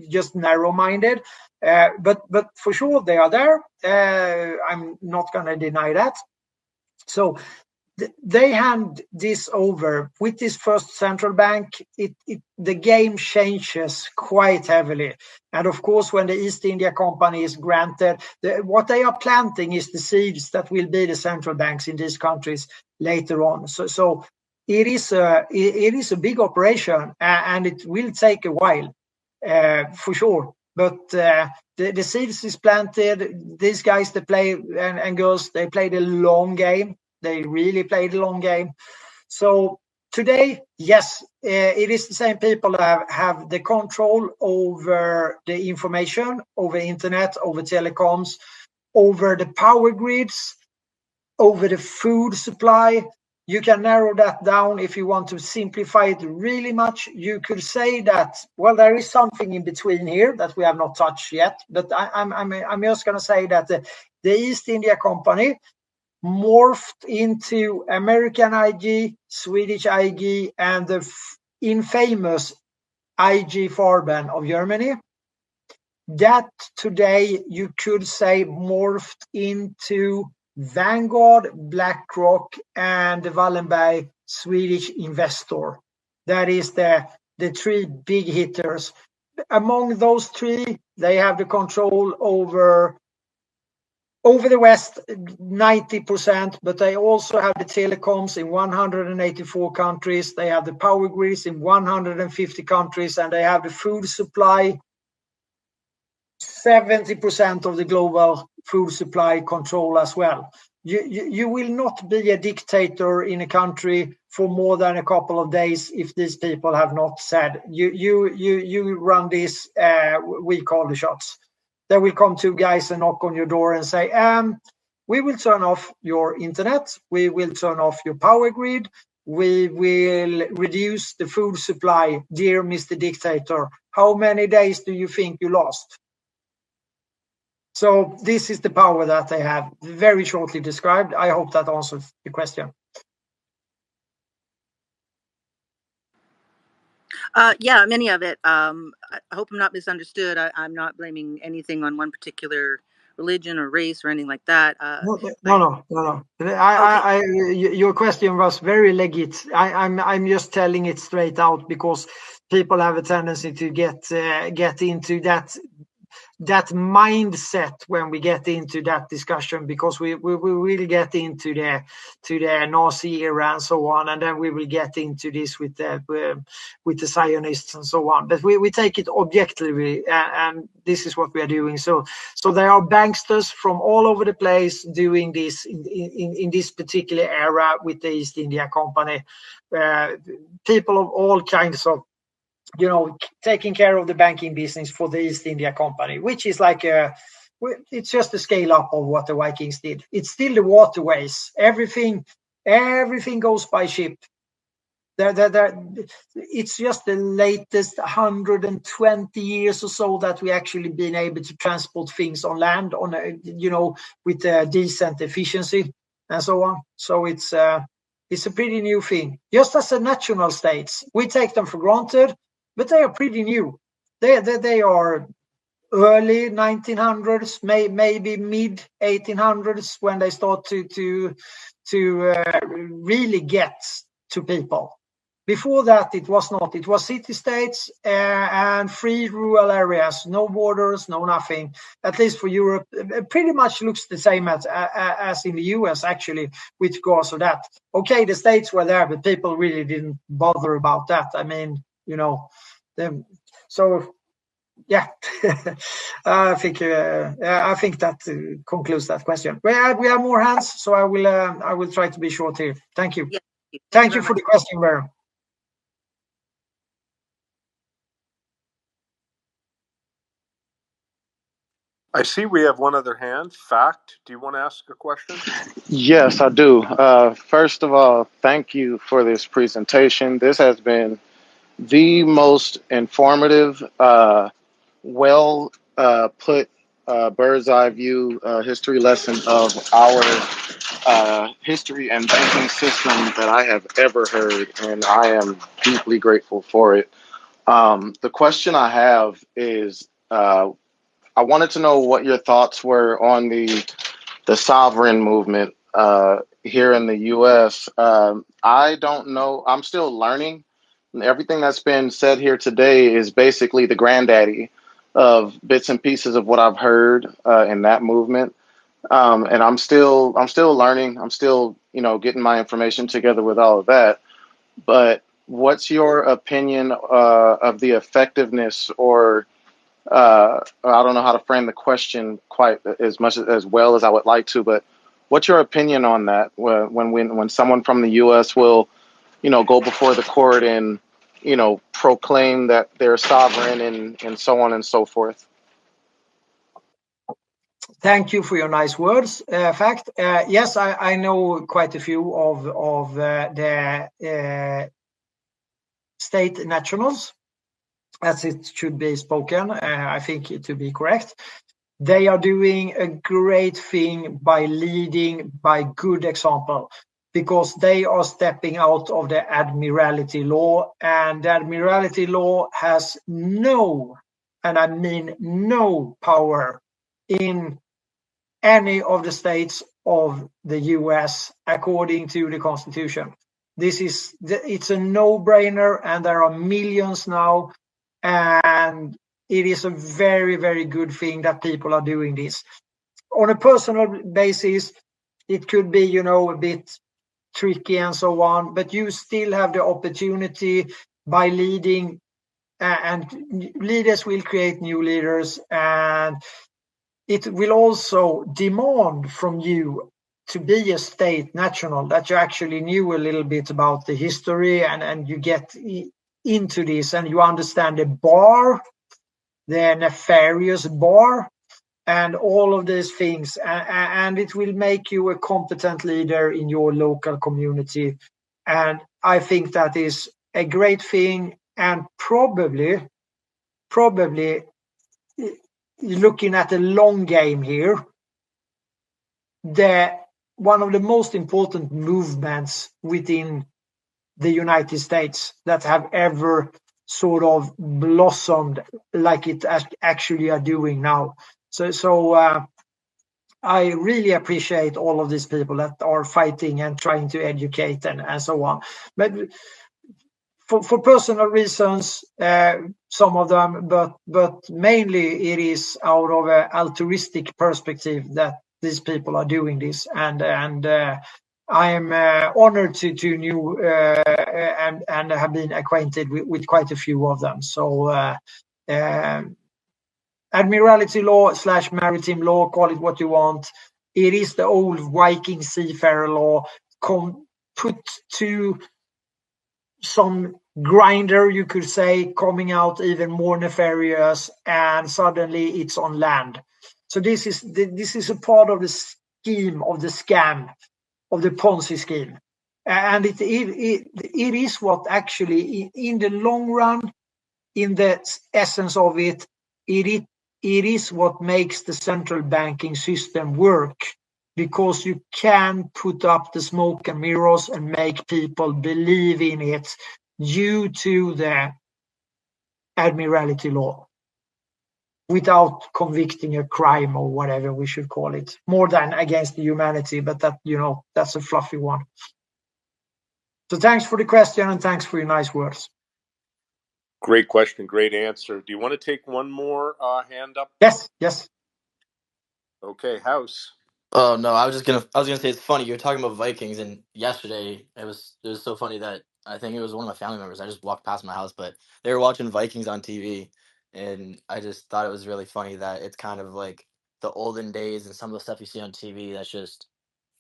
just narrow-minded. But for sure they are there. I'm not going to deny that. So they hand this over with this first central bank. The game changes quite heavily, and of course, when the East India Company is granted, what they are planting is the seeds that will be the central banks in these countries later on. So it is a big operation, and it will take a while, for sure. But the seeds is planted. These guys, they play and girls, they play the long game. They really played the long game. So today, yes, it is the same people that have the control over the information, over internet, over telecoms, over the power grids, over the food supply, You can narrow that down if you want to simplify it really much. You could say that, well, there is something in between here that we have not touched yet. But I'm just going to say that the East India Company morphed into American IG, Swedish IG, and the infamous IG Farben of Germany. That today you could say morphed into Vanguard, BlackRock, and the Wallenberg Swedish investor. That is the three big hitters. Among those three, they have the control over the West, 90%, but they also have the telecoms in 184 countries. They have the power grids in 150 countries, and they have the food supply, 70% of the global food supply control as well. You will not be a dictator in a country for more than a couple of days if these people have not said, you run this, we call the shots. There will come two guys and knock on your door and say, we will turn off your internet, we will turn off your power grid, we will reduce the food supply, dear Mr. Dictator. How many days do you think you lost? So this is the power that they have, very shortly described. I hope that answers the question. Yeah, many of it. I hope I'm not misunderstood. I'm not blaming anything on one particular religion or race or anything like that. No. Your question was very legit. I'm just telling it straight out because people have a tendency to get into that mindset when we get into that discussion, because we will get into the Nazi era and so on, and then we will get into this with the Zionists and so on. But we take it objectively, and this is what we are doing. So there are banksters from all over the place doing this in this particular era with the East India Company. People of all kinds of, taking care of the banking business for the East India Company, which is like it's just a scale up of what the Vikings did. It's still the waterways. Everything goes by ship. It's just the latest 120 years or so that we actually been able to transport things on land with decent efficiency and so on. So it's a pretty new thing. Just as the national states, we take them for granted, but they are pretty new. They are early 1900s, maybe mid 1800s when they start to really get to people. Before that, it was not. It was city-states and free rural areas, no borders, no nothing. At least for Europe, it pretty much looks the same as in the US, actually, with regards to that. Okay, the states were there, but people really didn't bother about that. I mean, so yeah, I think that concludes that question. We have more hands, so I will try to be short here. Thank you. Yeah, thank you for the question, Vera. I see we have one other hand. Fact, do you want to ask a question? Yes, I do. First of all, thank you for this presentation. This has been the most informative, well put bird's eye view history lesson of our history and banking system that I have ever heard, and I am deeply grateful for it. The question I have is, I wanted to know what your thoughts were on the sovereign movement here in the U.S. I don't know. I'm still learning. Everything that's been said here today is basically the granddaddy of bits and pieces of what I've heard in that movement. And I'm still learning. I'm still, getting my information together with all of that. But what's your opinion of the effectiveness, or I don't know how to frame the question quite as much as well as I would like to, but what's your opinion on that when someone from the U.S. will, go before the court and, proclaim that they're sovereign and so on and so forth? Thank you for your nice words. Fact, yes, I know quite a few of the state nationals, as it should be spoken. I think it to be correct. They are doing a great thing by leading by good example, because they are stepping out of the Admiralty law, and the Admiralty law has no, and I mean no, power in any of the states of the US according to the Constitution. It's a no-brainer, and there are millions now, and it is a very, very good thing that people are doing this. On a personal basis, it could be, a bit tricky and so on, but you still have the opportunity by leading, and leaders will create new leaders, and it will also demand from you to be a state national, that you actually knew a little bit about the history, and you get into this and you understand the nefarious bar, and all of these things, and it will make you a competent leader in your local community. And I think that is a great thing, and probably looking at the long game here, one of the most important movements within the United States that have ever sort of blossomed like it actually are doing now. So I really appreciate all of these people that are fighting and trying to educate and so on. But for personal reasons, some of them, but mainly it is out of an altruistic perspective that these people are doing this, and I am honored to know and have been acquainted with quite a few of them. So Admiralty law / maritime law, call it what you want. It is the old Viking seafarer law put to some grinder, you could say, coming out even more nefarious, and suddenly it's on land. So this is a part of the scheme, of the scam, of the Ponzi scheme, and it is what actually, in the long run, in the essence of it is what makes the central banking system work, because you can put up the smoke and mirrors and make people believe in it due to the Admiralty law, without convicting a crime or whatever we should call it, more than against the humanity, but that's a fluffy one. So thanks for the question, and thanks for your nice words. Great question, great answer. Do you want to take one more hand up? Yes. Okay, House. Oh no, I was gonna say it's funny. You're talking about Vikings, and yesterday it was so funny that I think it was one of my family members. I just walked past my house, but they were watching Vikings on TV, and I just thought it was really funny that it's kind of like the olden days and some of the stuff you see on TV that's just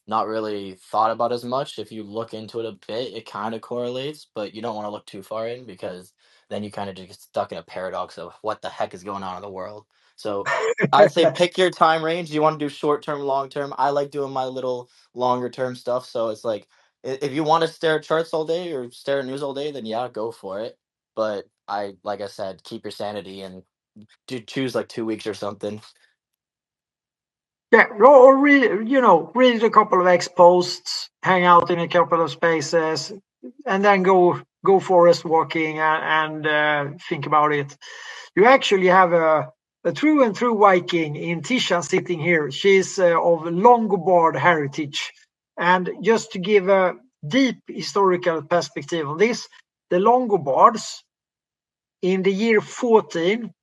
not really thought about as much. If you look into it a bit, it kind of correlates, but you don't want to look too far in, because then you kind of just get stuck in a paradox of what the heck is going on in the world. So I'd say pick your time range. Do you want to do short term, long term? I like doing my little longer term stuff. So it's like, if you want to stare at charts all day or stare at news all day, then yeah, go for it. But like I said, keep your sanity and choose like 2 weeks or something. Yeah, or read a couple of X posts, hang out in a couple of spaces, and then go forest walking and think about it. You actually have a through and through Viking in Tisha sitting here. She's of Longobards heritage, and just to give a deep historical perspective on this, the Longobards in the year 14,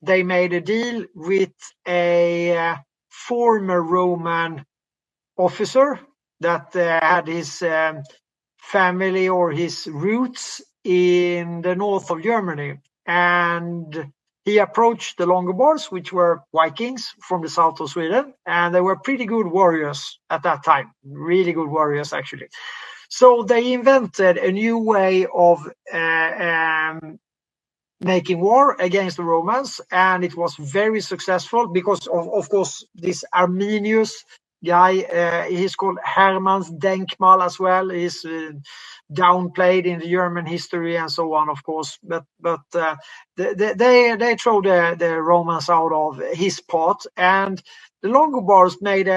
they made a deal with a former Roman officer that had his family or his roots in the north of Germany, and he approached the Longobards, which were Vikings from the south of Sweden, and they were pretty good warriors at that time, really good warriors actually. So they invented a new way of making war against the Romans, and it was very successful because of course this Arminius guy, he's called Hermann's Denkmal as well. He's downplayed in the German history and so on, of course. But they throw the Romans out of his pot, and the Longobards made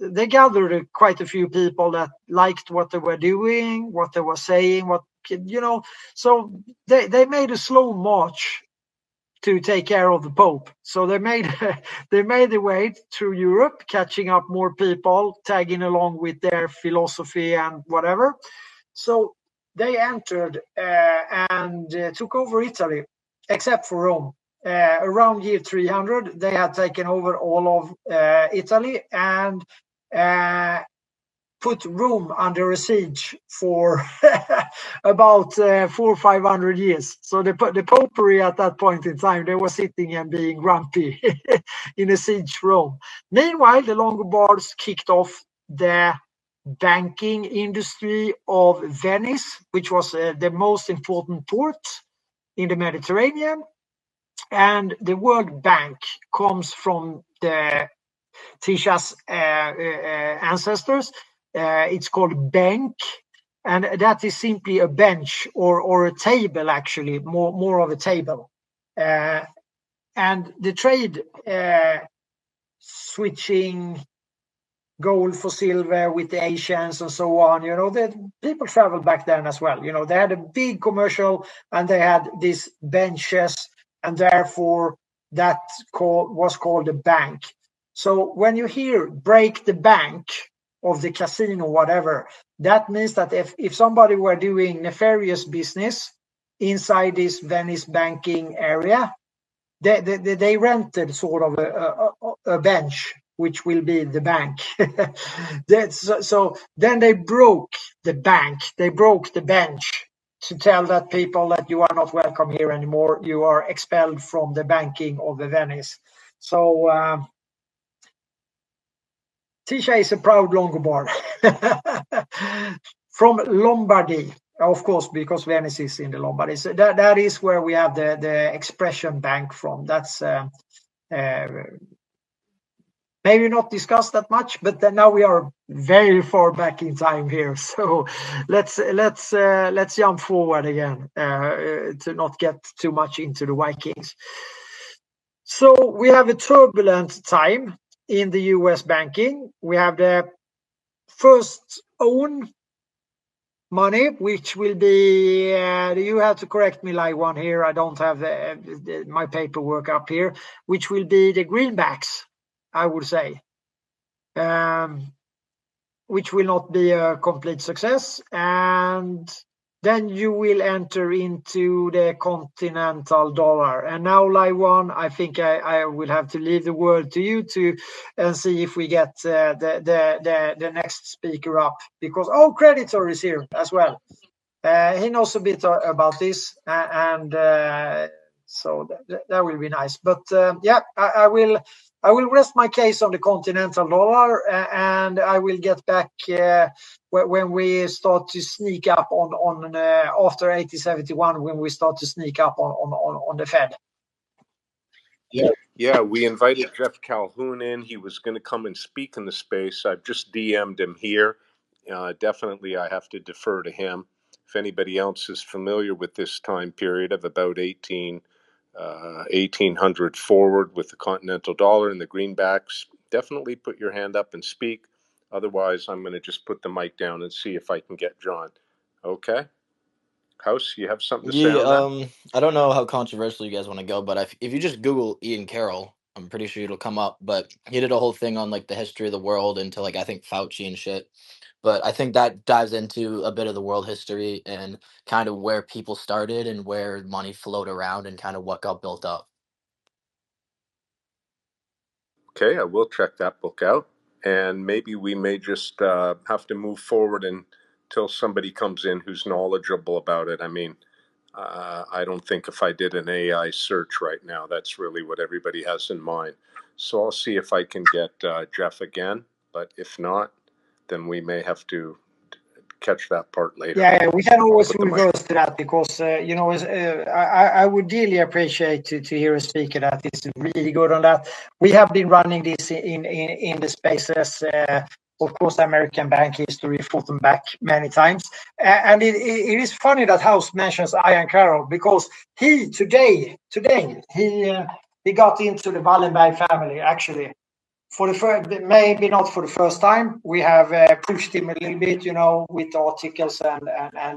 they gathered quite a few people that liked what they were doing, what they were saying, so they made a slow march to take care of the Pope. So they made their way through Europe, catching up more people, tagging along with their philosophy and whatever. So they entered and took over Italy, except for Rome. Around year 300, they had taken over all of Italy and put Rome under a siege for about 400 or 500 years. So the popery at that point in time, they were sitting and being grumpy in a siege Rome. Meanwhile, the Longobards kicked off the banking industry of Venice, which was the most important port in the Mediterranean. And the word bank comes from the Tisha's ancestors. It's called bank, and that is simply a bench or a table, actually, more of a table. And the trade switching gold for silver with the Asians and so on, the people traveled back then as well. They had a big commercial and they had these benches, and therefore that was called a bank. So when you hear break the bank of the casino, whatever, that means that if somebody were doing nefarious business inside this Venice banking area, they rented sort of a bench, which will be the bank. So then they broke the bank, they broke the bench to tell that people that you are not welcome here anymore. You are expelled from the banking of the Venice. So Tisha is a proud Longobard from Lombardy, of course, because Venice is in the Lombardy. So that is where we have the expression bank from. That's maybe not discussed that much, but then now we are very far back in time here. So let's jump forward again to not get too much into the Vikings. So we have a turbulent time in the US banking. We have the first own money, which will be, you have to correct me, like one here, I don't have my paperwork up here, which will be the greenbacks, I would say, which will not be a complete success. And then you will enter into the continental dollar. And now, Laiwan, I think I will have to leave the word to you and see if we get the next speaker up, because Creditor is here as well. He knows a bit about this, and so that will be nice. But yeah, I will rest my case on the continental dollar, and I will get back when we start to sneak up on after 1871, when we start to sneak up on the Fed. Yeah, we invited Jeff Calhoun in. He was going to come and speak in the space. I've just DM'd him here. Definitely, I have to defer to him. If anybody else is familiar with this time period of about 1800 forward with the continental dollar and the greenbacks, definitely put your hand up and speak. Otherwise, I'm going to just put the mic down and see if I can get John. Okay? House, you have something to say on that? I don't know how controversial you guys want to go, but if you just Google Ian Carroll, I'm pretty sure it'll come up. But he did a whole thing on like the history of the world into like I think Fauci and shit. But I think that dives into a bit of the world history and kind of where people started and where money flowed around and kind of what got built up. Okay, I will check that book out. And maybe we may just have to move forward until somebody comes in who's knowledgeable about it. I mean, I don't think if I did an AI search right now, that's really what everybody has in mind. So I'll see if I can get Jeff again. But if not, then we may have to catch that part later. Yeah, we can always Put the mic- reverse to that because I would really appreciate to hear a speaker that is really good on that. We have been running this in the spaces. Of course, American bank history, fought them back many times, and it is funny that House mentions Ian Carroll because he today he got into the Wallenberg family actually. For the first, maybe not for the first time, we have pushed him a little bit, with articles and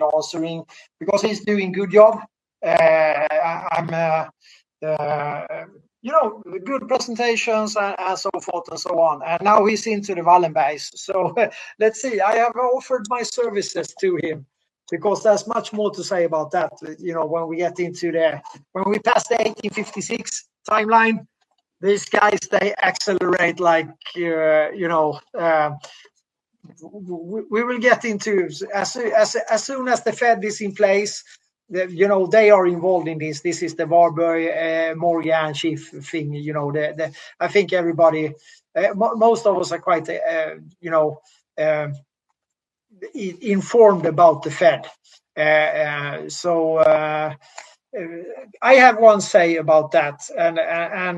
answering because he's doing good job. Good presentations and so forth and so on. And now he's into the Wallenbergs. So let's see. I have offered my services to him because there's much more to say about that. When we get into when we pass the 1856 timeline. These guys, they accelerate like, we will get into, as soon as the Fed is in place, they are involved in this. This is the Warburg, Morgan Schiff thing, I think everybody, most of us are quite, informed about the Fed. I have one say about that, and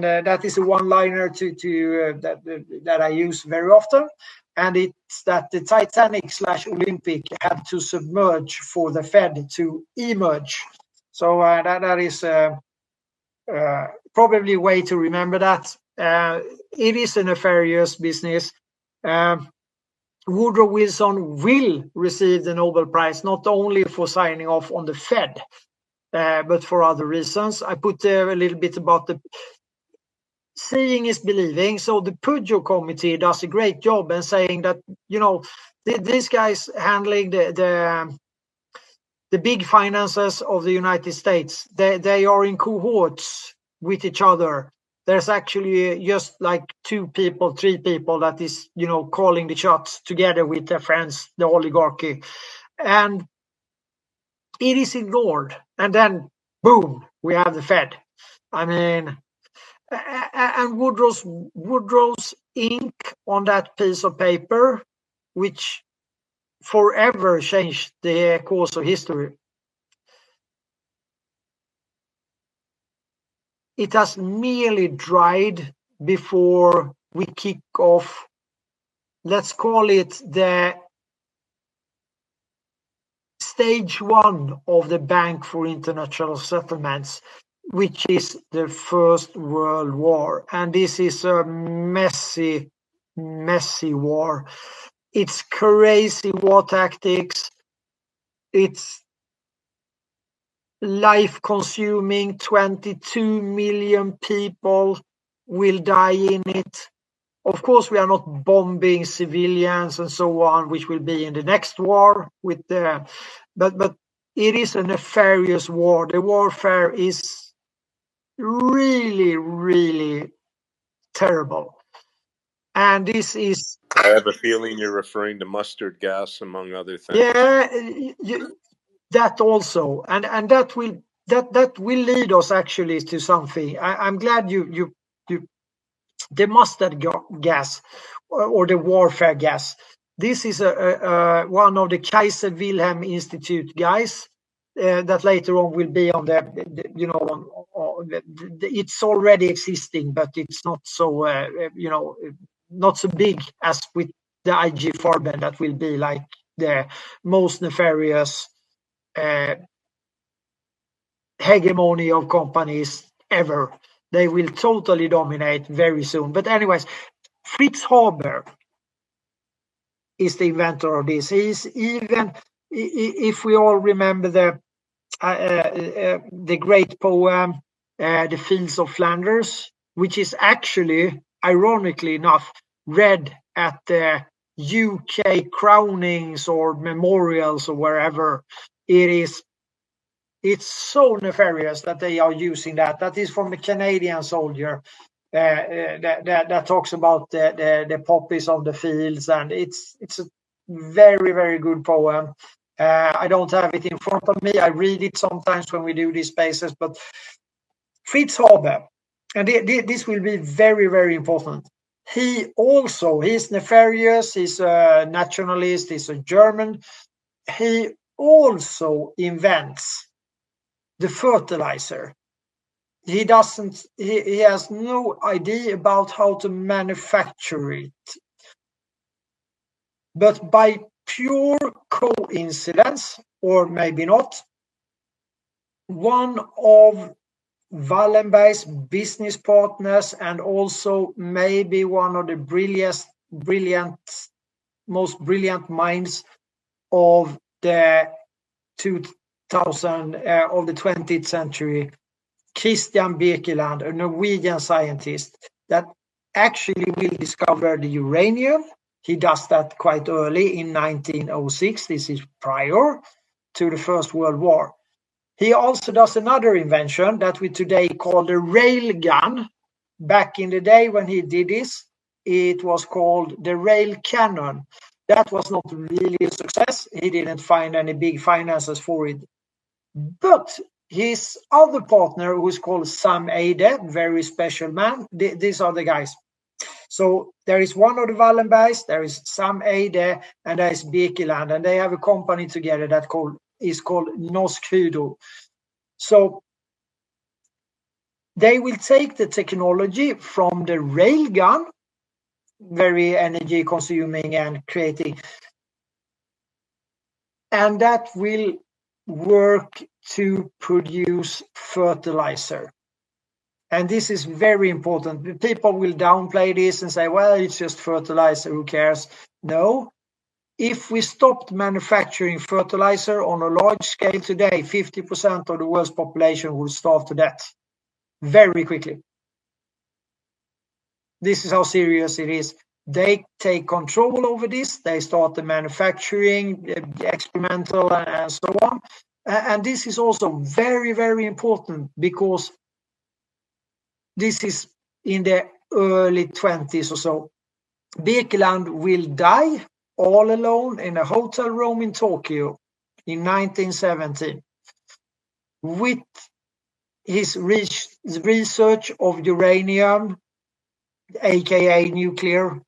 that is a one-liner that I use very often, and it's that the Titanic/Olympic had to submerge for the Fed to emerge. So that is probably a way to remember that. It is a nefarious business. Woodrow Wilson will receive the Nobel Prize not only for signing off on the Fed, but for other reasons. I put there a little bit about the seeing is believing. So the Pudjo committee does a great job in saying that, these guys handling the big finances of the United States, they are in cohorts with each other. There's actually just like 2 people, 3 people that is, calling the shots together with their friends, the oligarchy. And it is ignored. And then, boom, we have the Fed. I mean, and Woodrow's ink on that piece of paper, which forever changed the course of history. It has merely dried before we kick off, let's call it the stage 1 of the Bank for International Settlements, which is the First World War. And this is a messy war. It's crazy war tactics. It's life-consuming. 22 million people will die in it. Of course, we are not bombing civilians and so on, which will be in the next war. But it is a nefarious war. The warfare is really, really terrible. And this is... I have a feeling you're referring to mustard gas, among other things. Yeah, that also. And that will lead us actually to something. I'm glad you the mustard gas or the warfare gas. This is one of the Kaiser Wilhelm Institute guys that later on will be on it's already existing, but it's not so, not so big as with the IG Farben that will be like the most nefarious hegemony of companies ever. They will totally dominate very soon. But anyways, Fritz Haber is the inventor of this. He's even, if we all remember the great poem, The Fields of Flanders, which is actually, ironically enough, read at the UK crownings or memorials or wherever. It's so nefarious that they are using that. That is from a Canadian soldier that talks about the poppies of the fields, and it's a very, very good poem. I don't have it in front of me. I read it sometimes when we do these spaces, but Fritz Haber, and this will be very, very important. He's nefarious. He's a nationalist. He's a German. he also invents the fertilizer. He has no idea about how to manufacture it. But by pure coincidence, or maybe not, one of Wallenberg's business partners and also maybe one of the most brilliant minds of the 20th century, Christian Birkeland, a Norwegian scientist that actually will discover the uranium. He does that quite early in 1906. This is prior to the First World War. He also does another invention that we today call the rail gun. Back in the day when he did this, it was called the rail cannon. That was not really a success. He didn't find any big finances for it. But his other partner, who is called Sam Eide, very special man, these are the guys. So there is one of the Wallenbergs, there is Sam Eide, and there is Birkeland, and they have a company together that is called Norsk Hydro. So they will take the technology from the railgun, very energy consuming and creating, and that will work to produce fertilizer. And this is very important. People will downplay this and say, well, it's just fertilizer, who cares? No. If we stopped manufacturing fertilizer on a large scale today, 50% of the world's population will starve to death very quickly. This is how serious it is. They take control over this. They start the manufacturing, experimental, and so on. And this is also very, very important because this is in the early 20s or so. Birkeland will die all alone in a hotel room in Tokyo in 1917 with his research of uranium, aka nuclear,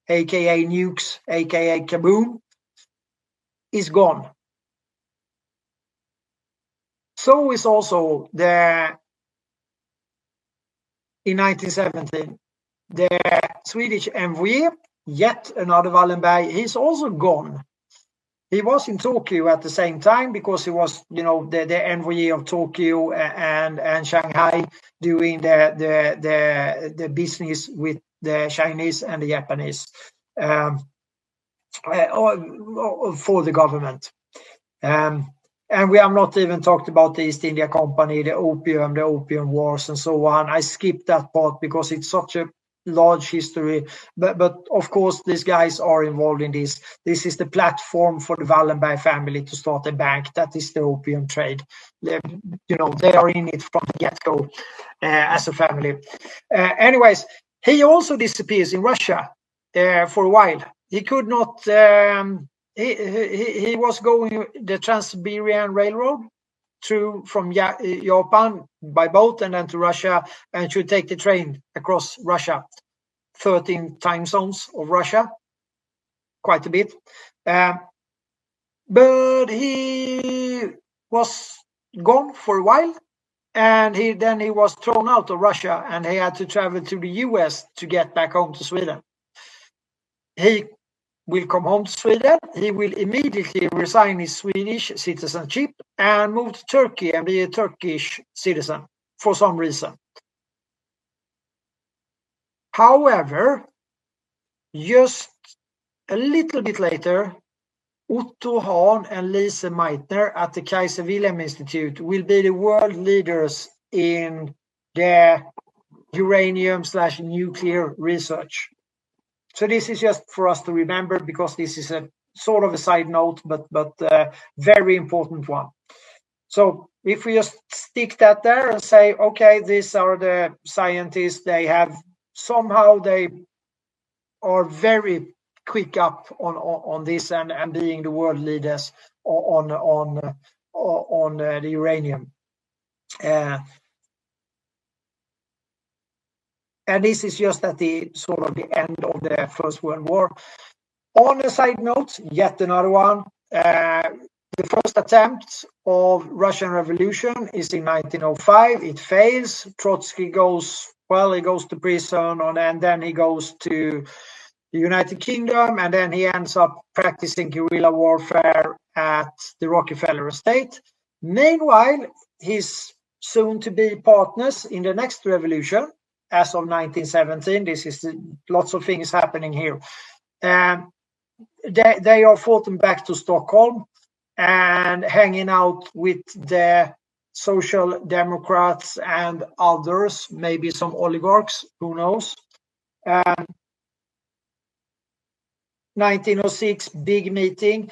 aka nukes, aka kaboom, is gone. So is also in 1917, the Swedish envoy, yet another Wallenberg, he's also gone. He was in Tokyo at the same time because he was, the envoy of Tokyo and Shanghai doing the business with the Chinese and the Japanese for the government. And we have not even talked about the East India Company, the Opium Wars, and so on. I skipped that part because it's such a large history. But of course, these guys are involved in this. This is the platform for the Wallenberg family to start a bank. That is the opium trade. They are in it from the get-go as a family. Anyways, he also disappears in Russia for a while. He could not... He was going the Trans-Siberian Railroad from Japan by boat and then to Russia, and should take the train across Russia, 13 time zones of Russia, quite a bit. But he was gone for a while, and he was thrown out of Russia, and he had to travel to the US to get back home to Sweden. He will come home to Sweden. He will immediately resign his Swedish citizenship and move to Turkey and be a Turkish citizen for some reason. However, just a little bit later, Otto Hahn and Lise Meitner at the Kaiser Wilhelm Institute will be the world leaders in the uranium/nuclear research. So this is just for us to remember because this is a sort of a side note, but very important one. So if we just stick that there and say, okay, these are the scientists, they are very quick up on this and being the world leaders on the uranium. And this is just at the sort of the end of the First World War. On a side note, yet another one, The first attempt of Russian Revolution is in 1905. It fails. Trotsky goes to prison, and then he goes to the United Kingdom, and then he ends up practicing guerrilla warfare at the Rockefeller estate. Meanwhile, his soon-to-be partners in the next revolution, as of 1917, this is lots of things happening here. They are floating back to Stockholm and hanging out with the Social Democrats and others, maybe some oligarchs, who knows. 1906, big meeting.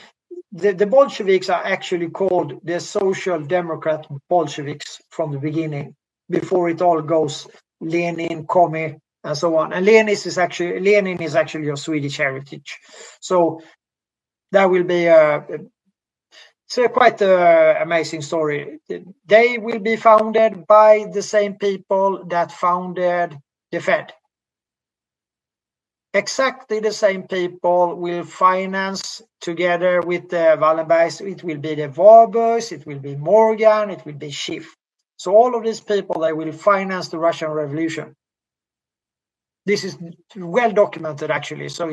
The Bolsheviks are actually called the Social Democrat Bolsheviks from the beginning, before it all goes Lenin, Commie, and so on. And Lenin is actually of Swedish heritage. So that will be quite an amazing story. They will be founded by the same people that founded the Fed. Exactly the same people will finance together with the Wallenbergs. It will be the Warburgs, it will be Morgan, it will be Schiff. So all of these people, they will finance the Russian Revolution. This is well documented, actually. So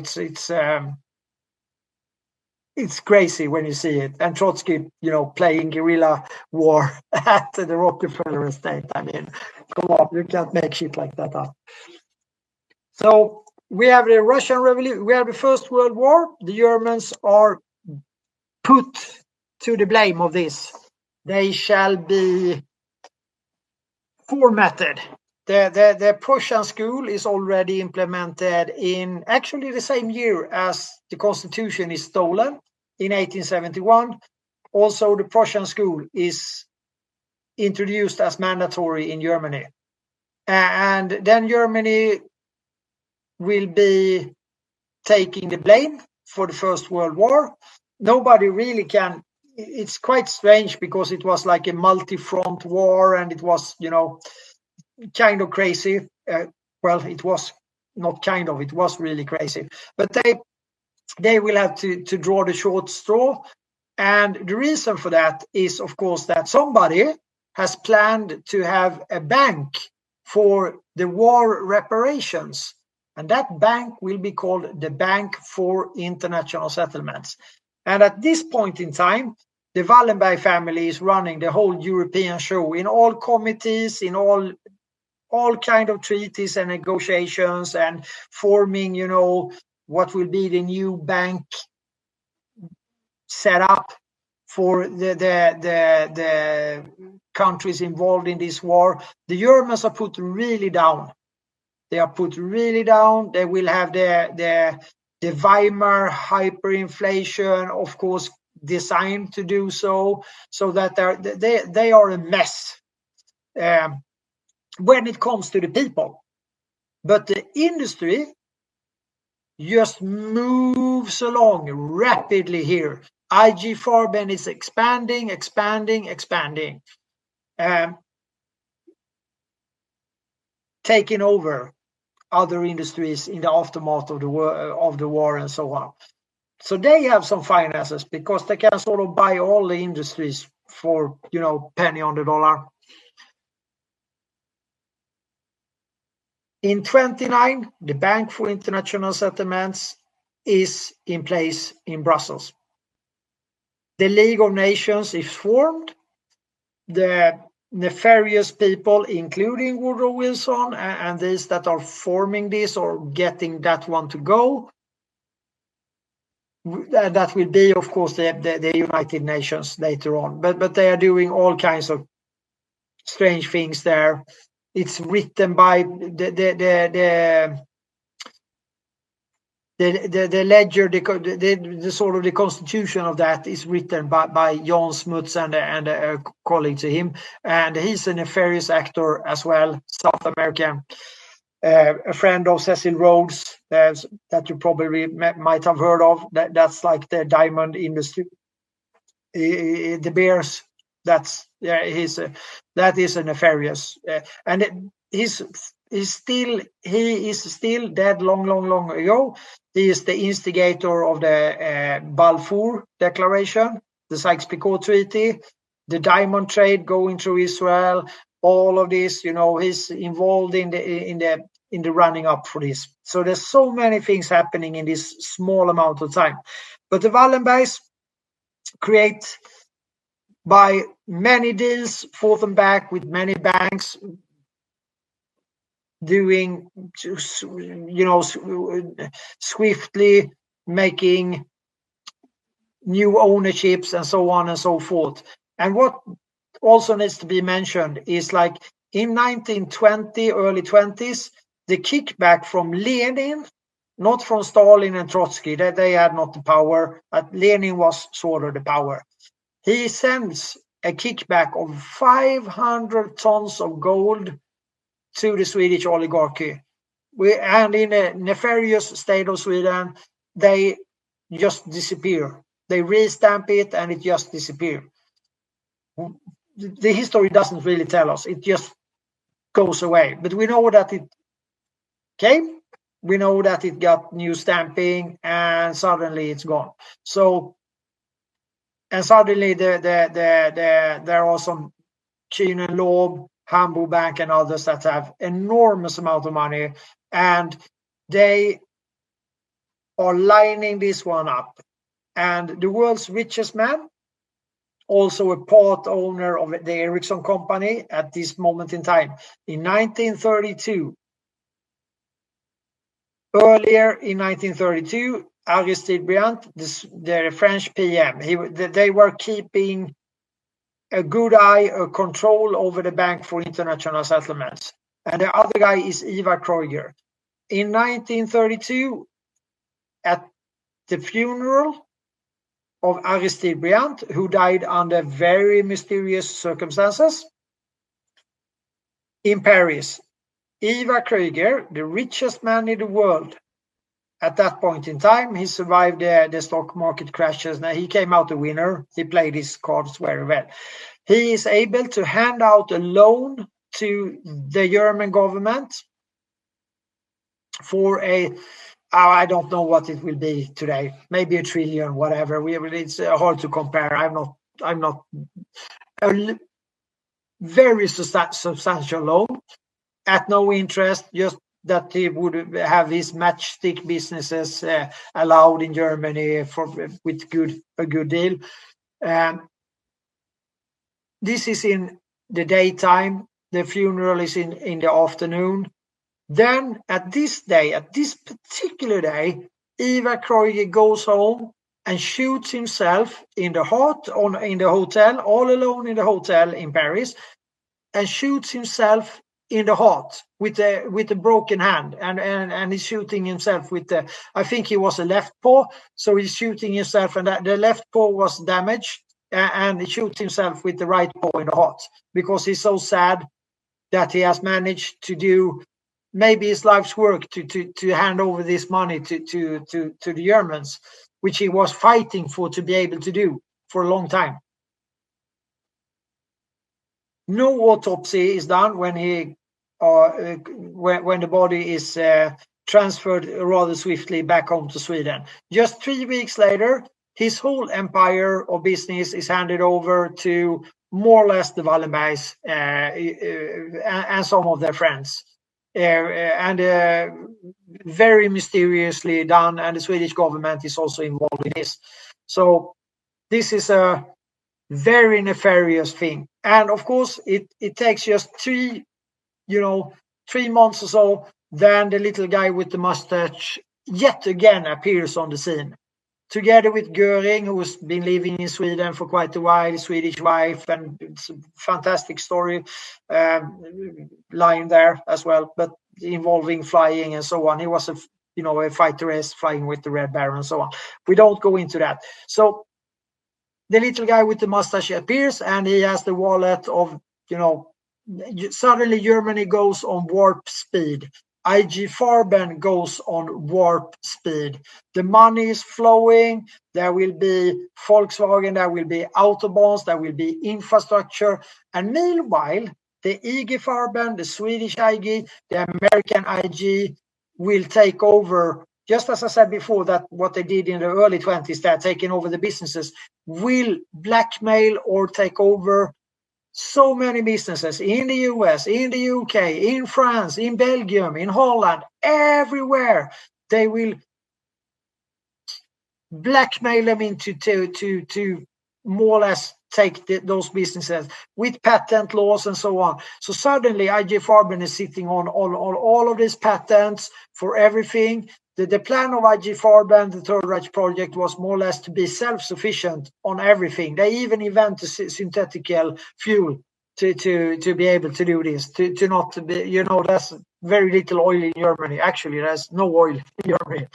it's crazy when you see it. And Trotsky, playing guerrilla war at the Rockefeller estate. I mean, come on, you can't make shit like that up. So we have the Russian Revolution. We have the First World War. The Germans are put to the blame of this. They shall be formatted. The Prussian school is already implemented in actually the same year as the Constitution is stolen in 1871. Also, the Prussian school is introduced as mandatory in Germany. And then Germany will be taking the blame for the First World War. Nobody really can. It's quite strange because it was like a multi-front war, and it was, kind of crazy. Well, it was not kind of, it was really crazy. But they will have to draw the short straw. And the reason for that is, of course, that somebody has planned to have a bank for the war reparations. And that bank will be called the Bank for International Settlements. And at this point in time, the Wallenberg family is running the whole European show in all committees, in all kind of treaties and negotiations, and forming, what will be the new bank set up for the countries involved in this war. The Germans are put really down. They are put really down. They will have the Weimar hyperinflation, of course, designed to do so that they are a mess when it comes to the people. But the industry just moves along rapidly here. IG Farben is expanding, taking over other industries in the aftermath of the war and so on. So they have some finances because they can sort of buy all the industries for, penny on the dollar. In 1929, the Bank for International Settlements is in place in Brussels. The League of Nations is formed. The nefarious people, including Woodrow Wilson and these that are forming this or getting that one to go, that will be, of course, the United Nations later on. But they are doing all kinds of strange things there. It's written by the ledger, the sort of the constitution of that is written by Jan Smuts and a colleague to him, and he's a nefarious actor as well, South American, a friend of Cecil Rhodes, that you probably might have heard of. That's like the diamond industry, the Bears. That is a nefarious, and his he is still dead long ago. He is the instigator of the Balfour Declaration, the Sykes-Picot Treaty, the diamond trade going through Israel. All of this, he's involved in the running up for this. So there's so many things happening in this small amount of time. But the Wallenbergs create by many deals, forth and back with many banks, doing, swiftly making new ownerships and so on and so forth. And what also needs to be mentioned is, like, in 1920, early 20s, the kickback from Lenin, not from Stalin and Trotsky, that they had not the power, but Lenin was sort of the power. He sends a kickback of 500 tons of gold to the Swedish oligarchy. And in a nefarious state of Sweden, they just disappear. They restamp it and it just disappears. The history doesn't really tell us. It just goes away. But we know that it came. We know that it got new stamping, and suddenly it's gone. So, and suddenly there are some Kühn and Loeb, Hamburg Bank, and others that have enormous amount of money, and they are lining this one up. And the world's richest man, also a part owner of the Ericsson company at this moment in time, in 1932. Earlier in 1932, Aristide Briand, the French PM, they were keeping a good eye, a control over the Bank for International Settlements. And the other guy is Ivar Kreuger. In 1932, at the funeral of Aristide Briand, who died under very mysterious circumstances, in Paris, Ivar Kreuger, the richest man in the world at that point in time, he survived the stock market crashes. Now, he came out a winner. He played his cards very well. He is able to hand out a loan to the German government for I don't know what it will be today, maybe $1 trillion, whatever. It's hard to compare. I'm not a very substantial loan at no interest, just that he would have his matchstick businesses allowed in Germany with a good deal. This is in the daytime. The funeral is in the afternoon. Then at this particular day, Ivar Kreuger goes home and shoots himself in the heart in the hotel, all alone in the hotel in Paris, and shoots himself in the heart with a broken hand, and he's shooting himself with I think he was a left paw, so he's shooting himself, and the left paw was damaged, and he shoots himself with the right paw in the heart because he's so sad that he has managed to do maybe his life's work to hand over this money to the Germans, which he was fighting for to be able to do for a long time. No autopsy is done when the body is transferred rather swiftly back home to Sweden. Just 3 weeks later, his whole empire of business is handed over to more or less the Wallenbergs and some of their friends. And very mysteriously done, and the Swedish government is also involved in this. So this is a very nefarious thing. And of course, it takes just 3 months or so, then the little guy with the mustache yet again appears on the scene. Together with Göring, who's been living in Sweden for quite a while, Swedish wife, and it's a fantastic story lying there as well, but involving flying and so on. He was a fighter flying with the Red Baron and so on. We don't go into that. So the little guy with the mustache appears, and he has the wallet of, suddenly Germany goes on warp speed. IG Farben goes on warp speed. The money is flowing. There will be Volkswagen, there will be Autobahns, there will be infrastructure. And meanwhile, the IG Farben, the Swedish IG, the American IG will take over, just as I said before, that what they did in the early 20s, they're taking over the businesses, will blackmail or take over so many businesses in the US, in the UK, in France, in Belgium, in Holland, everywhere. They will blackmail them into to more or less take those businesses with patent laws and so on. So suddenly IG Farben is sitting on all of these patents for everything. The plan of IG Farben, the Third Reich project, was more or less to be self-sufficient on everything. They even invented synthetic fuel to be able to do this, to not be, you know, there's very little oil in Germany. Actually, there's no oil in Germany.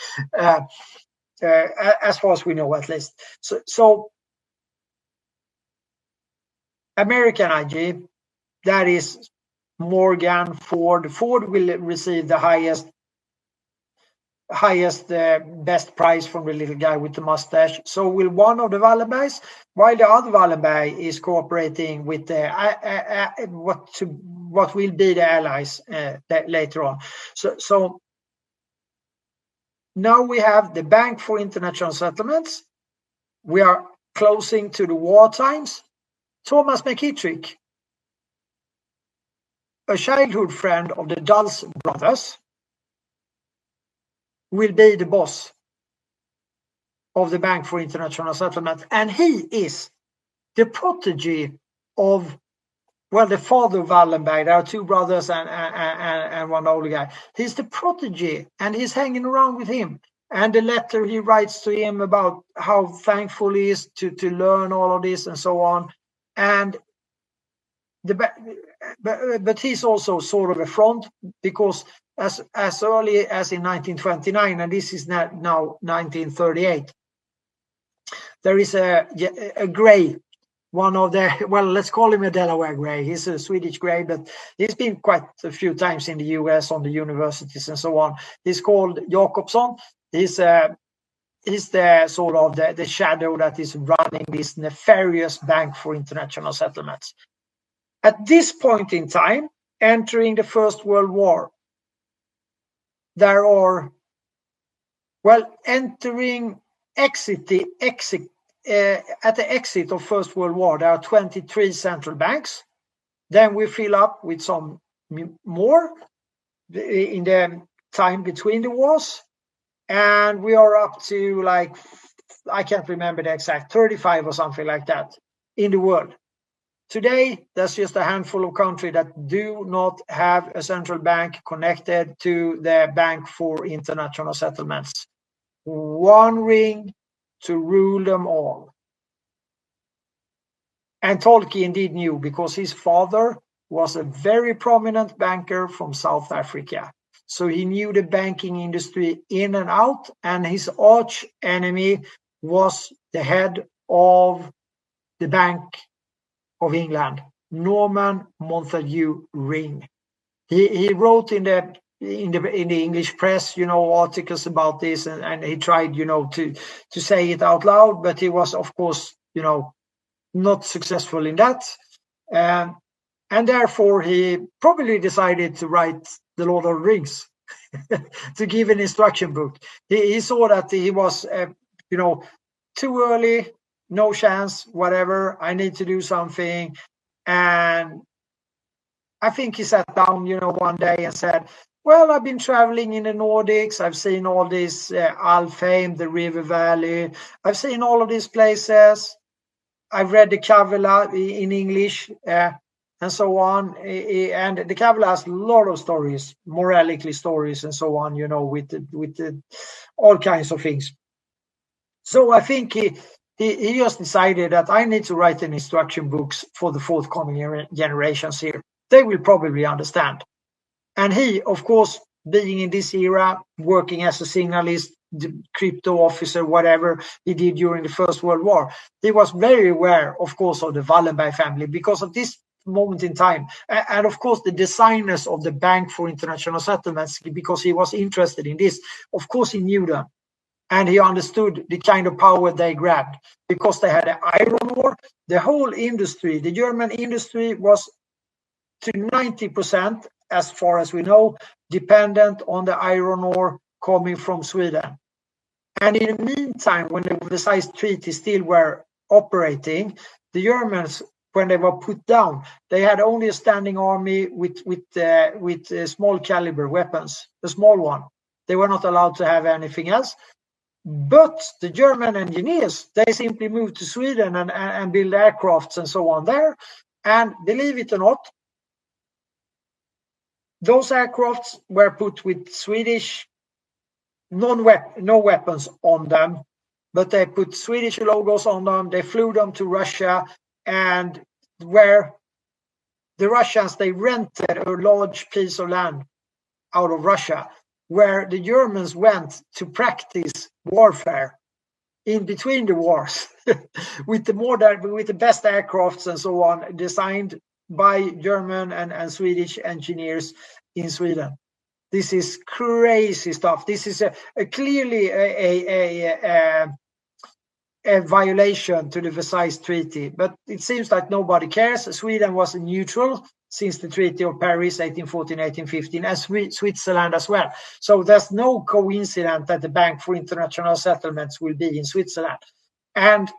As far as we know, at least. So American IG, that is Morgan Ford. Ford will receive the highest best price from the little guy with the mustache. So will one of the Wallenbergs, while the other Wallenberg is cooperating with the what will be the allies later on. So now we have the Bank for International Settlements. We are closing to the war times. Thomas McKittrick, a childhood friend of the Dulles brothers, will be the boss of the Bank for International Settlements. And he is the protege of, well, the father of Wallenberg. There are two brothers and one older guy. He's the protege, and he's hanging around with him. And the letter he writes to him about how thankful he is to learn all of this and so on. And but he's also sort of a front, because as early as in 1929, and this is now 1938, there is a Gray, one of the, well, let's call him a Delaware Gray. He's a Swedish Gray, but he's been quite a few times in the US on the universities and so on. He's called Jacobson. He's the sort of the shadow that is running this nefarious Bank for International Settlements. At this point in time, entering the First World War, there are, well, at the exit of First World War, there are 23 central banks. Then we fill up with some more in the time between the wars. And we are up to, like, I can't remember the exact, 35 or something like that in the world. Today, there's just a handful of countries that do not have a central bank connected to the Bank for International Settlements. One ring to rule them all. And Tolkien indeed knew, because his father was a very prominent banker from South Africa. So he knew the banking industry in and out, and his arch enemy was the head of the Bank of England, Norman Montague Ring. He wrote in the English press, you know, articles about this, and he tried, you know, to say it out loud, but he was, of course, you know, not successful in that. And therefore, he probably decided to write The Lord of the Rings, to give an instruction book. He saw that he was, you know, too early, no chance, whatever, I need to do something. And I think he sat down, you know, one day and said, well, I've been traveling in the Nordics. I've seen all this Alfheim, the River Valley. I've seen all of these places. I've read the Kavela in English and so on. And the Kavela has a lot of stories, morality stories and so on, you know, with all kinds of things. So I think he just decided that I need to write an instruction books for the forthcoming generations here. They will probably understand. And he, of course, being in this era, working as a signalist, crypto officer, whatever he did during the First World War, he was very aware, of course, of the Wallenberg family because of this moment in time. And of course, the designers of the Bank for International Settlements, because he was interested in this, of course, he knew them. And he understood the kind of power they grabbed because they had an iron ore. The whole industry, the German industry, was to 90%, as far as we know, dependent on the iron ore coming from Sweden. And in the meantime, when the Versailles Treaty still were operating, the Germans, when they were put down, they had only a standing army with small caliber weapons, the small one. They were not allowed to have anything else. But the German engineers, they simply moved to Sweden and build aircrafts and so on there. And believe it or not, those aircrafts were put with Swedish no weapons on them, but they put Swedish logos on them. They flew them to Russia, and where the Russians, they rented a large piece of land out of Russia, where the Germans went to practice warfare in between the wars with the best aircrafts and so on, designed by German and Swedish engineers in Sweden. This is crazy stuff. This is clearly a violation to the Versailles Treaty, but it seems like nobody cares. Sweden was neutral since the Treaty of Paris, 1814-1815, as Switzerland as well. So there's no coincidence that the Bank for International Settlements will be in Switzerland. And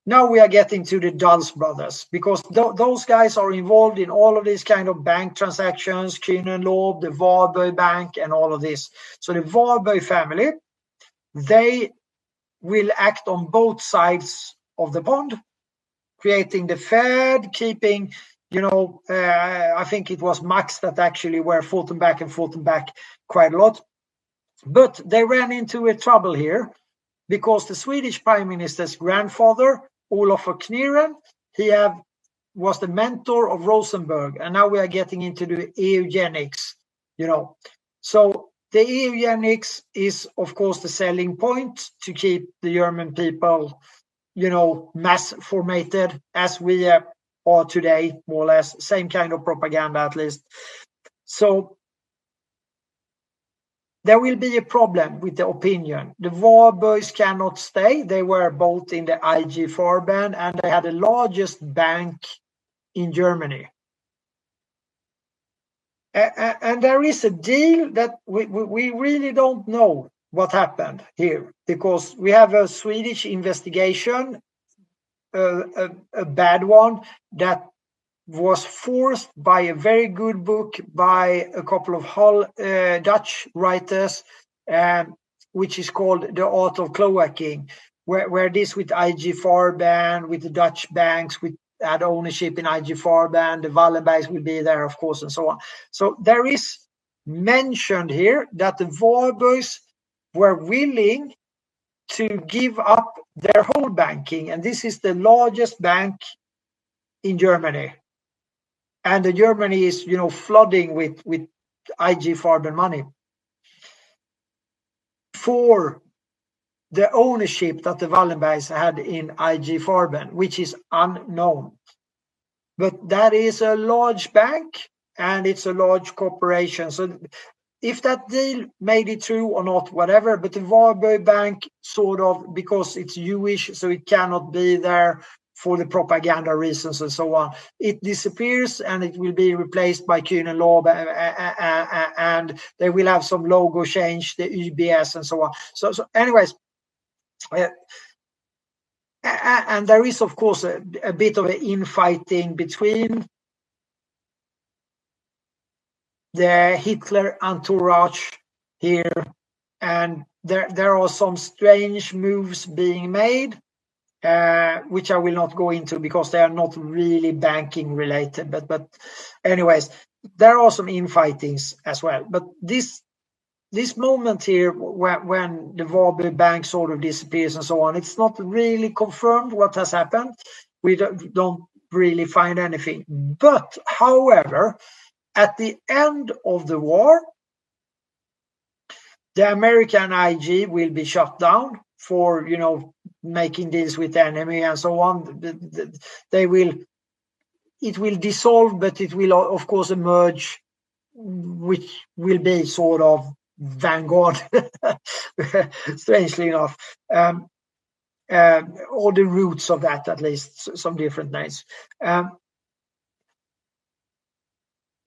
now we are getting to the Dulles brothers, because those guys are involved in all of these kind of bank transactions, Kühn & Loeb, the Warburg Bank, and all of this. So the Warburg family, they will act on both sides of the pond, creating the Fed, keeping, I think it was Max that actually were fought them back quite a lot. But they ran into a trouble here, because the Swedish Prime Minister's grandfather, Olof af Kniren, was the mentor of Rosenberg, and now we are getting into the eugenics, So the eugenics is, of course, the selling point to keep the German people, mass formated, as we are today, more or less, same kind of propaganda at least. So there will be a problem with the opinion. The Warburgs cannot stay. They were both in the IG Farben, and they had the largest bank in Germany. And there is a deal that we really don't know what happened here, because we have a Swedish investigation, a bad one, that was forced by a very good book by a couple of Dutch writers, which is called The Art of Cloaking, where this with IG Farben, with the Dutch banks, had ownership in IG Farben, the Wallenbergs will be there, of course, and so on. So there is mentioned here that the Warburgs were willing to give up their whole banking, and this is the largest bank in Germany. And the Germany is, flooding with IG Farben money for the ownership that the Wallenbergs had in IG Farben, which is unknown. But that is a large bank, and it's a large corporation. So if that deal made it through or not, whatever, but the Warburg Bank sort of, because it's Jewish, so it cannot be there for the propaganda reasons and so on, it disappears, and it will be replaced by Kühn & Loeb, and they will have some logo change, the UBS and so on. So anyways, and there is, of course, a bit of an infighting between the Hitler entourage here, and there are some strange moves being made, which I will not go into because they are not really banking related. But anyways, there are some infightings as well. But this moment here, when the Warburg Bank sort of disappears and so on, it's not really confirmed what has happened. We don't really find anything. But however, at the end of the war, the American IG will be shut down for, making deals with the enemy and so on. It will dissolve, but it will, of course, emerge, which will be sort of Vanguard, strangely enough, or the roots of that, at least, some different names.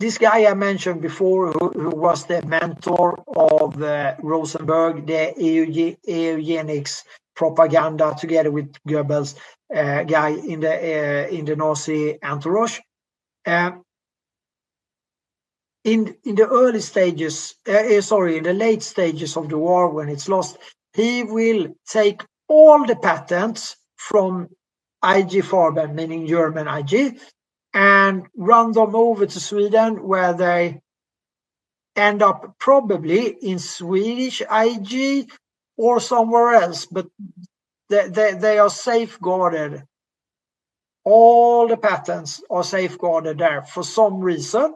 this guy I mentioned before, who was the mentor of Rosenberg, the eugenics propaganda, together with Goebbels, guy in the Nazi entourage. In the early stages, in the late stages of the war, when it's lost, he will take all the patents from IG Farben, meaning German IG, and run them over to Sweden, where they end up probably in Swedish IG or somewhere else, but they are safeguarded. All the patents are safeguarded there for some reason.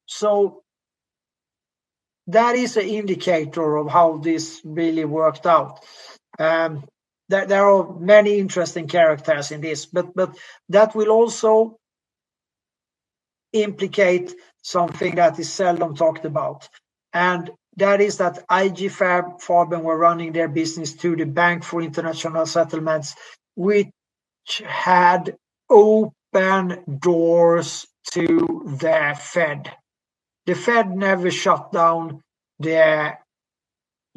So that is an indicator of how this really worked out. There are many interesting characters in this, but that will also implicate something that is seldom talked about, and that is that IG Farben were running their business to the Bank for International Settlements, which had open doors to the Fed. The Fed never shut down the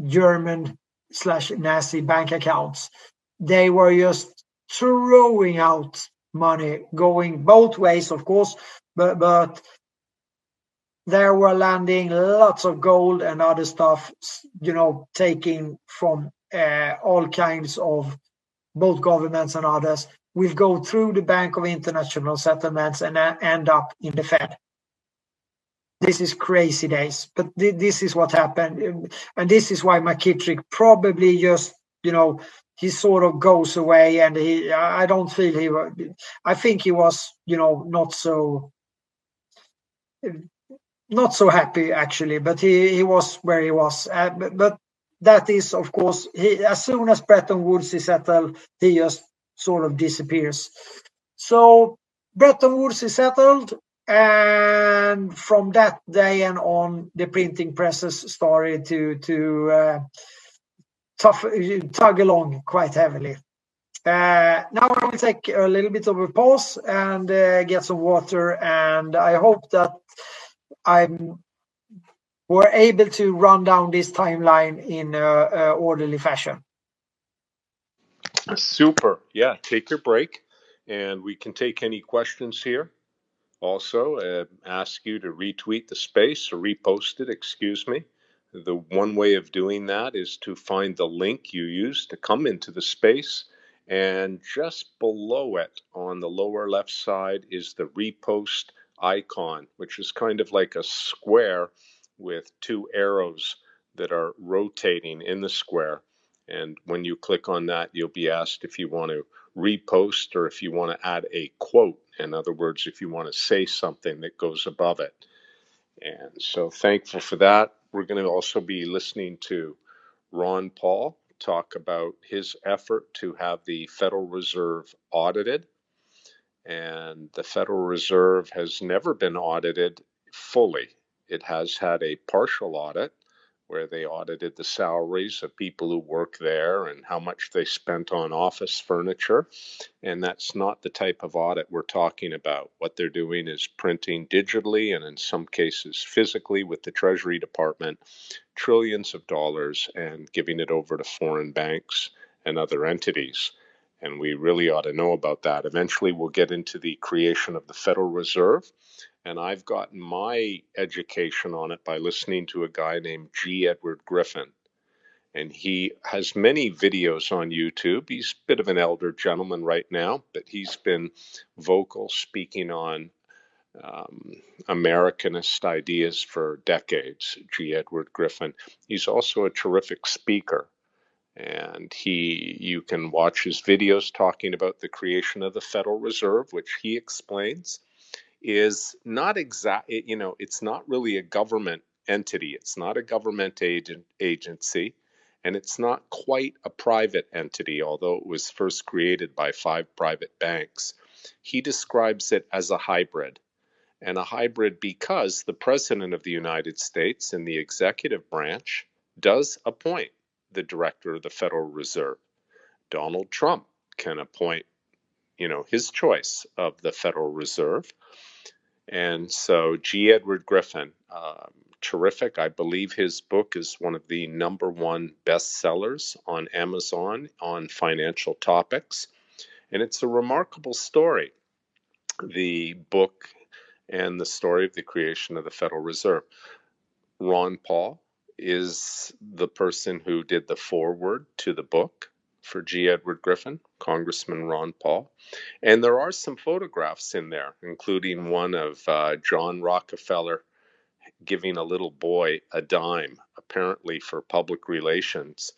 German/Nazi bank accounts. They were just throwing out money, going both ways, of course, but they were landing lots of gold and other stuff, taking from all kinds of both governments and others, will go through the Bank of International Settlements and end up in the Fed. This is crazy days, but this is what happened. And this is why McKittrick probably just, he sort of goes away, and I don't feel I think he was, not so happy actually, but he was where he was. But that is, of course, as soon as Bretton Woods is settled, he just sort of disappears. So Bretton Woods is settled, and from that day and on, the printing presses started to tug along quite heavily. Now I will take a little bit of a pause and get some water, and I hope that we're able to run down this timeline in an orderly fashion. Super. Yeah, take your break, and we can take any questions here. Also, ask you to retweet the space or repost it, excuse me. The one way of doing that is to find the link you used to come into the space, and just below it on the lower left side is the repost icon, which is kind of like a square with two arrows that are rotating in the square. And when you click on that, you'll be asked if you want to repost or if you want to add a quote. In other words, if you want to say something that goes above it. And so thankful for that. We're going to also be listening to Ron Paul talk about his effort to have the Federal Reserve audited. And the Federal Reserve has never been audited fully. It has had a partial audit where they audited the salaries of people who work there and how much they spent on office furniture. And that's not the type of audit we're talking about. What they're doing is printing digitally and in some cases physically with the Treasury Department trillions of dollars and giving it over to foreign banks and other entities. And we really ought to know about that. Eventually, we'll get into the creation of the Federal Reserve. And I've gotten my education on it by listening to a guy named G. Edward Griffin. And he has many videos on YouTube. He's a bit of an elder gentleman right now, but he's been vocal speaking on Americanist ideas for decades, G. Edward Griffin. He's also a terrific speaker. And you can watch his videos talking about the creation of the Federal Reserve, which he explains is not it's not really a government entity. It's not a government agency, and it's not quite a private entity, although it was first created by 5 private banks. He describes it as a hybrid, and a hybrid because the President of the United States in the executive branch does appoint the director of the Federal Reserve. Donald Trump can appoint, his choice of the Federal Reserve. And so G. Edward Griffin, terrific. I believe his book is one of the #1 bestsellers on Amazon on financial topics. And it's a remarkable story, the book and the story of the creation of the Federal Reserve. Ron Paul is the person who did the foreword to the book for G. Edward Griffin, Congressman Ron Paul. And there are some photographs in there, including one of John Rockefeller giving a little boy a dime, apparently for public relations.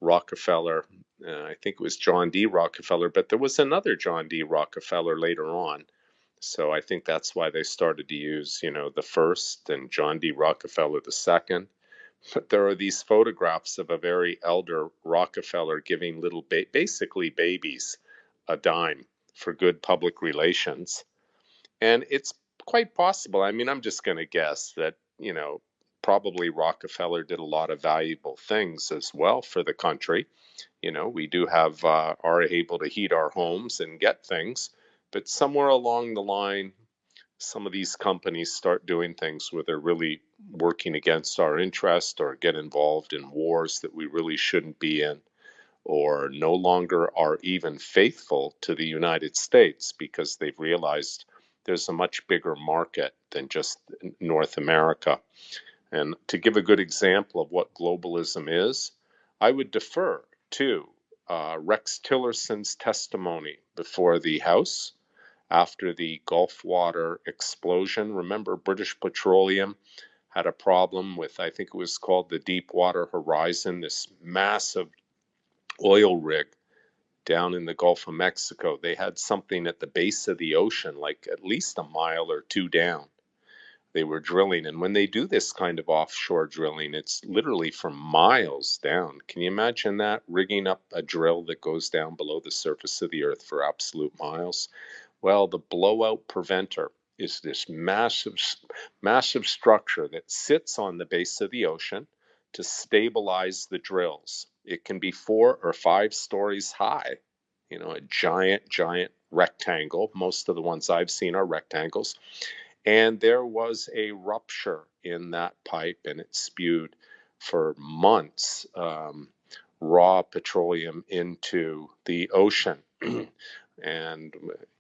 Rockefeller, I think it was John D. Rockefeller, but there was another John D. Rockefeller later on. So I think that's why they started to use, the first and John D. Rockefeller the second. But there are these photographs of a very elder Rockefeller giving little, basically babies, a dime for good public relations. And it's quite possible. I mean, I'm just going to guess that, probably Rockefeller did a lot of valuable things as well for the country. We do have, are able to heat our homes and get things, but somewhere along the line, some of these companies start doing things where they're really working against our interest or get involved in wars that we really shouldn't be in, or no longer are even faithful to the United States because they've realized there's a much bigger market than just North America. And to give a good example of what globalism is, I would defer to Rex Tillerson's testimony before the House after the Gulf water explosion. Remember, British Petroleum had a problem with, I think it was called the Deepwater Horizon, this massive oil rig down in the Gulf of Mexico. They had something at the base of the ocean, like at least a mile or two down. They were drilling. And when they do this kind of offshore drilling, it's literally for miles down. Can you imagine that? Rigging up a drill that goes down below the surface of the earth for absolute miles. Well, the blowout preventer is this massive, massive structure that sits on the base of the ocean to stabilize the drills. It can be 4 or 5 stories high, a giant, giant rectangle. Most of the ones I've seen are rectangles. And there was a rupture in that pipe, and it spewed for months raw petroleum into the ocean. And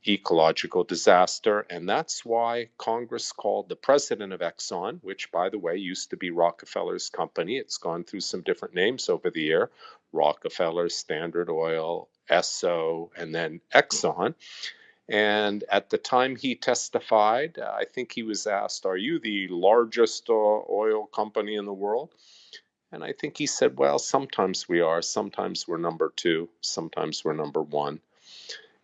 ecological disaster. And that's why Congress called the president of Exxon, which, by the way, used to be Rockefeller's company. It's gone through some different names over the year: Rockefeller, Standard Oil, Esso, and then Exxon. And at the time he testified, I think he was asked, "Are you the largest oil company in the world?" And I think he said, "Well, sometimes we are. Sometimes we're number 2. Sometimes we're number 1.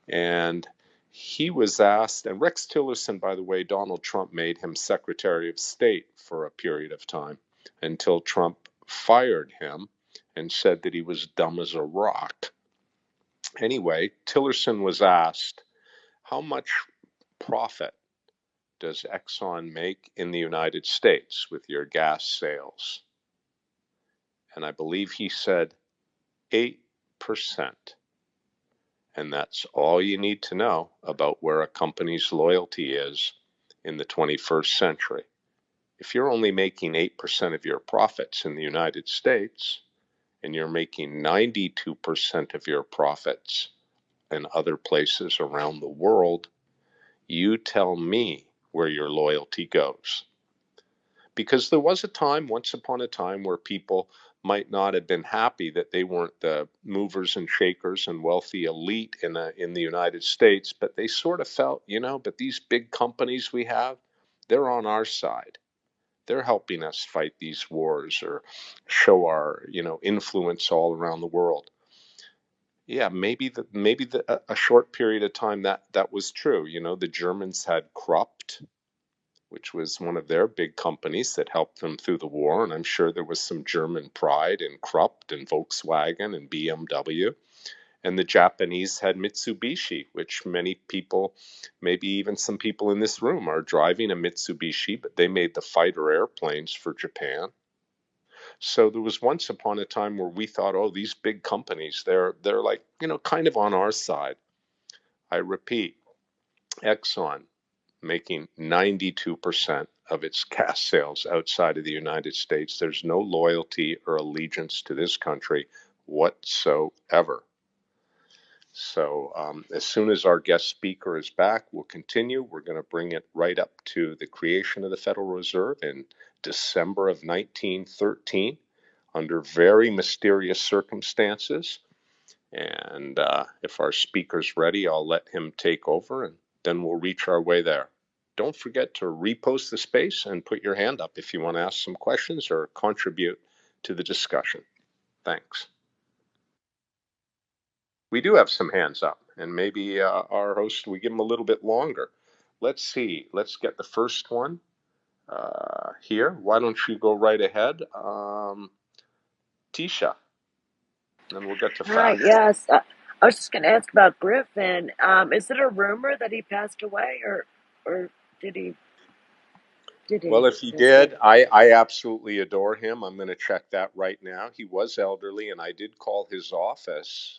And he was asked, and Rex Tillerson, by the way, Donald Trump made him Secretary of State for a period of time until Trump fired him and said that he was dumb as a rock. Anyway, Tillerson was asked, how much profit does Exxon make in the United States with your gas sales? And I believe he said 8%. And that's all you need to know about where a company's loyalty is in the 21st century. If you're only making 8% of your profits in the United States, and you're making 92% of your profits in other places around the world, you tell me where your loyalty goes. Because there was a time, once upon a time, where people might not have been happy that they weren't the movers and shakers and wealthy elite in the United States, but they sort of felt, but these big companies we have, they're on our side. They're helping us fight these wars or show our, influence all around the world. Yeah, maybe a short period of time that was true. The Germans had Krupp, which was one of their big companies that helped them through the war. And I'm sure there was some German pride in Krupp and Volkswagen and BMW. And the Japanese had Mitsubishi, which many people, maybe even some people in this room, are driving a Mitsubishi, but they made the fighter airplanes for Japan. So there was once upon a time where we thought, oh, these big companies, they're like, kind of on our side. I repeat, Exxon making 92% of its gas sales outside of the United States. There's no loyalty or allegiance to this country whatsoever. So as soon as our guest speaker is back, we'll continue. We're going to bring it right up to the creation of the Federal Reserve in December of 1913 under very mysterious circumstances. And if our speaker's ready, I'll let him take over, and then we'll reach our way there. Don't forget to repost the space and put your hand up if you want to ask some questions or contribute to the discussion. Thanks. We do have some hands up, and maybe our host, we give him a little bit longer. Let's see. Let's get the first one here. Why don't you go right ahead, Tisha, and we'll get to Hi, facts. yes. I was just going to ask about Griffin. Is it a rumor that he passed away, or did he? Well, if he did, I absolutely adore him. I'm going to check that right now. He was elderly, and I did call his office.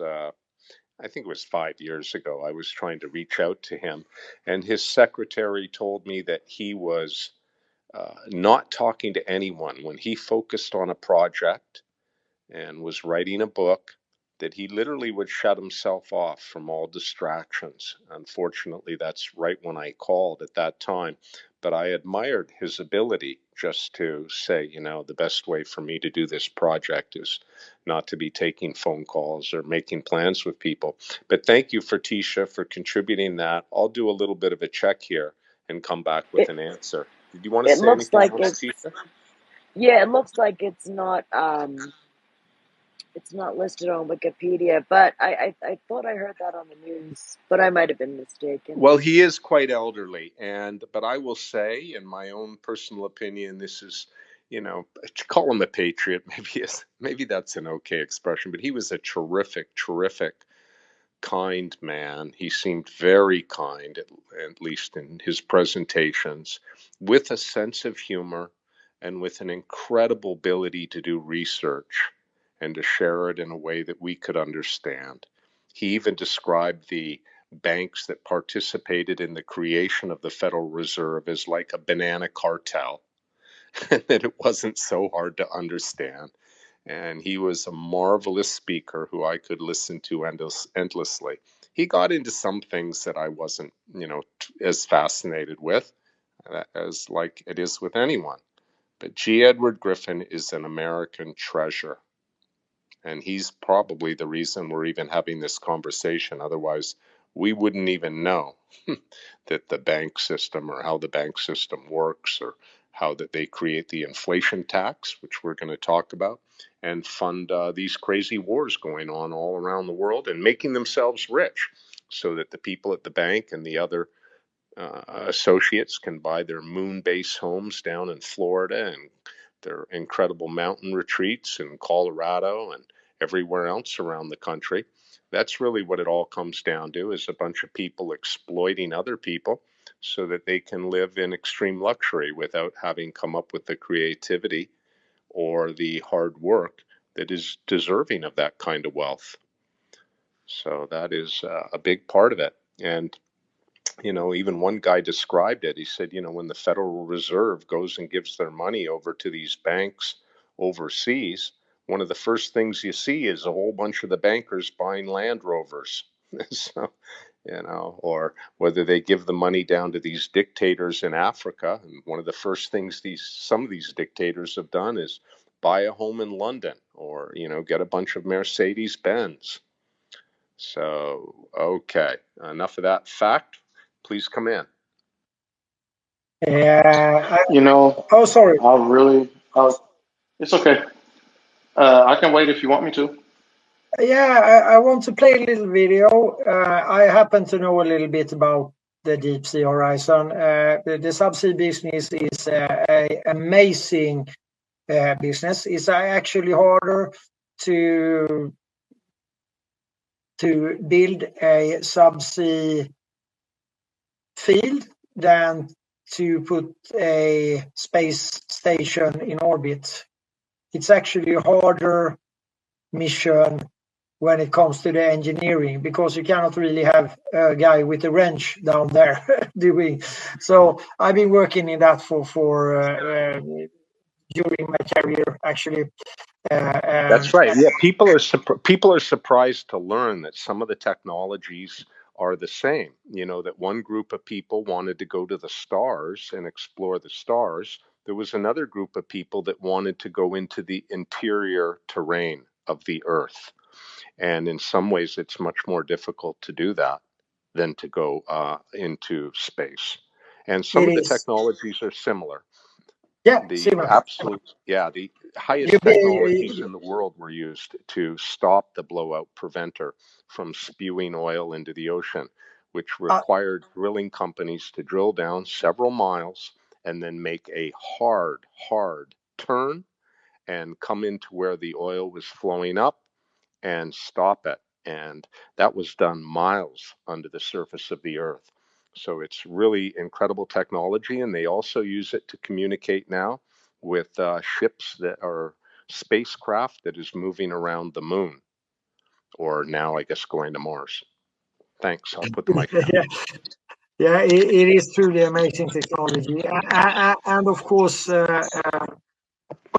I think it was 5 years ago. I was trying to reach out to him, and his secretary told me that he was not talking to anyone when he focused on a project and was writing a book, that he literally would shut himself off from all distractions. Unfortunately, that's right when I called at that time. But I admired his ability just to say, you know, the best way for me to do this project is not to be taking phone calls or making plans with people. But thank you for Tisha for contributing that. I'll do a little bit of a check here and come back with an answer. Did you want to say anything else, Tisha? Yeah, it looks like it's not listed on Wikipedia, but I thought I heard that on the news, but I might have been mistaken. Well, he is quite elderly, but I will say, in my own personal opinion, this is, you know, to call him a patriot, maybe that's an okay expression, but he was a terrific, kind man. He seemed very kind, at least in his presentations, with a sense of humor and with an incredible ability to do research and to share it in a way that we could understand. He even described the banks that participated in the creation of the Federal Reserve as like a banana cartel, and that it wasn't so hard to understand. And he was a marvelous speaker who I could listen to endlessly. He got into some things that I wasn't, you know, as fascinated with as like it is with anyone. But G. Edward Griffin is an American treasure. And he's probably the reason we're even having this conversation. Otherwise, we wouldn't even know that the bank system or how the bank system works or how that they create the inflation tax, which we're going to talk about, and fund these crazy wars going on all around the world and making themselves rich so that the people at the bank and the other associates can buy their moon base homes down in Florida and their incredible mountain retreats in Colorado and everywhere else around the country. That's really what it all comes down to, is a bunch of people exploiting other people so that they can live in extreme luxury without having come up with the creativity or the hard work that is deserving of that kind of wealth. So that is a big part of it. And you know, even one guy described it. He said, you know, when the Federal Reserve goes and gives their money over to these banks overseas, one of the first things you see is a whole bunch of the bankers buying Land Rovers. So, you know, or whether they give the money down to these dictators in Africa. And one of the first things some of these dictators have done is buy a home in London or, you know, get a bunch of Mercedes Benz. So, okay, enough of that fact. Please come in. Yeah. You know, Oh, sorry. it's okay. I can wait if you want me to. Yeah, I want to play a little video. I happen to know a little bit about the deep sea horizon. The subsea business is an amazing business. It's actually harder to build a subsea field than to put a space station in orbit. It's actually a harder mission when it comes to the engineering, because you cannot really have a guy with a wrench down there doing. So I've been working in that for during my career, actually. That's right. Yeah, people are surprised to learn that some of the technologies are the same. You know, that one group of people wanted to go to the stars and explore the stars. There was another group of people that wanted to go into the interior terrain of the Earth. And in some ways, it's much more difficult to do that than to go into space. And some It of the is. technologies are similar. Yeah, The similar. the highest technologies in the world were used to stop the blowout preventer from spewing oil into the ocean, which required drilling companies to drill down several miles and then make a hard turn and come into where the oil was flowing up and stop it. And that was done miles under the surface of the earth. So it's really incredible technology. And they also use it to communicate now with ships that are spacecraft that is moving around the moon, or now I guess going to Mars. Thanks. I'll put the mic down. Yeah, it is truly amazing technology. And of course,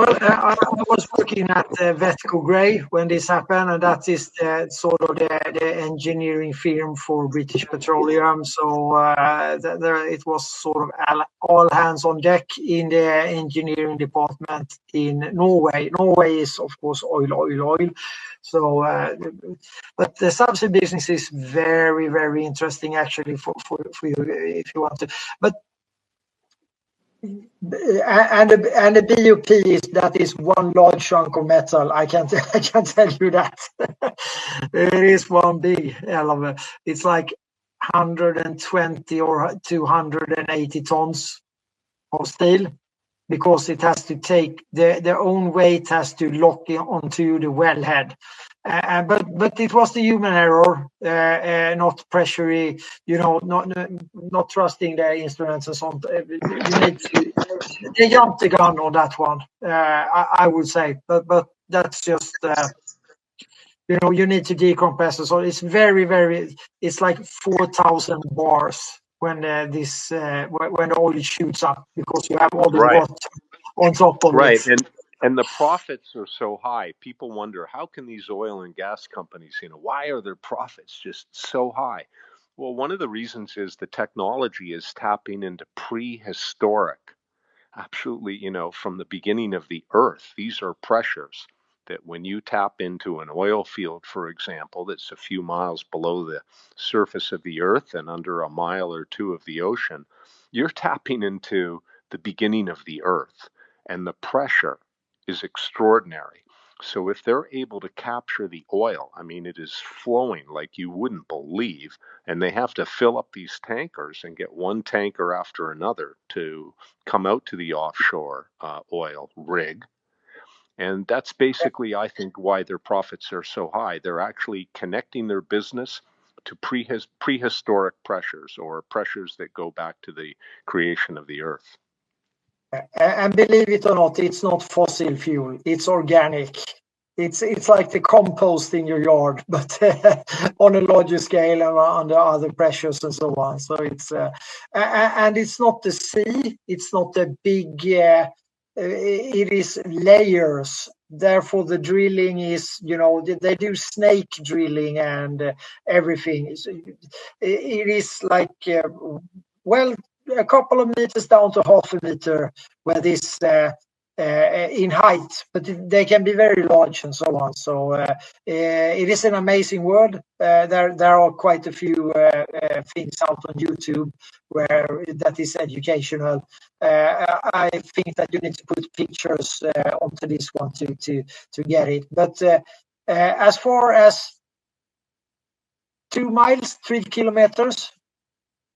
I was working at Vetco Gray when this happened, and that is sort of the engineering firm for British Petroleum. So it was sort of all hands on deck in the engineering department in Norway. Norway is, of course, oil. So, but the subsea business is very, very interesting, actually, for you if you want to. But and the BOP is one large chunk of metal. I can tell you that. It is one big element. It's like 120 or 280 tons of steel, because it has to take their own weight has to lock onto the wellhead. But it was the human error, not pressure, not trusting the instruments and so on. You need to, they jumped the gun on that one, I would say. But that's just, you need to decompress. So it's very, very, it's like 4,000 bars when when the oil shoots up, because you have all the water on top of it. And the profits are so high. People wonder, how can these oil and gas companies, why are their profits just so high? Well, one of the reasons is the technology is tapping into prehistoric, absolutely, from the beginning of the earth. These are pressures that when you tap into an oil field, for example, that's a few miles below the surface of the earth and under a mile or two of the ocean, you're tapping into the beginning of the earth, and the pressure is extraordinary. So if they're able to capture the oil, I mean, it is flowing like you wouldn't believe, and they have to fill up these tankers and get one tanker after another to come out to the offshore oil rig. And that's basically, I think, why their profits are so high. They're actually connecting their business to prehistoric pressures, or pressures that go back to the creation of the earth. And believe it or not, it's not fossil fuel. It's organic. It's like the compost in your yard, but on a larger scale and under other pressures and so on. So it's and it's not the sea. It's not the big. It is layers. Therefore, the drilling is, they do snake drilling and everything. It is like a couple of meters down to half a meter, where this in height, but they can be very large and so on. So it is an amazing world. There are quite a few things out on YouTube where that is educational. I think that you need to put pictures onto this one to get it. But as far as 2 miles, 3 kilometers,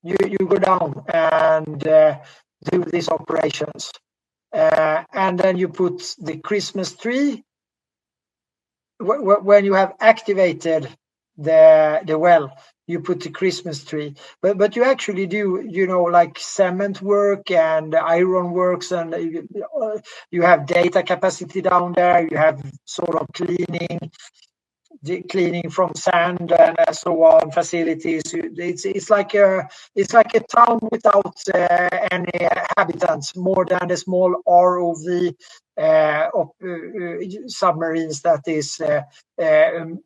you go down and do these operations. And then you put the Christmas tree. When you have activated the well, you put the Christmas tree. But you actually do, like cement work and iron works, and you have data capacity down there. You have sort of cleaning. cleaning from sand and so on facilities. It's like a town without any inhabitants, more than the small ROV submarines that is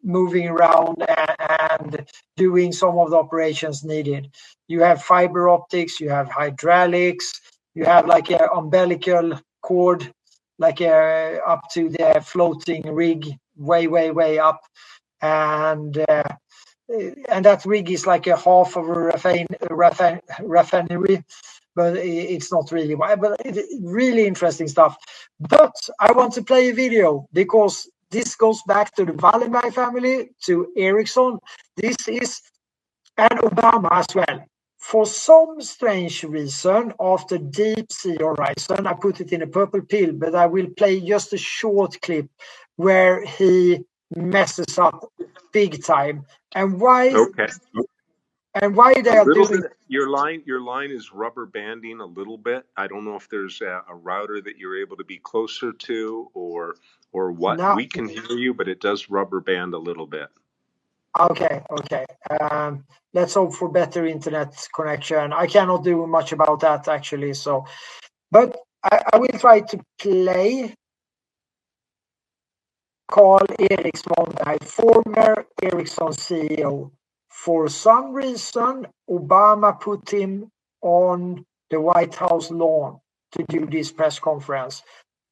moving around and doing some of the operations needed. You have fiber optics, you have hydraulics, you have like an umbilical cord, like up to the floating rig, way up, and that rig is like a half of a refinery, but it's not really wide. But really interesting stuff. But I want to play a video because this goes back to the Wallenberg family, to Ericsson. This is, and Obama as well. For some strange reason, after Deep Sea Horizon, I put it in a purple pill, but I will play just a short clip where he messes up big time. And why? Okay. And why they A are little doing? bit. Your line is rubber banding a little bit. I don't know if there's a router that you're able to be closer to, or what. Now, We can hear you, but it does rubber band a little bit. okay. Let's hope for better internet connection. I cannot do much about that actually. So, but I will try to play Carl Erik Svanberg, former Ericsson CEO. For some reason, Obama put him on the White House lawn to do this press conference.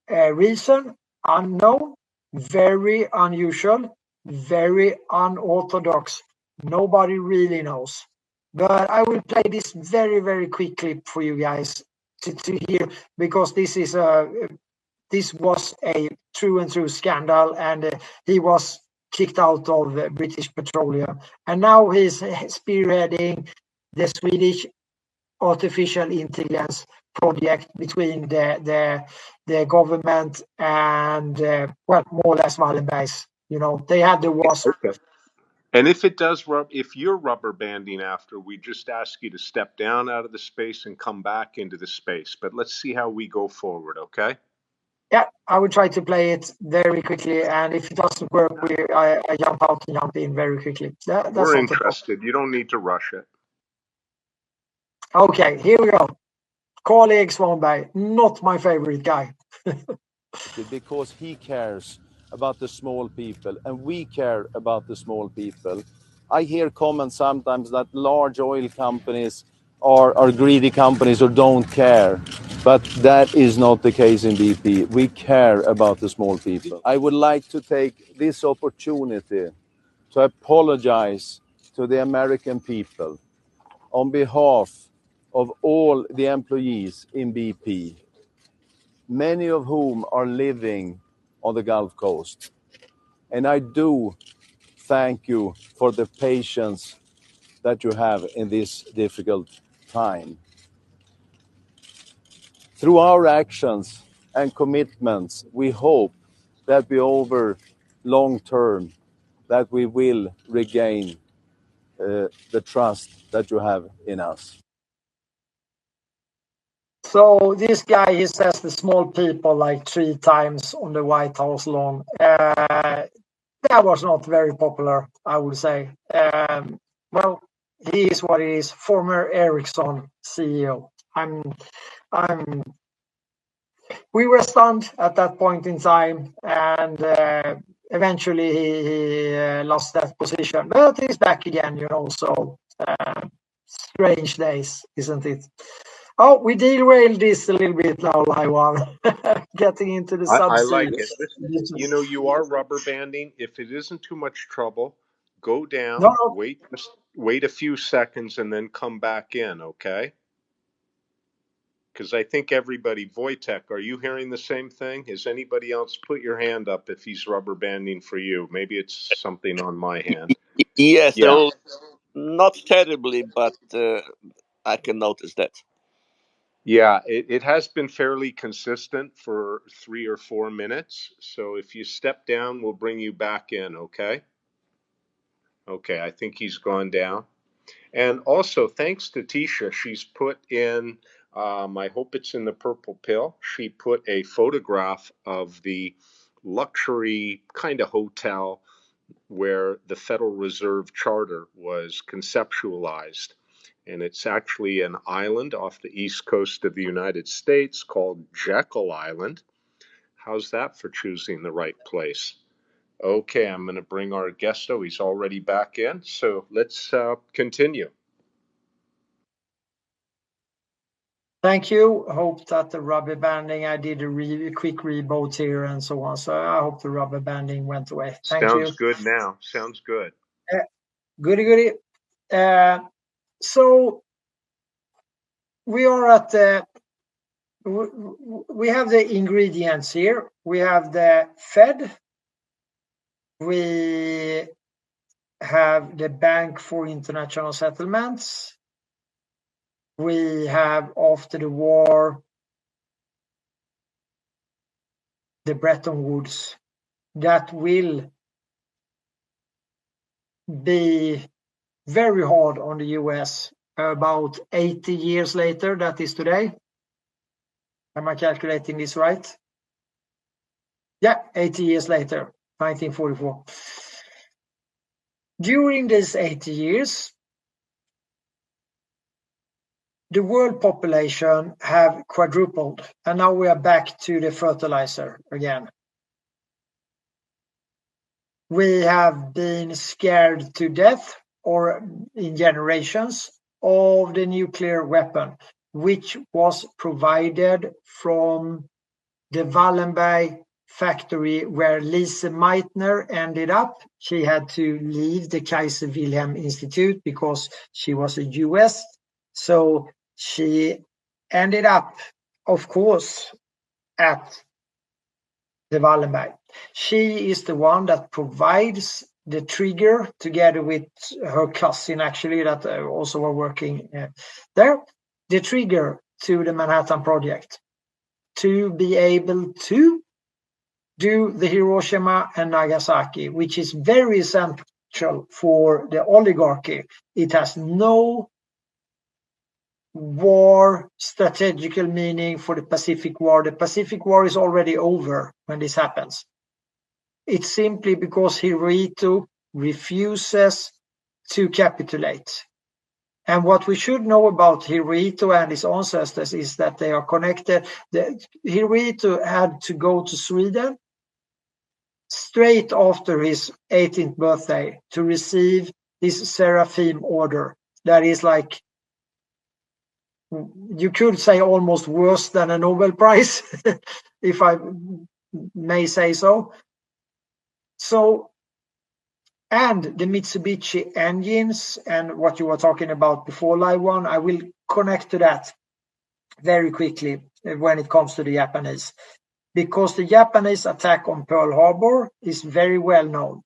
Reason unknown, very unusual, very unorthodox. Nobody really knows. But I will play this very, very quick clip for you guys to hear, because this was a true and true scandal, and he was kicked out of British Petroleum. And now he's spearheading the Swedish artificial intelligence project between the government and well, more or less Wallenbergs. They had the WASP. Okay. And if you're rubber banding after, we just ask you to step down out of the space and come back into the space. But let's see how we go forward, okay? Yeah, I will try to play it very quickly, and if it doesn't work, I jump out and jump in very quickly. We're interested. You don't need to rush it. Okay, here we go. Carl Erik Svanberg, not my favorite guy. Because he cares about the small people, and we care about the small people. I hear comments sometimes that large oil companies are greedy companies or don't care, but that is not the case in BP. We care about the small people. I would like to take this opportunity to apologize to the American people on behalf of all the employees in BP, many of whom are living on the Gulf Coast. And I do thank you for the patience that you have in this difficult time. Through our actions and commitments, we hope that over long term, that we will regain the trust that you have in us. So this guy, he says the small people like 3 times on the White House lawn. That was not very popular, I would say. Well, he is what he is, former Ericsson CEO. We were stunned at that point in time, and eventually he lost that position, but he's back again, so strange days, isn't it? Oh, we derailed this a little bit now, Laiwan. Getting into the subsea. I like it. You are rubber banding. If it isn't too much trouble, go down, No. wait a few seconds, and then come back in, okay? Because I think everybody, Wojtek, are you hearing the same thing? Has anybody else put your hand up if he's rubber banding for you? Maybe it's something on my hand. Yes, Yeah. not terribly, but I can notice that. Yeah, it has been fairly consistent for 3 or 4 minutes. So if you step down, we'll bring you back in, okay? Okay, I think he's gone down. And also, thanks to Tisha, she's put in, I hope it's in the purple pill, she put a photograph of the luxury kind of hotel where the Federal Reserve Charter was conceptualized. And it's actually an island off the east coast of the United States called Jekyll Island. How's that for choosing the right place? Okay, I'm going to bring our guest. Oh, he's already back in. So let's continue. Thank you. Hope that the rubber banding, I did a quick reboot here and so on. So I hope the rubber banding went away. Thank Sounds you. good now. Sounds good. Goody. So we are at the, we have the ingredients here. We have the Fed. We have the Bank for International Settlements. We have, after the war, the Bretton Woods. That will be very hard on the US about 80 years later, that is today. Am I calculating this right? Yeah, 80 years later, 1944. During these 80 years, the world population have quadrupled, and now we are back to the fertilizer again. We have been scared to death, or in generations, of the nuclear weapon, which was provided from the Wallenberg factory where Lise Meitner ended up. She had to leave the Kaiser Wilhelm Institute because she was a US. So she ended up, of course, at the Wallenberg. She is the one that provides the trigger, together with her cousin, actually, that also were working there, the trigger to the Manhattan Project to be able to do the Hiroshima and Nagasaki, which is very essential for the oligarchy. It has no war strategical meaning for the Pacific War. The Pacific War is already over when this happens. It's simply because Hirohito refuses to capitulate. And what we should know about Hirohito and his ancestors is that they are connected. Hirohito had to go to Sweden straight after his 18th birthday to receive his Seraphim Order. That is like, you could say, almost worse than a Nobel Prize, if I may say so. So, and the Mitsubishi engines and what you were talking about before, Live One, I will connect to that very quickly when it comes to the Japanese. Because the Japanese attack on Pearl Harbor is very well known.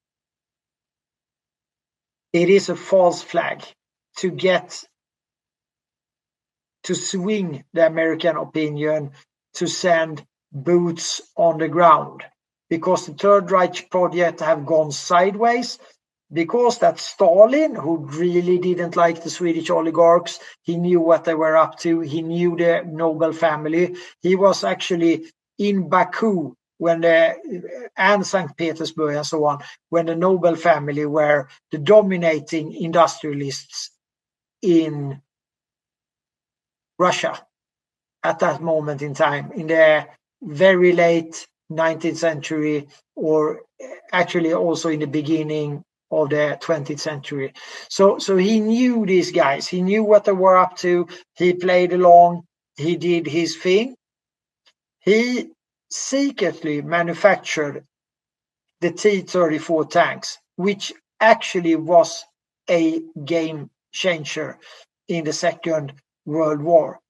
It is a false flag to get to swing the American opinion to send boots on the ground, because the Third Reich project have gone sideways, because that Stalin, who really didn't like the Swedish oligarchs, he knew what they were up to, he knew the Nobel family. He was actually in Baku when and St. Petersburg and so on, when the Nobel family were the dominating industrialists in Russia at that moment in time, in the very late 19th century, or actually also in the beginning of the 20th century. So he knew these guys. He knew what they were up to. He played along. He did his thing. He secretly manufactured the T-34 tanks, which actually was a game changer in the Second World War.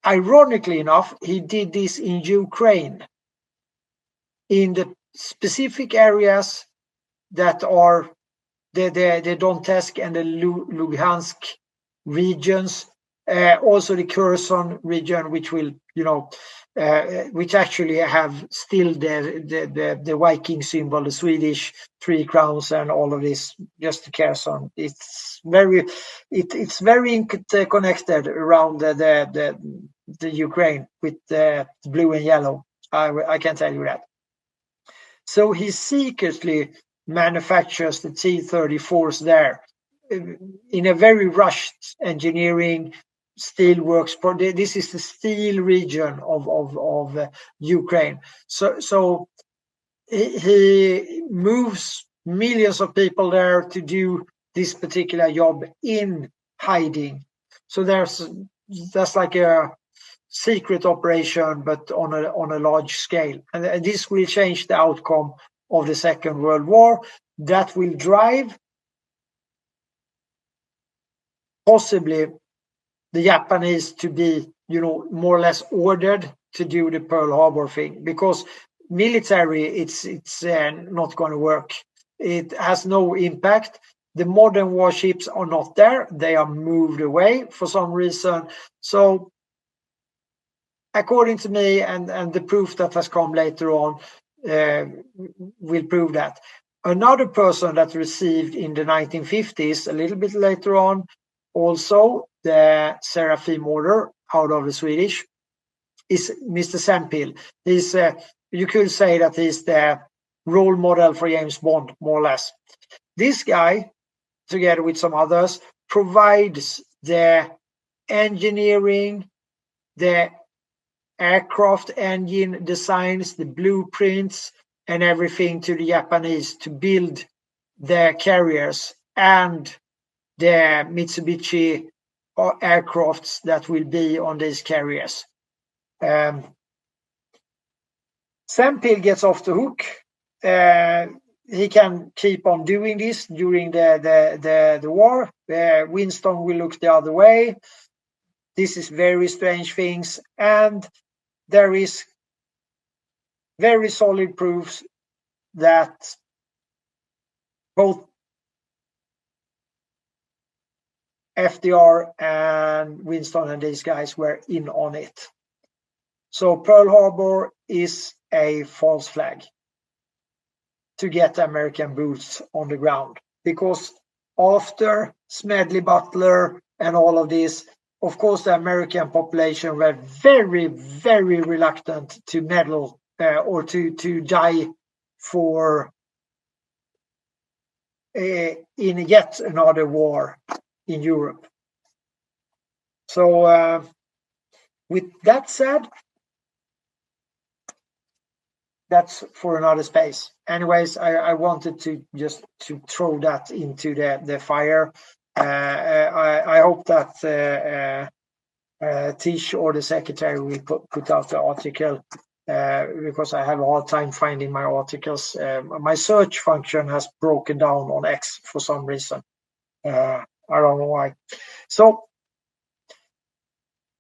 Ironically enough, he did this in Ukraine, in the specific areas that are the Donetsk and the Luhansk regions, also the Kherson region, which will, which actually have still the Viking symbol, the Swedish 3 crowns and all of this, just the Kherson. It's very interconnected around the Ukraine with the blue and yellow. I can tell you that. So he secretly manufactures the T-34s there in a very rushed engineering steelworks. This is the steel region of Ukraine. So he moves millions of people there to do this particular job in hiding. So that's like a secret operation, but on a large scale. And this will change the outcome of the Second World War. That will drive possibly the Japanese to be, more or less ordered to do the Pearl Harbor thing, because military, it's not going to work. It has no impact. The modern warships are not there. They are moved away for some reason. So according to me, and the proof that has come later on will prove that. Another person that received in the 1950s, a little bit later on, also the Seraphim order out of the Swedish, is Mr. Sempil. He's, you could say that he's the role model for James Bond, more or less. This guy, together with some others, provides the engineering, the aircraft engine designs, the blueprints, and everything to the Japanese to build the carriers and the Mitsubishi aircrafts that will be on these carriers. Sempil gets off the hook. He can keep on doing this during the war. Winston will look the other way. This is very strange things, and there is very solid proofs that both FDR and Winston and these guys were in on it. So Pearl Harbor is a false flag to get American boots on the ground, because after Smedley Butler and all of this, of course, the American population were very, very reluctant to meddle or to die for in yet another war in Europe. So with that said, that's for another space. Anyways, I wanted to just to throw that into the fire. I hope that Tish or the secretary will put out the article because I have a hard time finding my articles. My search function has broken down on X for some reason. I don't know why. So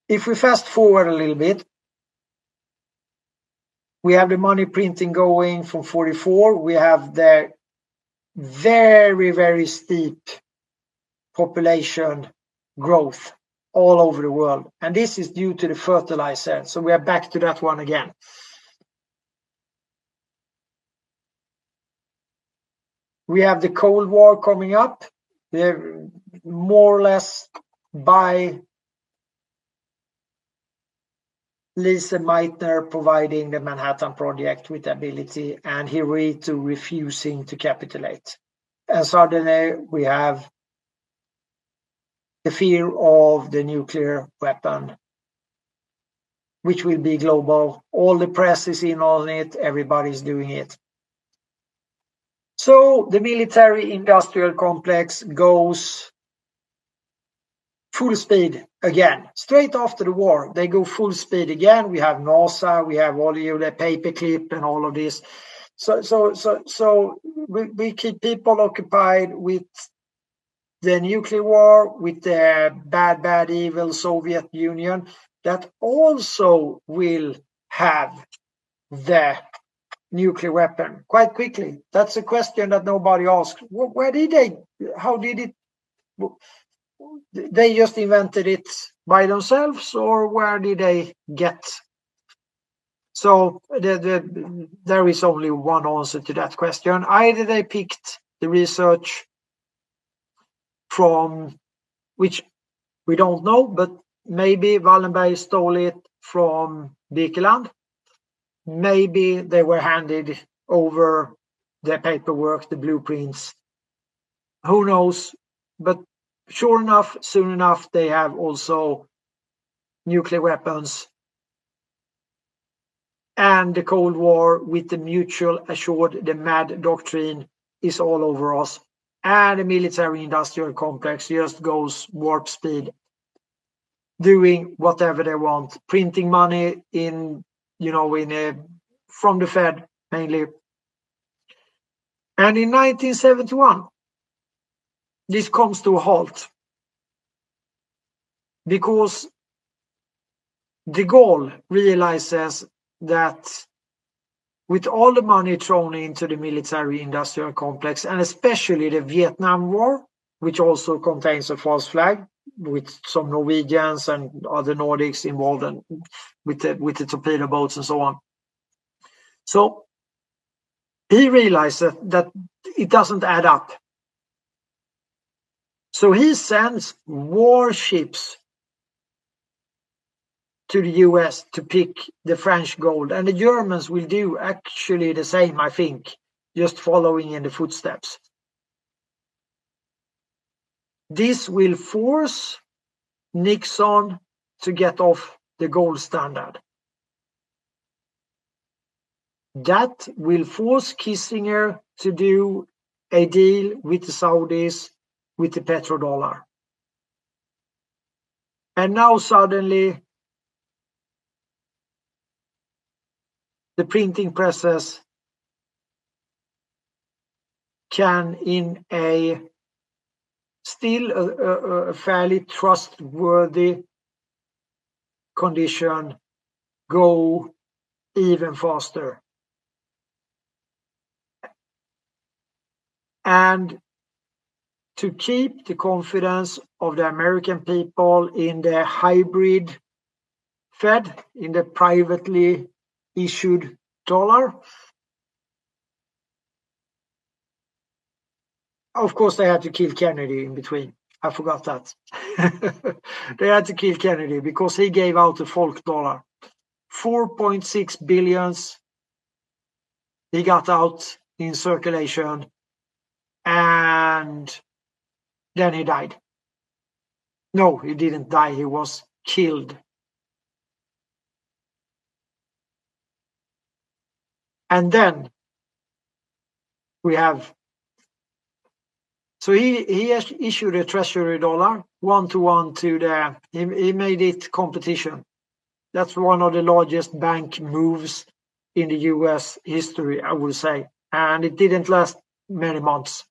if we fast forward a little bit, we have the money printing going from 44. We have the very, very steep population growth all over the world. And this is due to the fertilizer. So we are back to that one again. We have the Cold War coming up. They're more or less by Lise Meitner providing the Manhattan Project with ability, and Hirohito refusing to capitulate. And suddenly we have the fear of the nuclear weapon, which will be global. All the press is in on it. Everybody's doing it. So the military industrial complex goes full speed again. Straight after the war, they go full speed again. We have NASA, we have all the paperclip and all of this. So we keep people occupied with the nuclear war, with the bad, evil Soviet Union that also will have the nuclear weapon quite quickly. That's a question that nobody asked. Where did they? How did it? They just invented it by themselves, or where did they get? So there is only one answer to that question. Either they picked the research from, which we don't know, but maybe Wallenberg stole it from Birkeland. Maybe they were handed over the paperwork, the blueprints. Who knows? But sure enough, soon enough, they have also nuclear weapons. And the Cold War with the mutual assured, the MAD doctrine is all over us. And the military industrial complex just goes warp speed, doing whatever they want, printing money from the Fed mainly. And in 1971, this comes to a halt because de Gaulle realizes that with all the money thrown into the military industrial complex, and especially the Vietnam War, which also contains a false flag with some Norwegians and other Nordics involved and with the torpedo boats and so on. So he realized that it doesn't add up. So he sends warships to the US to pick the French gold. And the Germans will do actually the same, I think, just following in the footsteps. This will force Nixon to get off the gold standard. That will force Kissinger to do a deal with the Saudis with the petrodollar. And now suddenly the printing presses can, in a still a fairly trustworthy condition, go even faster. And to keep the confidence of the American people in the hybrid Fed, in the privately issued dollar, of course they had to kill Kennedy in between. I forgot that. They had to kill Kennedy because he gave out the folk dollar. 4.6 billions he got out in circulation, and then he died. No, he didn't die. He was killed. And then we have, so he issued a treasury dollar 1-to-1 to the, he made it competition. That's one of the largest bank moves in the US history, I would say. And it didn't last many months.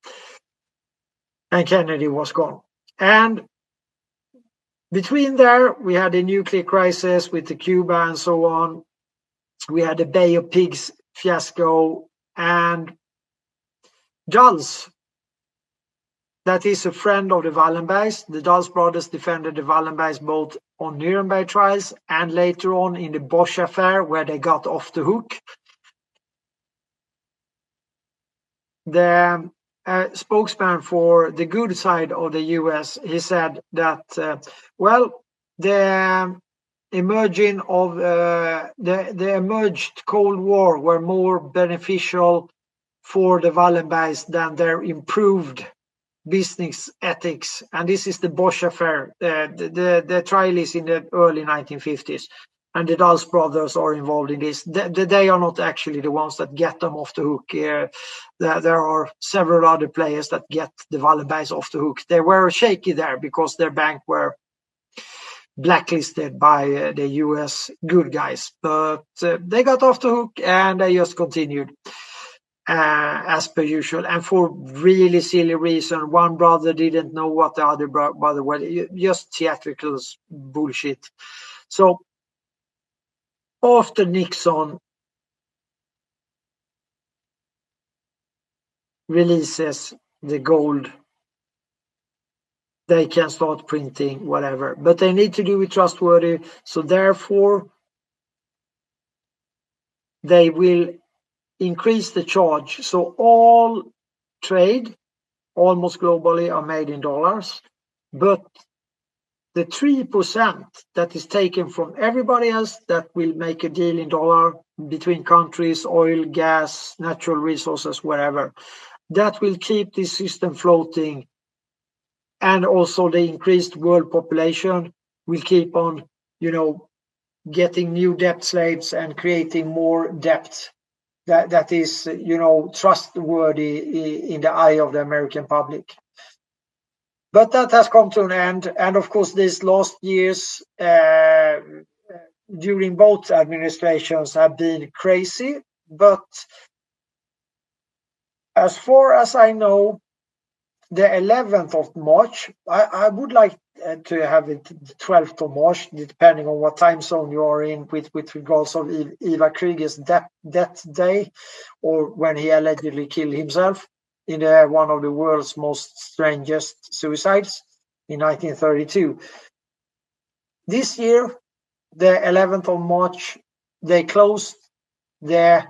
And Kennedy was gone. And between there, we had the nuclear crisis with the Cuba and so on. We had the Bay of Pigs fiasco, and Dulles, that is a friend of the Wallenbergs. The Dulles brothers defended the Wallenbergs both on Nuremberg trials and later on in the Bosch affair, where they got off the hook. The spokesman for the good side of the US, he said that, the emerging of the emerged Cold War were more beneficial for the Wallenbergs than their improved business ethics. And this is the Bosch affair. The trial is in the early 1950s, and the Dulles brothers are involved in this. They are not actually the ones that get them off the hook. There are several other players that get the Wallenbergs off the hook. They were shaky there because their bank were blacklisted by the US good guys, but they got off the hook and they just continued as per usual, and for really silly reason. One brother didn't know what the other brother was, just theatrical bullshit. So after Nixon releases the gold, they can start printing whatever, but they need to do it trustworthy. So therefore, they will increase the charge. So all trade, almost globally, are made in dollars, but the 3% that is taken from everybody else that will make a deal in dollar between countries, oil, gas, natural resources, whatever, that will keep this system floating. And also the increased world population will keep on, getting new debt slaves and creating more debt that is, trustworthy in the eye of the American public. But that has come to an end. And of course, these last years, during both administrations, have been crazy. But as far as I know, the 11th of March, I would like to have it the 12th of March, depending on what time zone you are in with regards of Ivar Krieger's death day, or when he allegedly killed himself in one of the world's most strangest suicides in 1932. This year, the 11th of March, they closed the,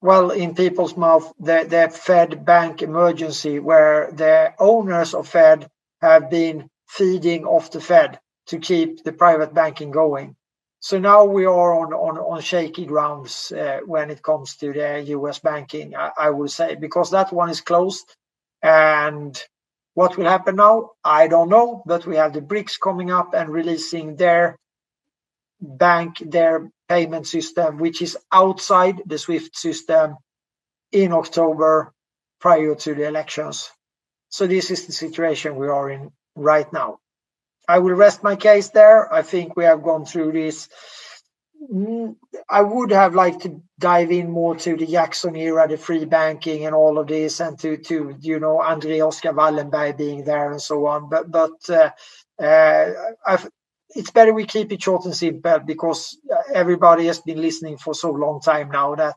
well, in people's mouth, the Fed bank emergency, where the owners of Fed have been feeding off the Fed to keep the private banking going. So now we are on shaky grounds when it comes to the US banking, I would say, because that one is closed. And what will happen now? I don't know, but we have the BRICS coming up and releasing their payment system, which is outside the SWIFT system, in October prior to the elections. So this is the situation we are in right now. I will rest my case there. I think we have gone through this. I would have liked to dive in more to the Jackson era, the free banking and all of this, and to André Oscar Wallenberg being there and so on. But it's better we keep it short and simple, because everybody has been listening for so long time now that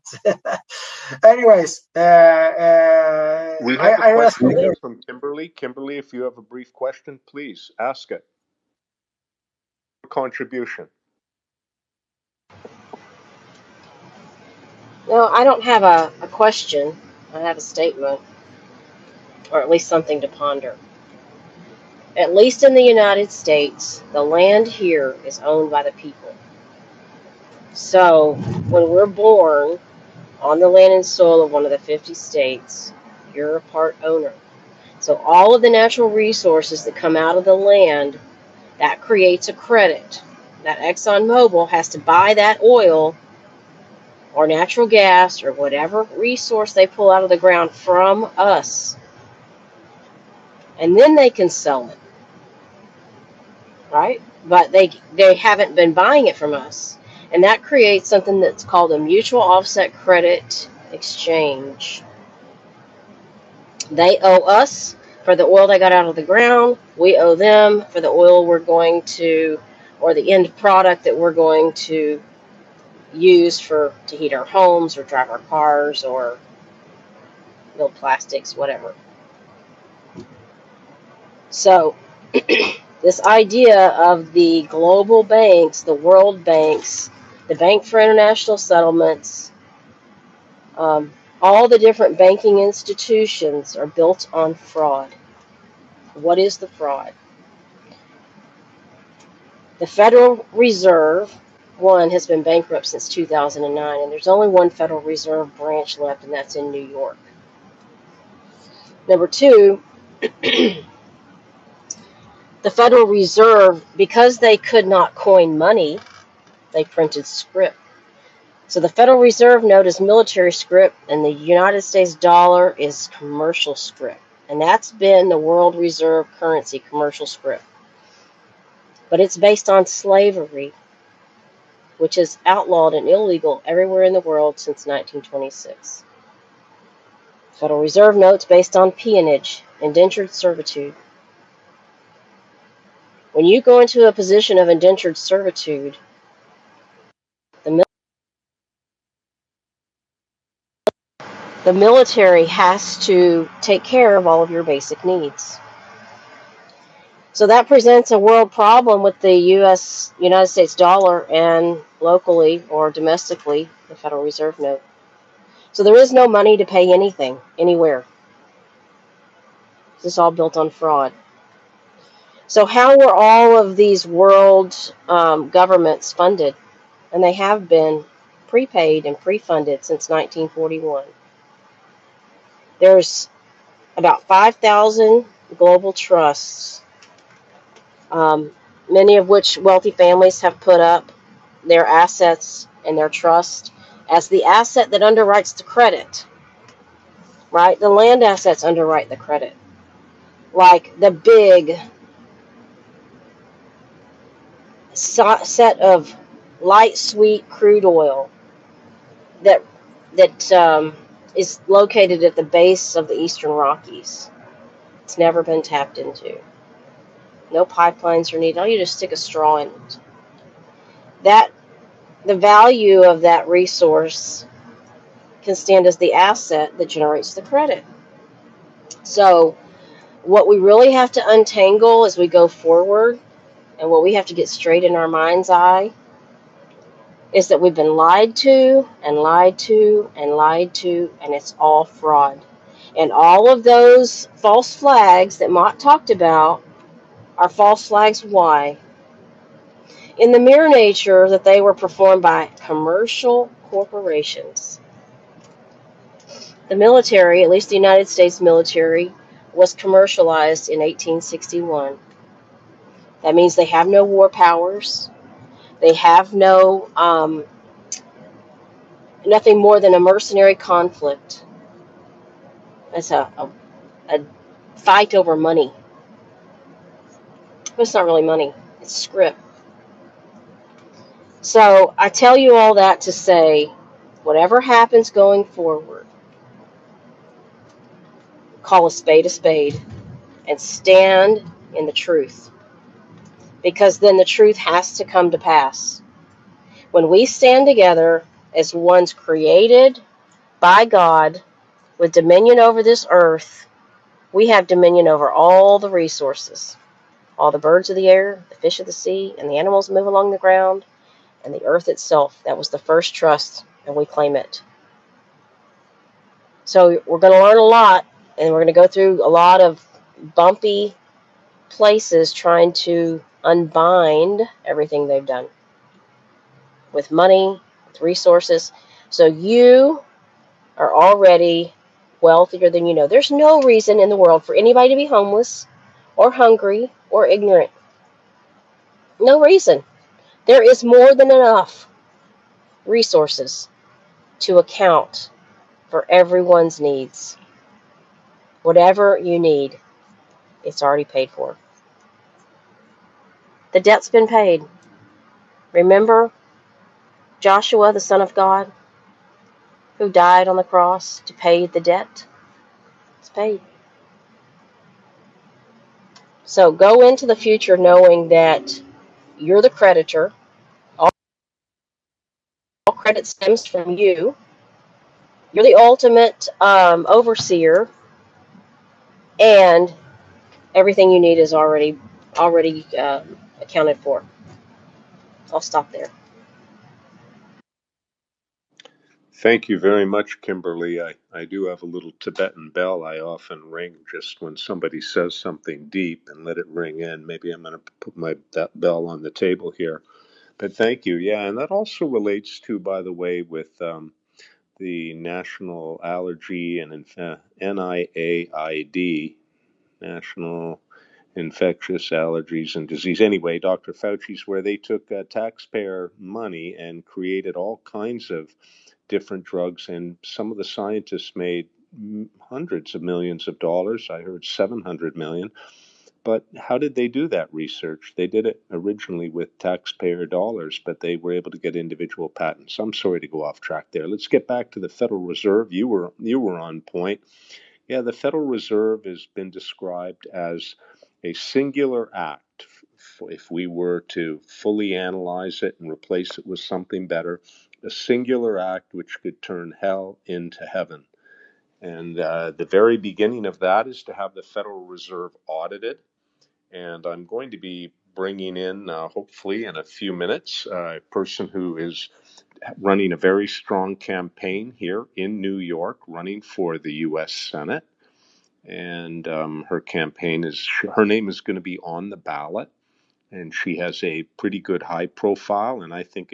anyways, We have a rest my question case. from Kimberly. Kimberly, if you have a brief question, please ask it. Contribution. No, I don't have a question. I have a statement, or at least something to ponder. At least in the United States, the land here is owned by the people. So when we're born on the land and soil of one of the 50 states, you're a part owner. So all of the natural resources that come out of the land, that creates a credit. That ExxonMobil has to buy that oil or natural gas or whatever resource they pull out of the ground from us. And then they can sell it, right? But they haven't been buying it from us. And that creates something that's called a mutual offset credit exchange. They owe us for the oil they got out of the ground. We owe them for the oil we're going to, or the end product that we're going to use to heat our homes or drive our cars or build plastics, whatever. So this idea of the global banks, the world banks, the Bank for International Settlements, all the different banking institutions are built on fraud. What is the fraud? The Federal Reserve, one, has been bankrupt since 2009, and there's only one Federal Reserve branch left, and that's in New York. Number two, the Federal Reserve, because they could not coin money, they printed script. So the Federal Reserve note is military script, and the United States dollar is commercial script. And that's been the world reserve currency, commercial script. But it's based on slavery, which is outlawed and illegal everywhere in the world since 1926. Federal Reserve notes based on peonage, indentured servitude. When you go into a position of indentured servitude, the military has to take care of all of your basic needs. So that presents a world problem with the United States dollar and locally or domestically the Federal Reserve note. So there is no money to pay anything, anywhere. This is all built on fraud. So how were all of these world governments funded? And they have been prepaid and pre-funded since 1941. There's about 5,000 global trusts, many of which wealthy families have put up their assets and their trust as the asset that underwrites the credit, right? The land assets underwrite the credit. Like the big set of light sweet crude oil that is located at the base of the Eastern Rockies. It's never been tapped into. No pipelines are needed. All you just stick a straw in it. That the value of that resource can stand as the asset that generates the credit. So what we really have to untangle as we go forward, and what we have to get straight in our mind's eye, is that we've been lied to and lied to and lied to, and it's all fraud. And all of those false flags that Mott talked about are false flags. Why? In the mere nature that they were performed by commercial corporations. The military, at least the United States military, was commercialized in 1861. That means they have no war powers. They have no nothing more than a mercenary conflict. It's a fight over money. But it's not really money. It's script. So I tell you all that to say, whatever happens going forward, call a spade, and stand in the truth. Because then the truth has to come to pass. When we stand together as ones created by God with dominion over this earth, we have dominion over all the resources, all the birds of the air, the fish of the sea, and the animals that move along the ground, and the earth itself. That was the first trust, and we claim it. So we're going to learn a lot, and we're going to go through a lot of bumpy places trying to unbind everything they've done with money, with resources. So you are already wealthier than you know. There's no reason in the world for anybody to be homeless or hungry or ignorant. No reason. There is more than enough resources to account for everyone's needs. Whatever you need, it's already paid for. The debt's been paid. Remember Joshua, the Son of God, who died on the cross to pay the debt? It's paid. So go into the future knowing that you're the creditor. All credit stems from you. You're the ultimate overseer, and everything you need is already accounted for. I'll stop there. Thank you very much, Kimberly. I do have a little Tibetan bell I often ring just when somebody says something deep and let it ring in. Maybe I'm going to put that bell on the table here. But thank you. Yeah, and that also relates to, by the way, with the National Allergy and NIAID, National Infectious Allergies and Disease. Anyway, Dr. Fauci's, where they took taxpayer money and created all kinds of different drugs, and some of the scientists made hundreds of millions of dollars. I heard 700 million. But how did they do that research? They did it originally with taxpayer dollars, but they were able to get individual patents. I'm sorry to go off track there. Let's get back to the Federal Reserve. You were on point. Yeah, the Federal Reserve has been described as a singular act. If we were to fully analyze it and replace it with something better, a singular act which could turn hell into heaven. And the very beginning of that is to have the Federal Reserve audited. And I'm going to be bringing in, hopefully in a few minutes, a person who is running a very strong campaign here in New York, running for the U.S. Senate. and her name is going to be on the ballot, and she has a pretty good high profile, and I think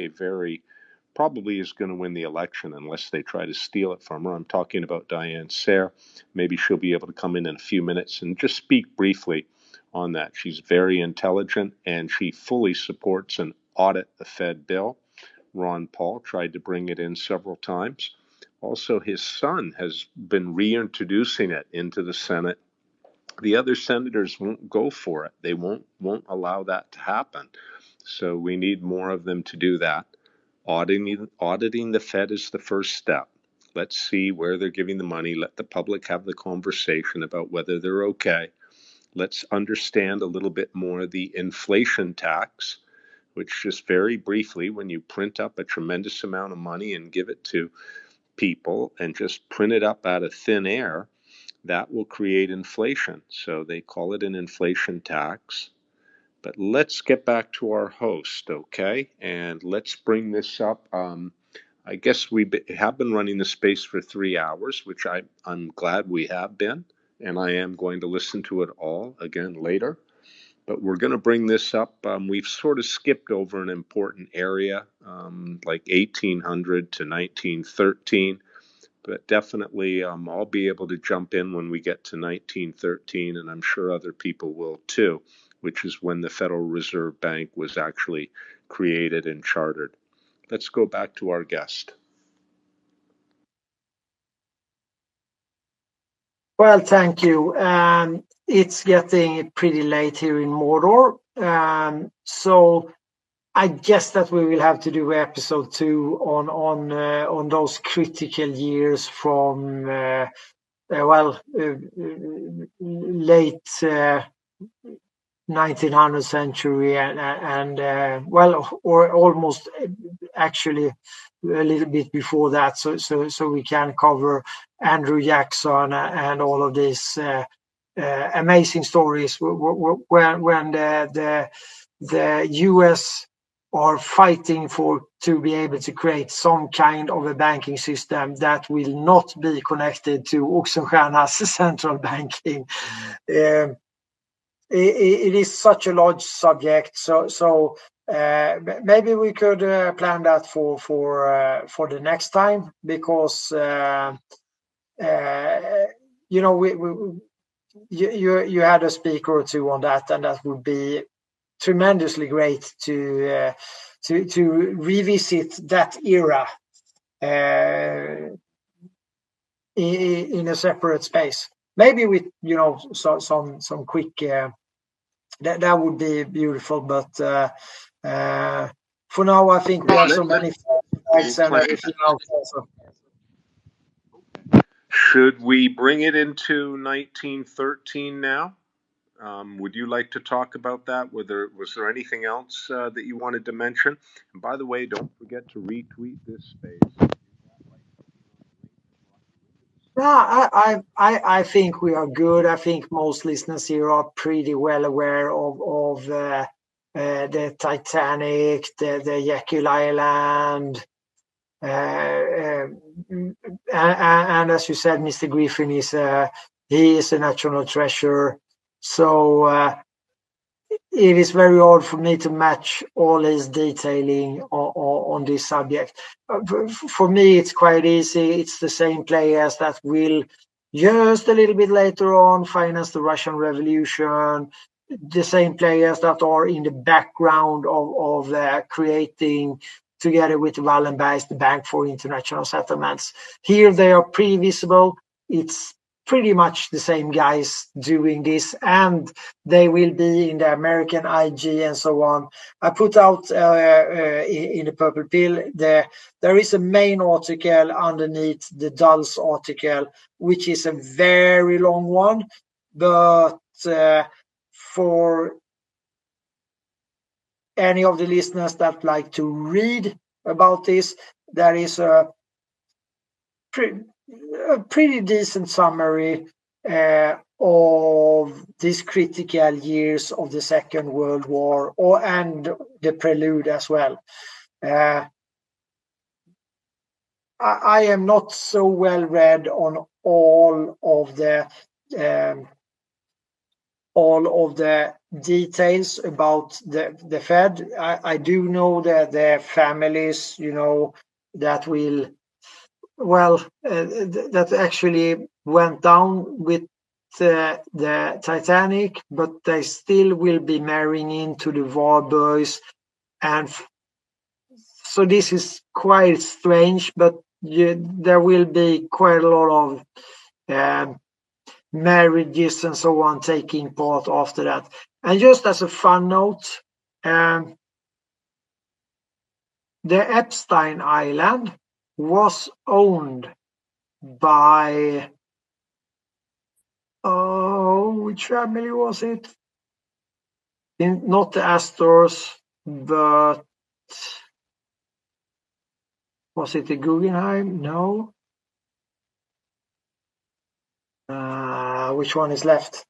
probably is going to win the election unless they try to steal it from her. I'm talking about Diane Sayre. Maybe she'll be able to come in a few minutes and just speak briefly on that. She's very intelligent, and she fully supports an Audit the Fed bill. Ron Paul tried to bring it in several times. Also, his son has been reintroducing it into the Senate. The other senators won't go for it. They won't allow that to happen. So we need more of them to do that. Auditing the Fed is the first step. Let's see where they're giving the money. Let the public have the conversation about whether they're okay. Let's understand a little bit more the inflation tax, which just very briefly, when you print up a tremendous amount of money and give it to people and just print it up out of thin air, that will create inflation. So they call it an inflation tax. But let's get back to our host, okay? And let's bring this up. I guess we have been running the space for 3 hours, which I'm glad we have been, and I am going to listen to it all again later. But we're going to bring this up. We've sort of skipped over an important area, like 1800 to 1913. But definitely I'll be able to jump in when we get to 1913, and I'm sure other people will too, which is when the Federal Reserve Bank was actually created and chartered. Let's go back to our guest. Well, thank you. It's getting pretty late here in Mordor. So I guess that we will have to do episode 2 on those critical years from late 1900th century and or almost actually a little bit before that, so we can cover Andrew Jackson and all of these amazing stories when the US are fighting to be able to create some kind of a banking system that will not be connected to Oxenstierna's central banking. It is such a large subject, so maybe we could plan that for the next time, because you had a speaker or two on that, and that would be tremendously great to revisit that era in a separate space. Maybe with some quick. That would be beautiful, but for now I think we have so many facts and everything else also. Should we bring it into 1913 now? Would you like to talk about that? Was there anything else that you wanted to mention? And by the way, don't forget to retweet this space. No, I think we are good. I think most listeners here are pretty well aware of the Titanic, the Jekyll Island, and as you said, Mr. Griffin is a national treasure. So it is very hard for me to match all his detailing on this subject. For me, it's quite easy. It's the same players that will just a little bit later on finance the Russian Revolution, the same players that are in the background of creating, together with Wallenbergs, the Bank for International Settlements. Here they are pretty visible. It's pretty much the same guys doing this, and they will be in the American IG and so on. I put out in the Purple Pill, there is a main article underneath the Dulles article, which is a very long one, but for any of the listeners that like to read about this, there is a pretty decent summary of these critical years of the Second World War and the prelude as well. I am not so well read on all of the all of the details about the Fed. I do know that the families, that will, that actually went down with the Titanic, but they still will be marrying into the war boys. And so this is quite strange, but there will be quite a lot of marriages and so on taking part after that. And just as a fun note, the Epstein Island was owned by, which family was it? Not the Astors, but was it the Guggenheim? No. Which one is left?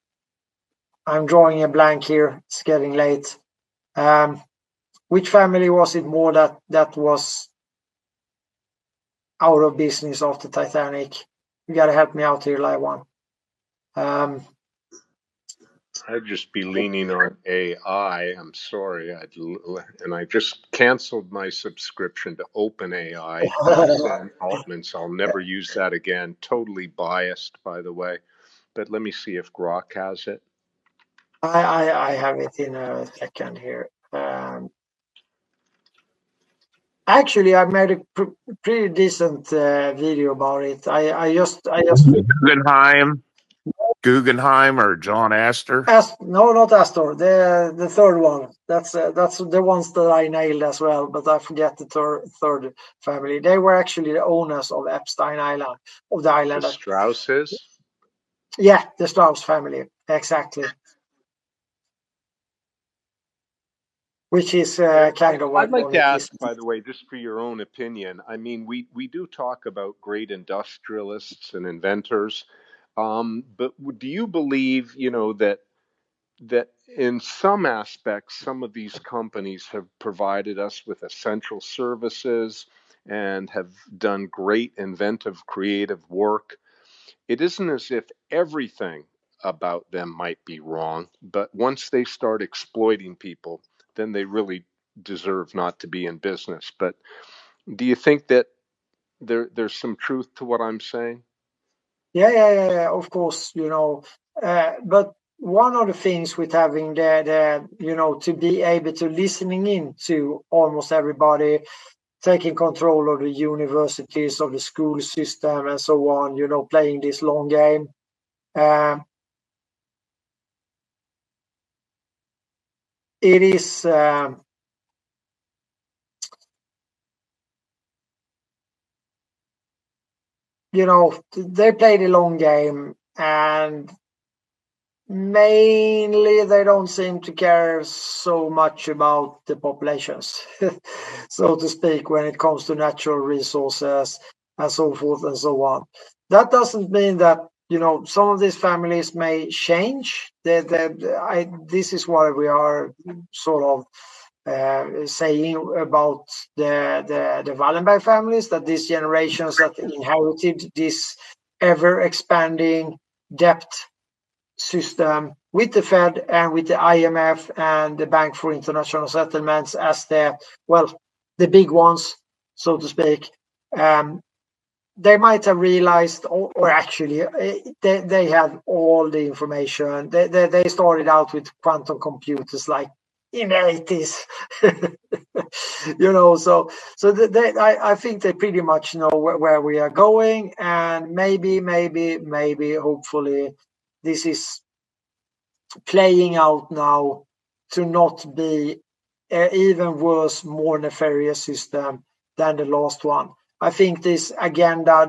I'm drawing a blank here. It's getting late. Which family was it more that was out of business after Titanic? You gotta help me out here, live one. I'd just be leaning on AI. I'm sorry. And I just canceled my subscription to OpenAI, Sam Altman, so I'll never use that again. Totally biased, by the way. But let me see if Grok has it. I have it in a second here. Actually, I made a pretty decent video about it. I just Guggenheim or John Astor? No, not Astor. The third one. That's the ones that I nailed as well, but I forget the third family. They were actually the owners of Epstein Island, of the island. The Strausses? Yeah, the Strauss family, exactly. Which is kind of what I'd like to ask, by the way, just for your own opinion. I mean, we do talk about great industrialists and inventors, but do you believe, that in some aspects, some of these companies have provided us with essential services and have done great inventive, creative work? It isn't as if everything about them might be wrong, but once they start exploiting people, then they really deserve not to be in business. But do you think that there's some truth to what I'm saying? Yeah, of course, but one of the things with having the to be able to listening in to almost everybody, taking control of the universities, of the school system and so on, playing this long game. It is they play the long game, and mainly they don't seem to care so much about the populations, so to speak, when it comes to natural resources and so forth and so on. That doesn't mean that some of these families may change. This is what we are sort of saying about the Wallenberg families, that these generations that inherited this ever expanding debt system with the Fed and with the IMF and the Bank for International Settlements as the big ones, so to speak. They might have realized, or actually, they have all the information. They started out with quantum computers like in the 80s, so I think they pretty much know where we are going, and maybe, hopefully, this is playing out now to not be even worse, more nefarious system than the last one. I think this agenda,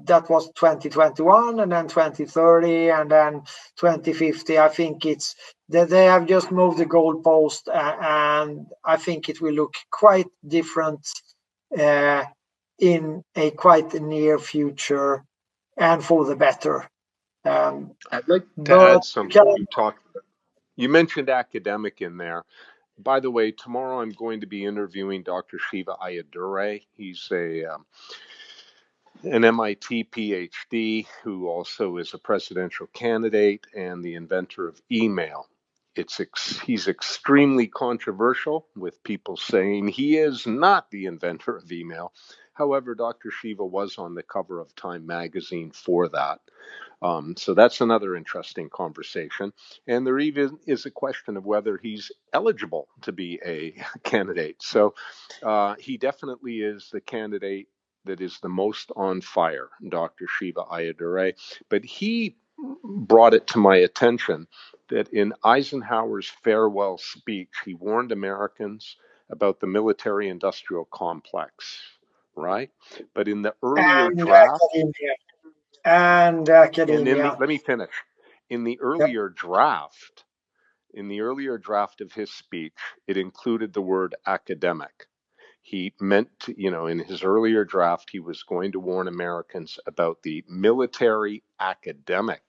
that was 2021 and then 2030 and then 2050. I think it's that they have just moved the goalpost, and I think it will look quite different in a quite near future, and for the better. I'd like to add something. You mentioned academic in there. By the way, tomorrow I'm going to be interviewing Dr. Shiva Ayyadurai. He's an MIT PhD who also is a presidential candidate and the inventor of email. He's extremely controversial, with people saying he is not the inventor of email. However, Dr. Shiva was on the cover of Time magazine for that. So that's another interesting conversation. And there even is a question of whether he's eligible to be a candidate. So he definitely is the candidate that is the most on fire, Dr. Shiva Ayyadurai. But he brought it to my attention that in Eisenhower's farewell speech, he warned Americans about the military-industrial complex, right? But in the earlier And draft, academia. And and academia. let me finish. In the Yep. earlier draft of his speech, it included the word academic. He meant to, in his earlier draft, he was going to warn Americans about the military academic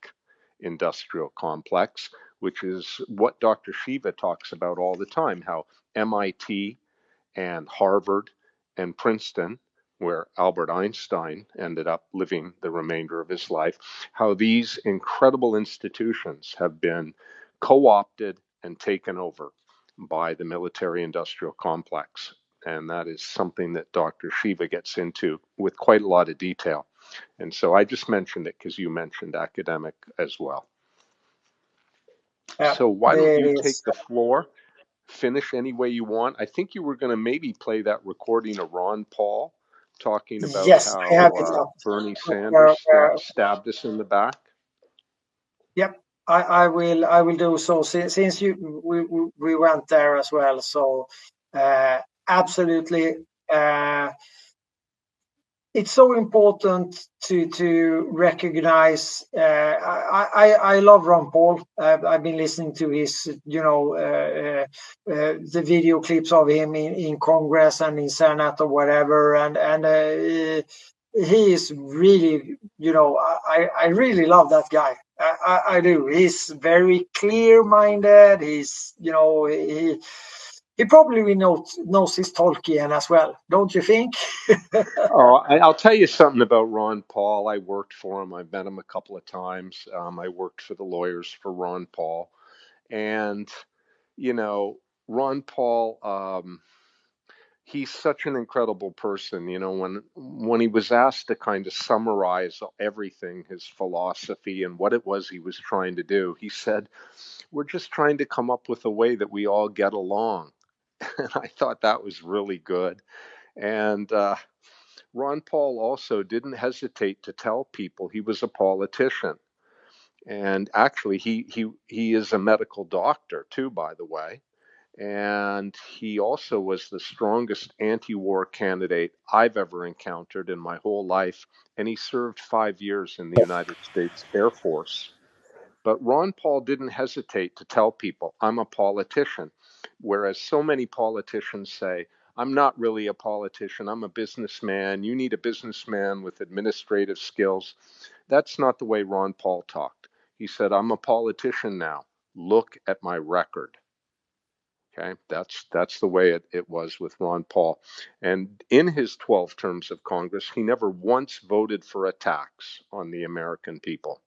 industrial complex, which is what Dr. Shiva talks about all the time, how MIT and Harvard and Princeton, where Albert Einstein ended up living the remainder of his life, how these incredible institutions have been co-opted and taken over by the military-industrial complex. And that is something that Dr. Shiva gets into with quite a lot of detail. And so I just mentioned it because you mentioned academic as well. Yeah, So why don't there you it is. take the floor? Finish any way you want. I think you were going to maybe play that recording of Ron Paul talking about Yes, I have it how up. Bernie Uh, Sanders uh, stabbed us in the back. Yep, I will do so since we went there as well. So absolutely, it's so important to recognize. I love Ron Paul. I've been listening to his the video clips of him in Congress and in Senate or whatever, and he is really, I really love that guy. I do. He's very clear-minded. He's, he probably knows his Tolkien as well, don't you think? I'll tell you something about Ron Paul. I worked for him. I've met him a couple of times. I worked for the lawyers for Ron Paul. And, Ron Paul, he's such an incredible person. When he was asked to kind of summarize everything, his philosophy and what it was he was trying to do, he said, "We're just trying to come up with a way that we all get along." And I thought that was really good. And Ron Paul also didn't hesitate to tell people he was a politician. And actually, he is a medical doctor too, by the way. And he also was the strongest anti-war candidate I've ever encountered in my whole life. And he served 5 years in the United States Air Force. But Ron Paul didn't hesitate to tell people, "I'm a politician." Whereas so many politicians say, "I'm not really a politician, I'm a businessman. You need a businessman with administrative skills." That's not the way Ron Paul talked. He said, "I'm a politician now. Look at my record." Okay, that's the way it was with Ron Paul. And in his 12 terms of Congress, he never once voted for a tax on the American people.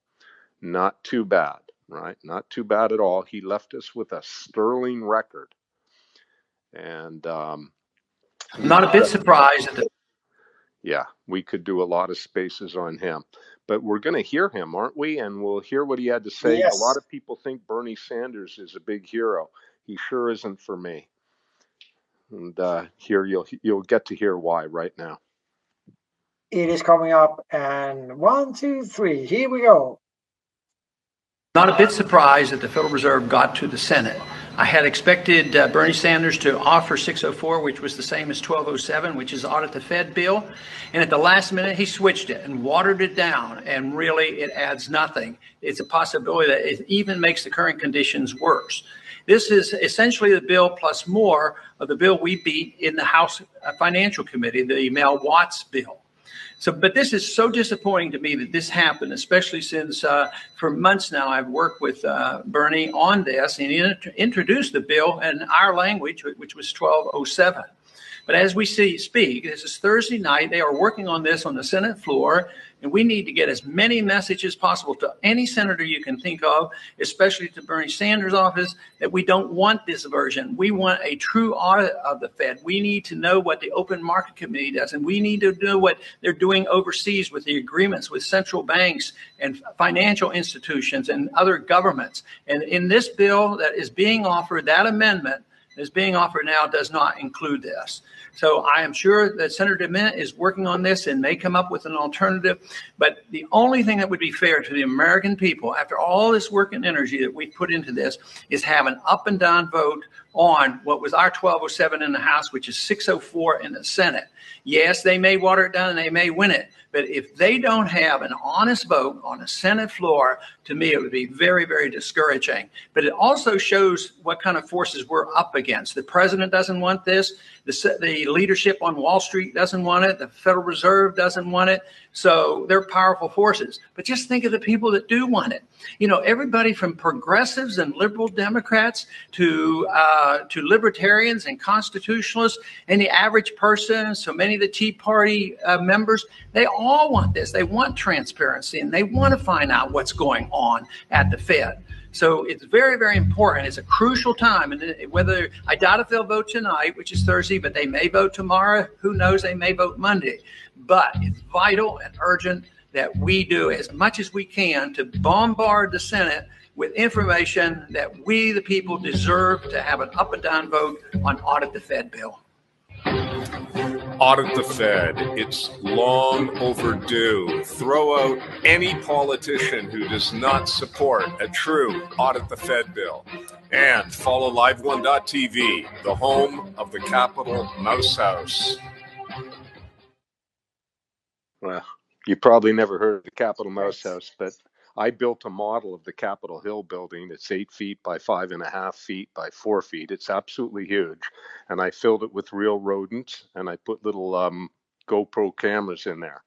Not too bad, right? Not too bad at all. He left us with a sterling record. And Not a bit surprised at the yeah, we could do a lot of spaces on him. But we're going to hear him, aren't we? And we'll hear what he had to say. A lot Yes, of people think Bernie Sanders is a big hero. He sure isn't for me. And here you'll get to hear why right now. it is coming up. And 1, 2, 3, here we go. Not a bit surprised that the Federal Reserve got to the Senate. I had expected Bernie Sanders to offer 604, which was the same as 1207, which is the Audit the Fed bill. And at the last minute, he switched it and watered it down. And really, it adds nothing. It's a possibility that it even makes the current conditions worse. This is essentially the bill plus more of the bill we beat in the House Financial Committee, the Mel Watts bill. So, but this is so disappointing to me that this happened, especially since for months now I've worked with Bernie on this, and he introduced the bill in our language, which was 1207. But as we speak, this is Thursday night. They are working on this on the Senate floor, and we need to get as many messages possible to any senator you can think of, especially to Bernie Sanders' office, that we don't want this version. We want a true audit of the Fed. We need to know what the Open Market Committee does, and we need to know what they're doing overseas with the agreements with central banks and financial institutions and other governments. And in this bill that is being offered, that amendment is being offered now does not include this. So I am sure that Senator DeMint is working on this and may come up with an alternative. But the only thing that would be fair to the American people, after all this work and energy that we put into this, is have an up and down vote on what was our 1207 in the House, which is 604 in the Senate. Yes, they may water it down and they may win it. But if they don't have an honest vote on a Senate floor, to me, it would be very, very discouraging. But it also shows what kind of forces we're up against. The president doesn't want this. The leadership on Wall Street doesn't want it. The Federal Reserve doesn't want it. So they're powerful forces. But just think of the people that do want it. You know, everybody from progressives and liberal Democrats to libertarians and constitutionalists and the average person, so many of the Tea Party members, they all want this. They want transparency, and they want to find out what's going on at the Fed. So it's very, very important. It's a crucial time. And whether I doubt if they'll vote tonight, which is Thursday, but they may vote tomorrow. Who knows? They may vote Monday. But it's vital and urgent that we do as much as we can to bombard the Senate with information that we, the people, deserve to have an up and down vote on Audit the Fed bill. Audit the Fed. It's long overdue. Throw out any politician who does not support a true Audit the Fed bill. And follow LiveOne.tv, the home of the Capitol Mouse House. Well, you probably never heard of the Capitol Mouse House, but I built a model of the Capitol Hill building. It's 8 feet by 5.5 feet by 4 feet. It's absolutely huge. And I filled it with real rodents, and I put little GoPro cameras in there.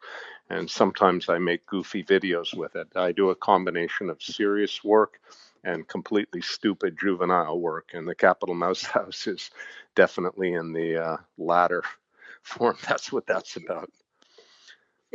And sometimes I make goofy videos with it. I do a combination of serious work and completely stupid juvenile work. And the Capitol Mouse House is definitely in the latter form. That's what that's about.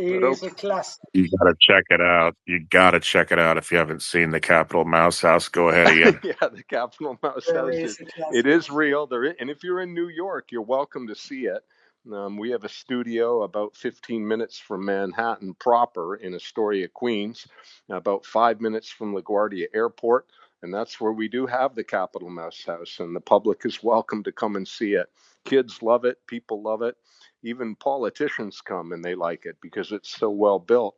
It is a classic. You got to check it out. You got to check it out if you haven't seen the Capitol Mouse House. Go ahead, Ian. Yeah, the Capitol Mouse House. It is real. And if you're in New York, you're welcome to see it. We have a studio about 15 minutes from Manhattan proper in Astoria, Queens, about 5 minutes from LaGuardia Airport. And that's where we do have the Capitol Mouse House. And the public is welcome to come and see it. Kids love it. People love it. Even politicians come and they like it because it's so well built.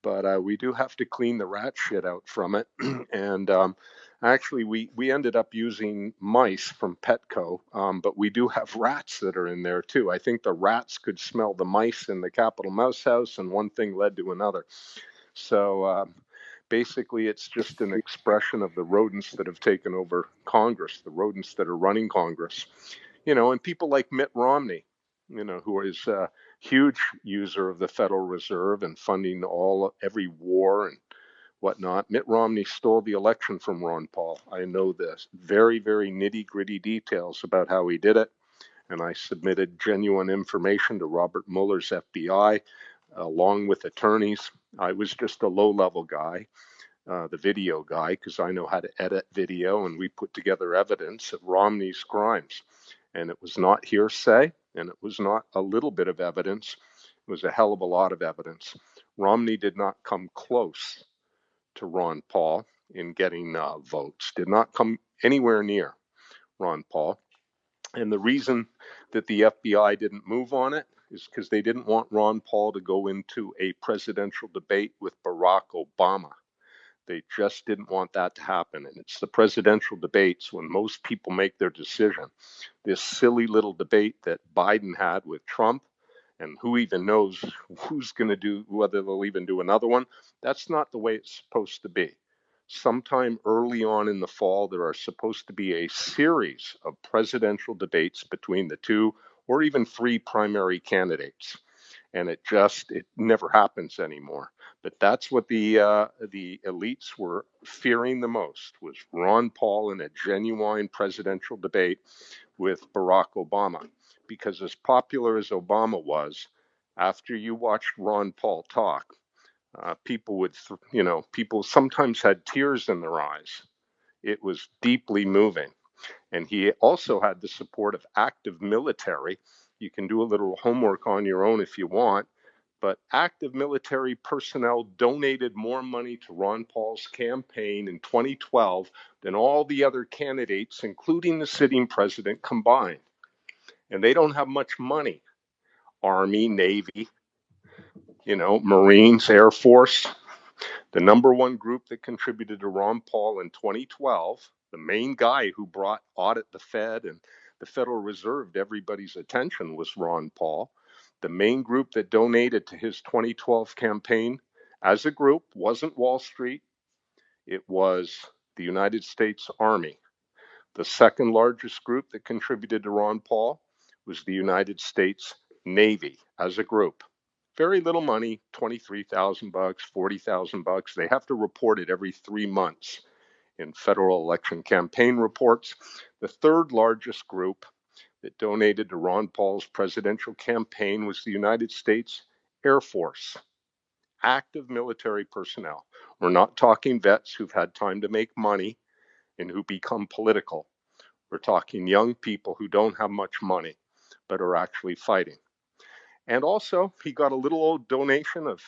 But we do have to clean the rat shit out from it. And actually, we ended up using mice from Petco, but we do have rats that are in there too. I think the rats could smell the mice in the Capitol Mouse House, and one thing led to another. So basically, it's just an expression of the rodents that have taken over Congress, the rodents that are running Congress. You know, and people like Mitt Romney, you know, who is a huge user of the Federal Reserve and funding every war and whatnot. Mitt Romney stole the election from Ron Paul. I know this. Very, very nitty-gritty details about how he did it. And I submitted genuine information to Robert Mueller's FBI, along with attorneys. I was just a low-level guy, the video guy, because I know how to edit video, and we put together evidence of Romney's crimes. And it was not hearsay, and it was not a little bit of evidence. It was a hell of a lot of evidence. Romney did not come close to Ron Paul in getting votes, did not come anywhere near Ron Paul. And the reason that the FBI didn't move on it is because they didn't want Ron Paul to go into a presidential debate with Barack Obama. They just didn't want that to happen. And it's the presidential debates when most people make their decision. This silly little debate that Biden had with Trump, and who even knows who's going to do, whether they'll even do another one. That's not the way it's supposed to be. Sometime early on in the fall, there are supposed to be a series of presidential debates between the 2 or even 3 primary candidates. And it never happens anymore. But that's what the elites were fearing the most, was Ron Paul in a genuine presidential debate with Barack Obama. Because as popular as Obama was, after you watched Ron Paul talk, people people sometimes had tears in their eyes. It was deeply moving. And he also had the support of active military. You can do a little homework on your own if you want, but active military personnel donated more money to Ron Paul's campaign in 2012 than all the other candidates, including the sitting president, combined. And they don't have much money. Army, Navy, Marines, Air Force. The number one group that contributed to Ron Paul in 2012, the main guy who brought Audit the Fed and the Federal Reserve to everybody's attention, was Ron Paul. The main group that donated to his 2012 campaign as a group wasn't Wall Street, it was the United States Army. The second largest group that contributed to Ron Paul was the United States Navy as a group. Very little money, $23,000, $40,000. They have to report it every 3 months in federal election campaign reports. The third largest group that donated to Ron Paul's presidential campaign was the United States Air Force. Active military personnel. We're not talking vets who've had time to make money and who become political. We're talking young people who don't have much money but are actually fighting. And also, he got a little old donation of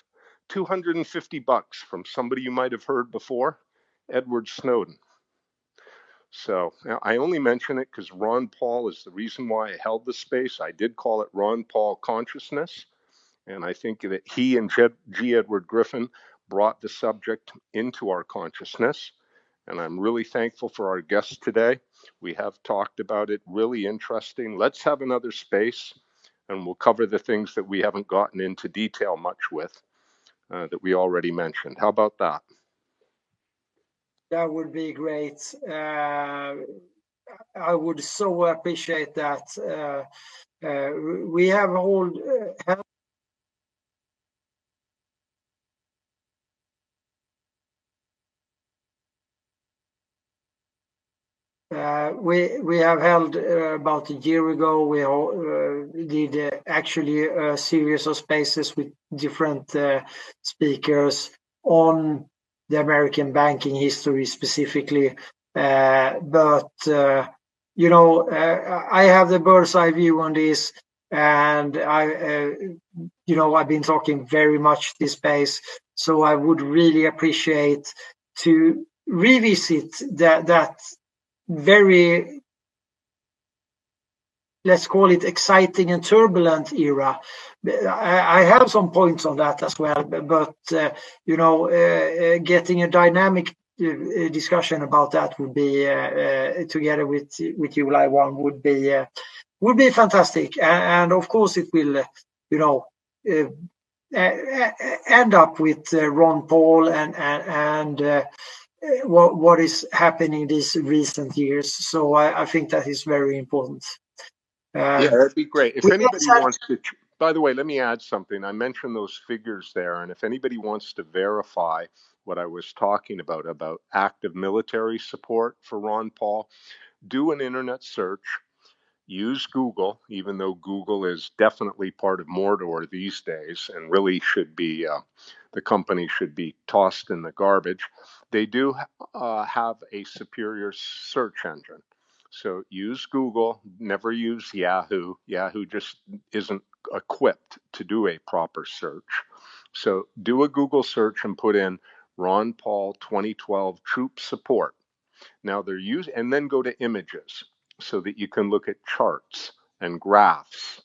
$250 from somebody you might have heard before, Edward Snowden. So I only mention it because Ron Paul is the reason why I held the space. I did call it Ron Paul Consciousness. And I think that he and G. Edward Griffin brought the subject into our consciousness. And I'm really thankful for our guests today. We have talked about it, really interesting. Let's have another space, and we'll cover the things that we haven't gotten into detail much with, that we already mentioned. How about that? That would be great. I would so appreciate that. We have all we have held about a year ago. We did actually a series of spaces with different speakers on the American banking history specifically. But I have the bird's eye view on this, and I've been talking very much this space. So I would really appreciate to revisit that very, let's call it, exciting and turbulent era. I have some points on that as well, but getting a dynamic discussion about that would be together with you, Laiwan, would be fantastic, and of course it will end up with Ron Paul and what is happening these recent years. So I think that is very important. Yeah, that'd be great. If anybody wants to, by the way, let me add something. I mentioned those figures there, and if anybody wants to verify what I was talking about active military support for Ron Paul, do an internet search. Use Google, even though Google is definitely part of Mordor these days and really should be, the company should be tossed in the garbage. They do have a superior search engine. So use Google, never use Yahoo. Yahoo just isn't equipped to do a proper search. So do a Google search and put in Ron Paul 2012 troop support. Now they're used, and then go to images so that you can look at charts and graphs.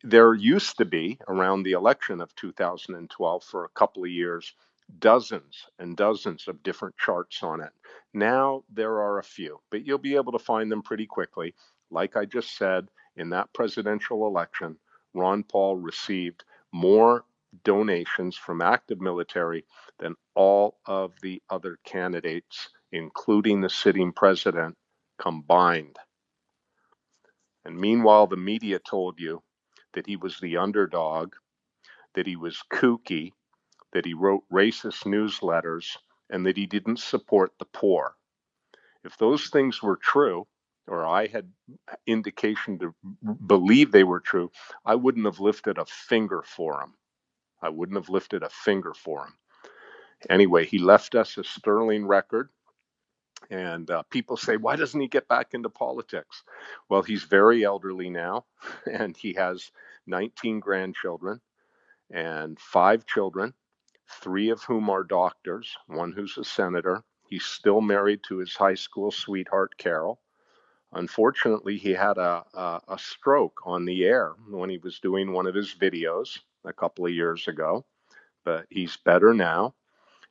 There used to be, around the election of 2012 for a couple of years, dozens and dozens of different charts on it. Now there are a few, but you'll be able to find them pretty quickly. Like I just said, in that presidential election, Ron Paul received more donations from active military than all of the other candidates, including the sitting president, combined. And meanwhile, the media told you that he was the underdog, that he was kooky, that he wrote racist newsletters, and that he didn't support the poor. If those things were true, or I had indication to believe they were true, I wouldn't have lifted a finger for him. I wouldn't have lifted a finger for him. Anyway, he left us a sterling record. And people say, why doesn't he get back into politics? Well, he's very elderly now, and he has 19 grandchildren and 5 children, 3 of whom are doctors, one who's a senator. He's still married to his high school sweetheart, Carol. Unfortunately, he had a stroke on the air when he was doing one of his videos a couple of years ago, but he's better now.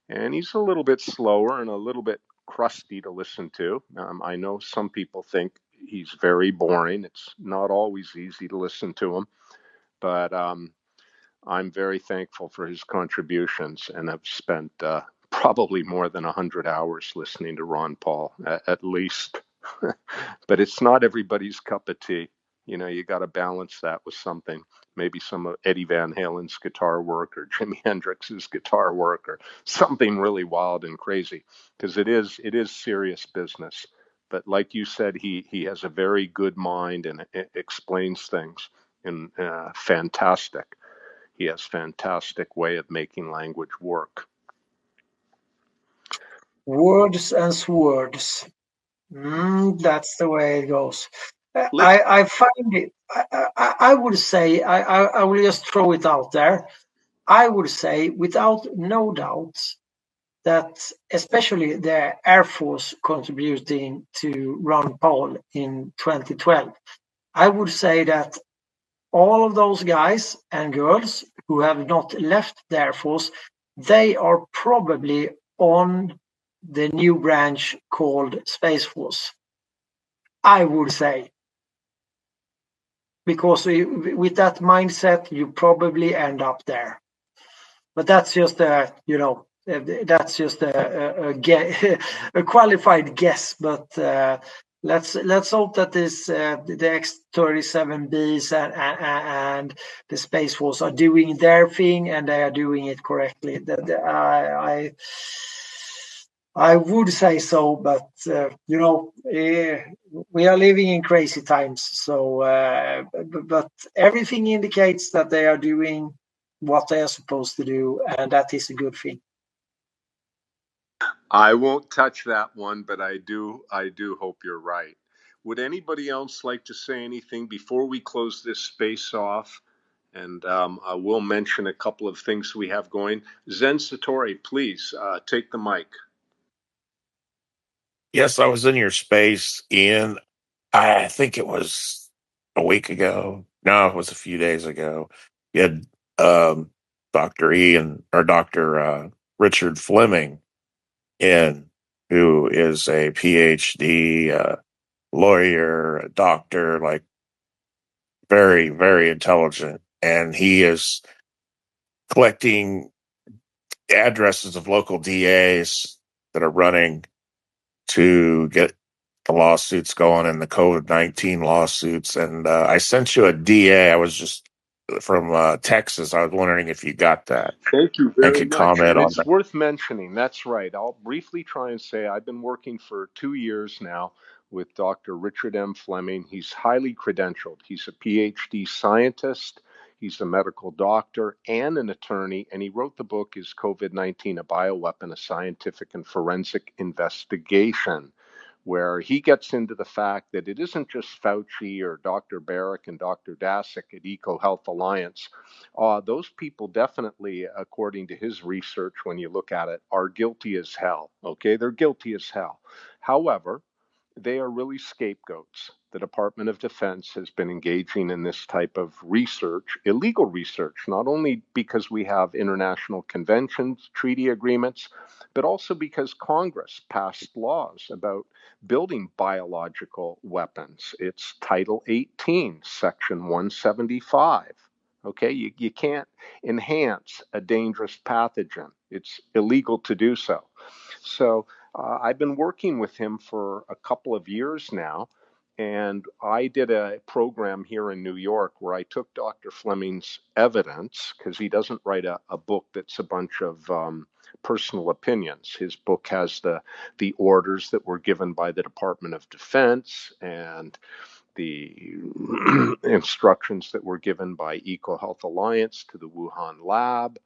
And he's a little bit slower and a little bit crusty to listen to. I know some people think he's very boring. It's not always easy to listen to him, but I'm very thankful for his contributions, and I've spent probably more than 100 hours listening to Ron Paul, at least. But it's not everybody's cup of tea. You know, you got to balance that with something. Maybe some of Eddie Van Halen's guitar work, or Jimi Hendrix's guitar work, or something really wild and crazy, because it is serious business. But like you said, he has a very good mind, and it explains things in fantastic. He has fantastic way of making language work. Words and swords. That's the way it goes. I find it. I would say. I will just throw it out there. I would say, without no doubts, that especially the Air Force contributing to Ron Paul in 2012. I would say that all of those guys and girls who have not left the Air Force, they are probably on the new branch called Space Force. I would say. Because with that mindset, you probably end up there. But that's just that's just a qualified guess. But let's hope that the X-37Bs and the Space Force are doing their thing, and they are doing it correctly. I would say so, but we are living in crazy times. So, but everything indicates that they are doing what they are supposed to do, and that is a good thing. I won't touch that one, but I do hope you're right. Would anybody else like to say anything before we close this space off? And I will mention a couple of things we have going. Zen Satori, please take the mic. Yes, I was in your space, Ian. I think it was a week ago. No, it was a few days ago. You had Dr. Ian or Dr. Richard Fleming in, who is a PhD lawyer, a doctor, like very, very intelligent. And he is collecting addresses of local DAs that are running to get the lawsuits going and the COVID-19 lawsuits. And I sent you a DA. I was just from Texas. I was wondering if you got that Thank you and very could much. comment And on it's that. worth mentioning. That's right. I'll briefly try and say I've been working for 2 years now with Dr. Richard M. Fleming. He's highly credentialed. He's a PhD scientist. He's a medical doctor and an attorney. And he wrote the book, Is COVID-19 a Bioweapon? A Scientific and Forensic Investigation, where he gets into the fact that it isn't just Fauci or Dr. Barrick and Dr. Daszak at EcoHealth Alliance. Those people definitely, according to his research, when you look at it, are guilty as hell. Okay, they're guilty as hell. However, they are really scapegoats. The Department of Defense has been engaging in this type of research, illegal research, not only because we have international conventions, treaty agreements, but also because Congress passed laws about building biological weapons. It's Title 18, Section 175. Okay, you can't enhance a dangerous pathogen. It's illegal to do so. So I've been working with him for a couple of years now, And I did a program here in New York where I took Dr. Fleming's evidence, because he doesn't write a book that's a bunch of personal opinions. His book has the orders that were given by the Department of Defense and the instructions that were given by EcoHealth Alliance to the Wuhan lab.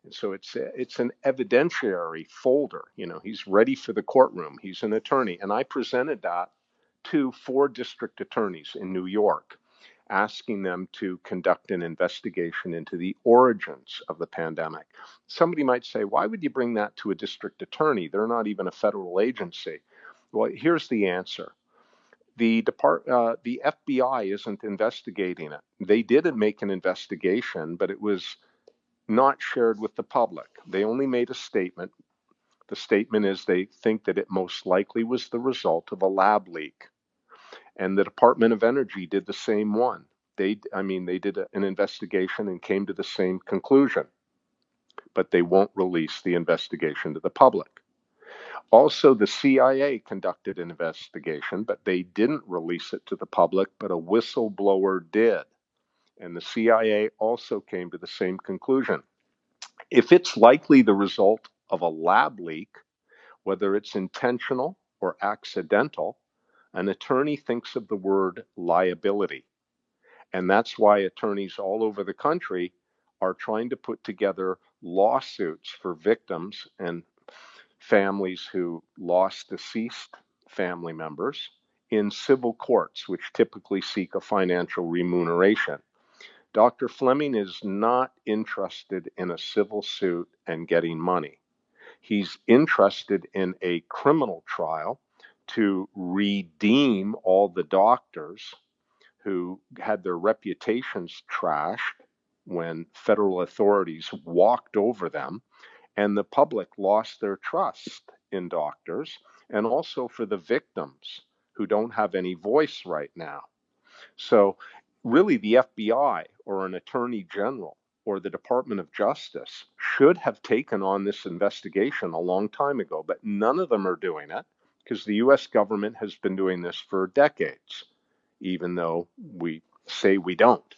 And so it's an evidentiary folder. You know, he's ready for the courtroom. He's an attorney. And I presented that to 4 district attorneys in New York, asking them to conduct an investigation into the origins of the pandemic. Somebody might say, why would you bring that to a district attorney? They're not even a federal agency. Well, here's the answer. The FBI isn't investigating it. They did make an investigation, but it was not shared with the public. They only made a statement. The statement is they think that it most likely was the result of a lab leak. And the Department of Energy did the same one. They did an investigation and came to the same conclusion, but they won't release the investigation to the public. Also, the CIA conducted an investigation, but they didn't release it to the public, but a whistleblower did. And the CIA also came to the same conclusion. If it's likely the result of a lab leak, whether it's intentional or accidental, an attorney thinks of the word liability. And that's why attorneys all over the country are trying to put together lawsuits for victims and families who lost deceased family members in civil courts, which typically seek a financial remuneration. Dr. Fleming is not interested in a civil suit and getting money. He's interested in a criminal trial to redeem all the doctors who had their reputations trashed when federal authorities walked over them, and the public lost their trust in doctors, and also for the victims who don't have any voice right now. So really the FBI or an attorney general or the Department of Justice should have taken on this investigation a long time ago, but none of them are doing it because the US government has been doing this for decades, even though we say we don't.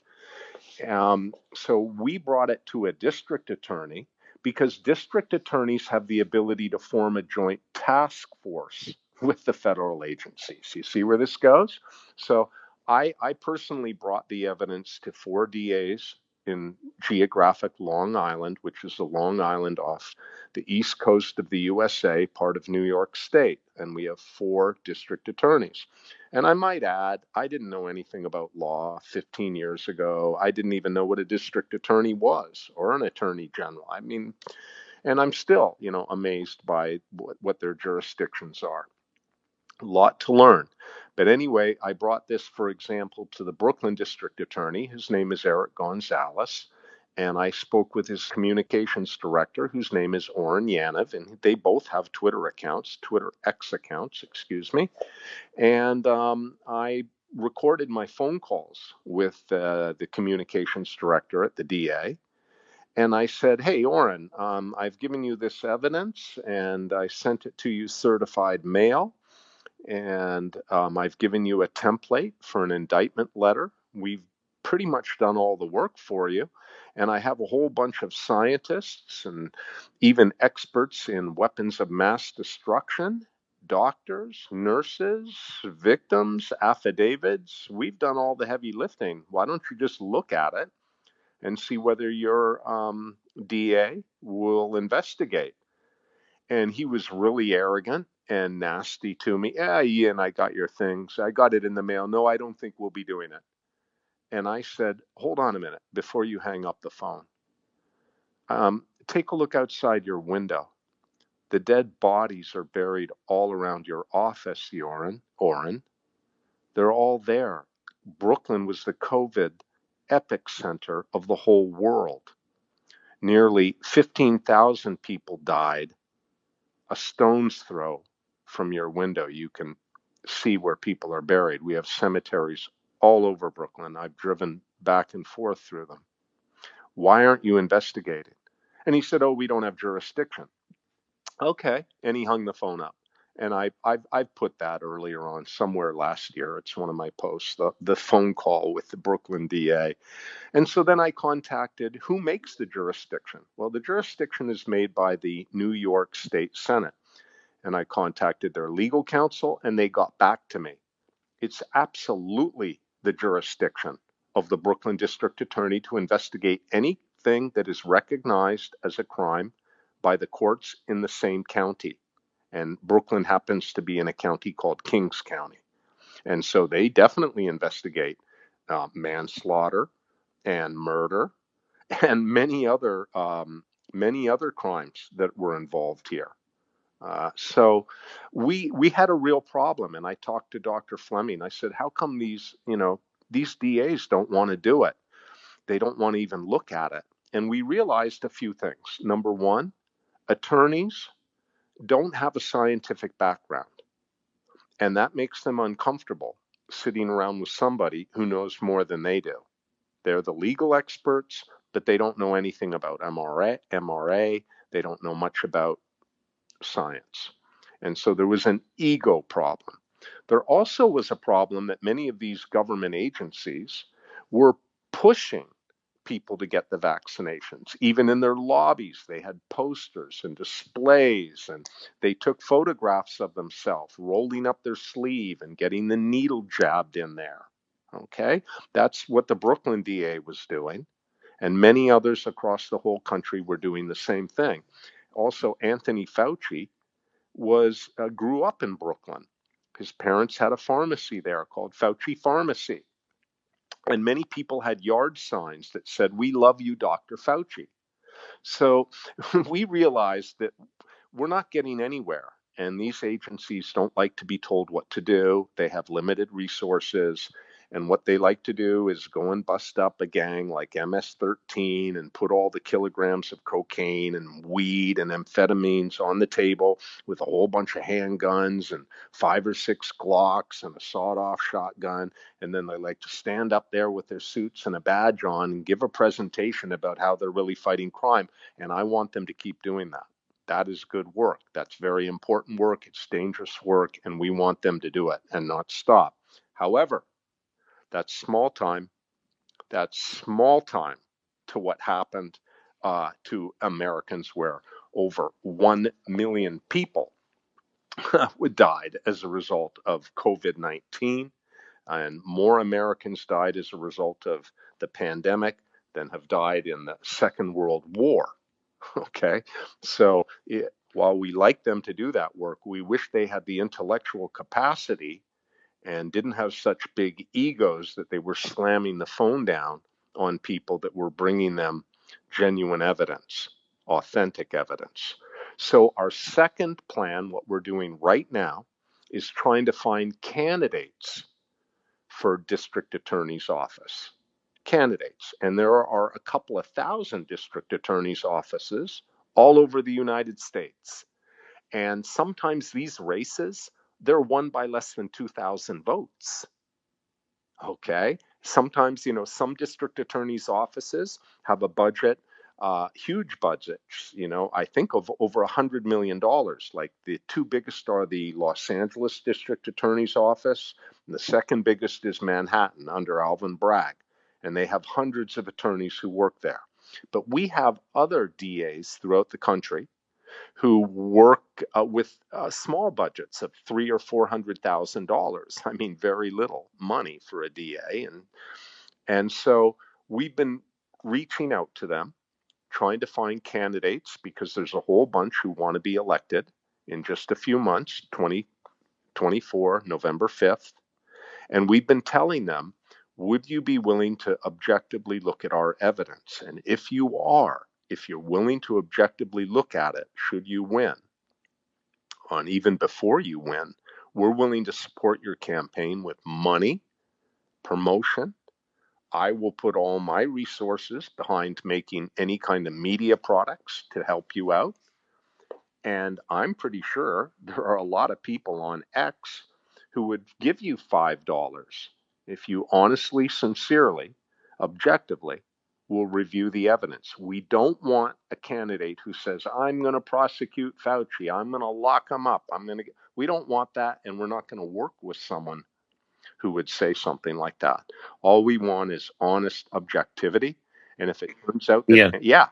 So we brought it to a district attorney because district attorneys have the ability to form a joint task force with the federal agencies. You see where this goes? So I personally brought the evidence to 4 DAs in geographic Long Island, which is the Long Island off the east coast of the USA, part of New York State. And we have 4 district attorneys. And I might add, I didn't know anything about law 15 years ago. I didn't even know what a district attorney was or an attorney general. I mean, and I'm still, amazed by what their jurisdictions are. A lot to learn. But anyway, I brought this, for example, to the Brooklyn district attorney. His name is Eric Gonzalez. And I spoke with his communications director, whose name is Oren Yaniv, and they both have Twitter X accounts, excuse me. And I recorded my phone calls with the communications director at the DA. And I said, hey, Oren, I've given you this evidence, and I sent it to you certified mail. And I've given you a template for an indictment letter. We've pretty much done all the work for you. And I have a whole bunch of scientists and even experts in weapons of mass destruction, doctors, nurses, victims, affidavits. We've done all the heavy lifting. Why don't you just look at it and see whether your DA will investigate? And he was really arrogant and nasty to me. Yeah, Ian, I got your things. I got it in the mail. No, I don't think we'll be doing it. And I said, hold on a minute before you hang up the phone. Take a look outside your window. The dead bodies are buried all around your office, Oren. They're all there. Brooklyn was the COVID epicenter of the whole world. Nearly 15,000 people died. A stone's throw from your window, you can see where people are buried. We have cemeteries all over Brooklyn. I've driven back and forth through them. Why aren't you investigating? And he said, oh, we don't have jurisdiction. Okay. And he hung the phone up. And I've put that earlier on somewhere last year. It's one of my posts, the phone call with the Brooklyn DA. And so then I contacted who makes the jurisdiction. Well, the jurisdiction is made by the New York State Senate. And I contacted their legal counsel, and they got back to me. It's absolutely the jurisdiction of the Brooklyn District Attorney to investigate anything that is recognized as a crime by the courts in the same county. And Brooklyn happens to be in a county called Kings County. And so they definitely investigate manslaughter and murder and many other crimes that were involved here. So we had a real problem, and I talked to Dr. Fleming. I said, how come these DAs don't want to do it? They don't want to even look at it. And we realized a few things. Number one, attorneys don't have a scientific background, and that makes them uncomfortable sitting around with somebody who knows more than they do. They're the legal experts, but they don't know anything about MRA. They don't know much about science. And so there was an ego problem. There also was a problem that many of these government agencies were pushing people to get the vaccinations. Even in their lobbies, they had posters and displays, and they took photographs of themselves rolling up their sleeve and getting the needle jabbed in there. Okay? That's what the Brooklyn DA was doing. And many others across the whole country were doing the same thing. Also, Anthony Fauci grew up in Brooklyn. His parents had a pharmacy there called Fauci Pharmacy. And many people had yard signs that said, "We love you, Dr. Fauci." So we realized that we're not getting anywhere. And these agencies don't like to be told what to do. They have limited resources. And what they like to do is go and bust up a gang like MS-13 and put all the kilograms of cocaine and weed and amphetamines on the table with a whole bunch of handguns and 5 or 6 Glocks and a sawed-off shotgun. And then they like to stand up there with their suits and a badge on and give a presentation about how they're really fighting crime. And I want them to keep doing that. That is good work. That's very important work. It's dangerous work, and we want them to do it and not stop. However, that's small time. That's small time to what happened to Americans, where over 1 million people died as a result of COVID-19, and more Americans died as a result of the pandemic than have died in the Second World War. Okay, so while we like them to do that work, we wish they had the intellectual capacity and didn't have such big egos that they were slamming the phone down on people that were bringing them genuine evidence, authentic evidence. So our second plan, what we're doing right now, is trying to find candidates for district attorney's office. Candidates. And there are a couple of thousand district attorney's offices all over the United States. And sometimes these races, they're won by less than 2,000 votes. Okay. Sometimes, some district attorney's offices have a budget, huge budgets, I think of over $100 million. Like the two biggest are the Los Angeles District Attorney's Office, and the second biggest is Manhattan under Alvin Bragg. And they have hundreds of attorneys who work there. But we have other DAs throughout the country who work with small budgets of $300,000 or $400,000. I mean, very little money for a DA, and so we've been reaching out to them, trying to find candidates, because there's a whole bunch who want to be elected in just a few months, 2024, November 5th, and we've been telling them, would you be willing to objectively look at our evidence? And if you're willing to objectively look at it, should you win, on even before you win, we're willing to support your campaign with money, promotion. I will put all my resources behind making any kind of media products to help you out. And I'm pretty sure there are a lot of people on X who would give you $5 if you honestly, sincerely, objectively will review the evidence. We don't want a candidate who says, I'm going to prosecute Fauci, I'm going to lock him up, We don't want that, and we're not going to work with someone who would say something like that. All we want is honest objectivity. And if it turns out that, Yeah. yeah,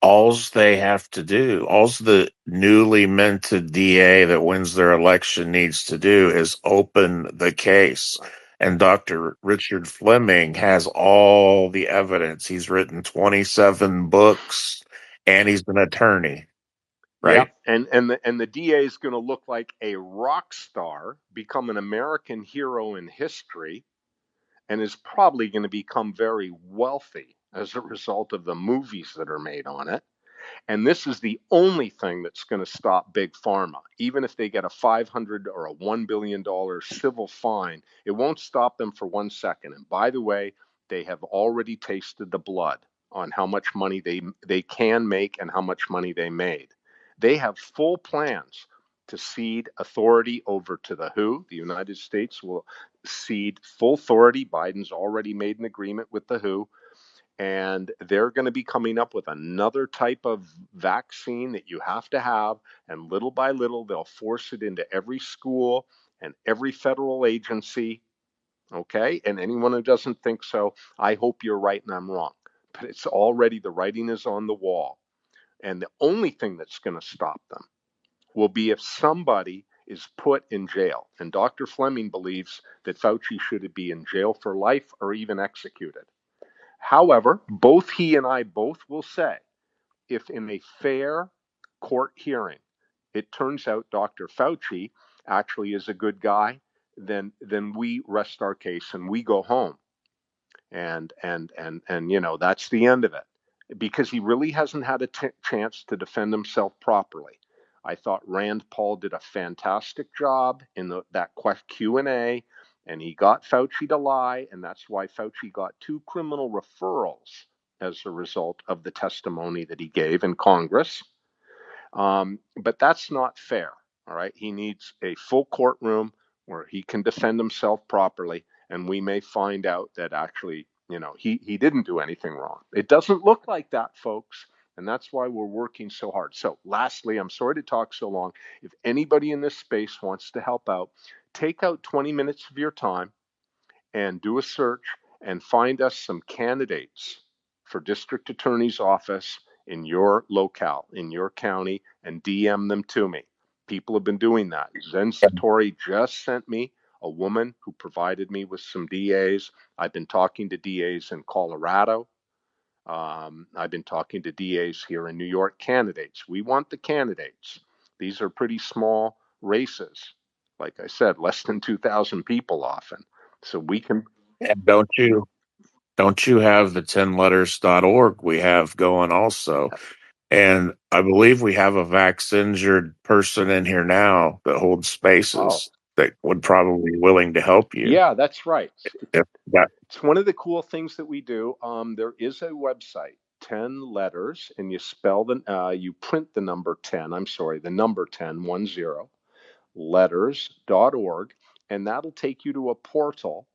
Alls they have to do, alls the newly minted DA that wins their election needs to do is open the case. And Dr. Richard Fleming has all the evidence. He's written 27 books and he's an attorney, yeah, right? and the DA is going to look like a rock star, become an American hero in history, and is probably going to become very wealthy as a result of the movies that are made on it. And this is the only thing that's going to stop Big Pharma. Even if they get a $500 or a $1 billion civil fine, it won't stop them for 1 second. And by the way, they have already tasted the blood on how much money they can make and how much money they made. They have full plans to cede authority over to the WHO. The United States will cede full authority. Biden's already made an agreement with the WHO. And they're going to be coming up with another type of vaccine that you have to have. And little by little, they'll force it into every school and every federal agency. Okay. And anyone who doesn't think so, I hope you're right and I'm wrong. But it's already, the writing is on the wall. And the only thing that's going to stop them will be if somebody is put in jail. And Dr. Fleming believes that Fauci should be in jail for life or even executed. However, both he and I both will say, if in a fair court hearing, it turns out Dr. Fauci actually is a good guy, then we rest our case and we go home. And that's the end of it, because he really hasn't had a chance to defend himself properly. I thought Rand Paul did a fantastic job in that Q&A, and he got Fauci to lie, and that's why Fauci got 2 criminal referrals as a result of the testimony that he gave in Congress. But that's not fair. All right. He needs a full courtroom where he can defend himself properly. And we may find out that actually, he didn't do anything wrong. It doesn't look like that, folks. And that's why we're working so hard. So lastly, I'm sorry to talk so long. If anybody in this space wants to help out, take out 20 minutes of your time and do a search and find us some candidates for district attorney's office in your locale, in your county, and DM them to me. People have been doing that. Zen Satori just sent me a woman who provided me with some DAs. I've been talking to DAs in Colorado. I've been talking to DAs here in New York, candidates. We want the candidates. These are pretty small races. Like I said, less than 2,000 people often. So we can. And don't you have the 10letters.org we have going also? And I believe we have a vax-injured person in here now that holds spaces that would probably be willing to help you. Yeah, that's right. That, It's one of the cool things that we do. There is a website, 10 letters, and you spell you print the number 10, the number 10, 10, letters.org, and that'll take you to a portal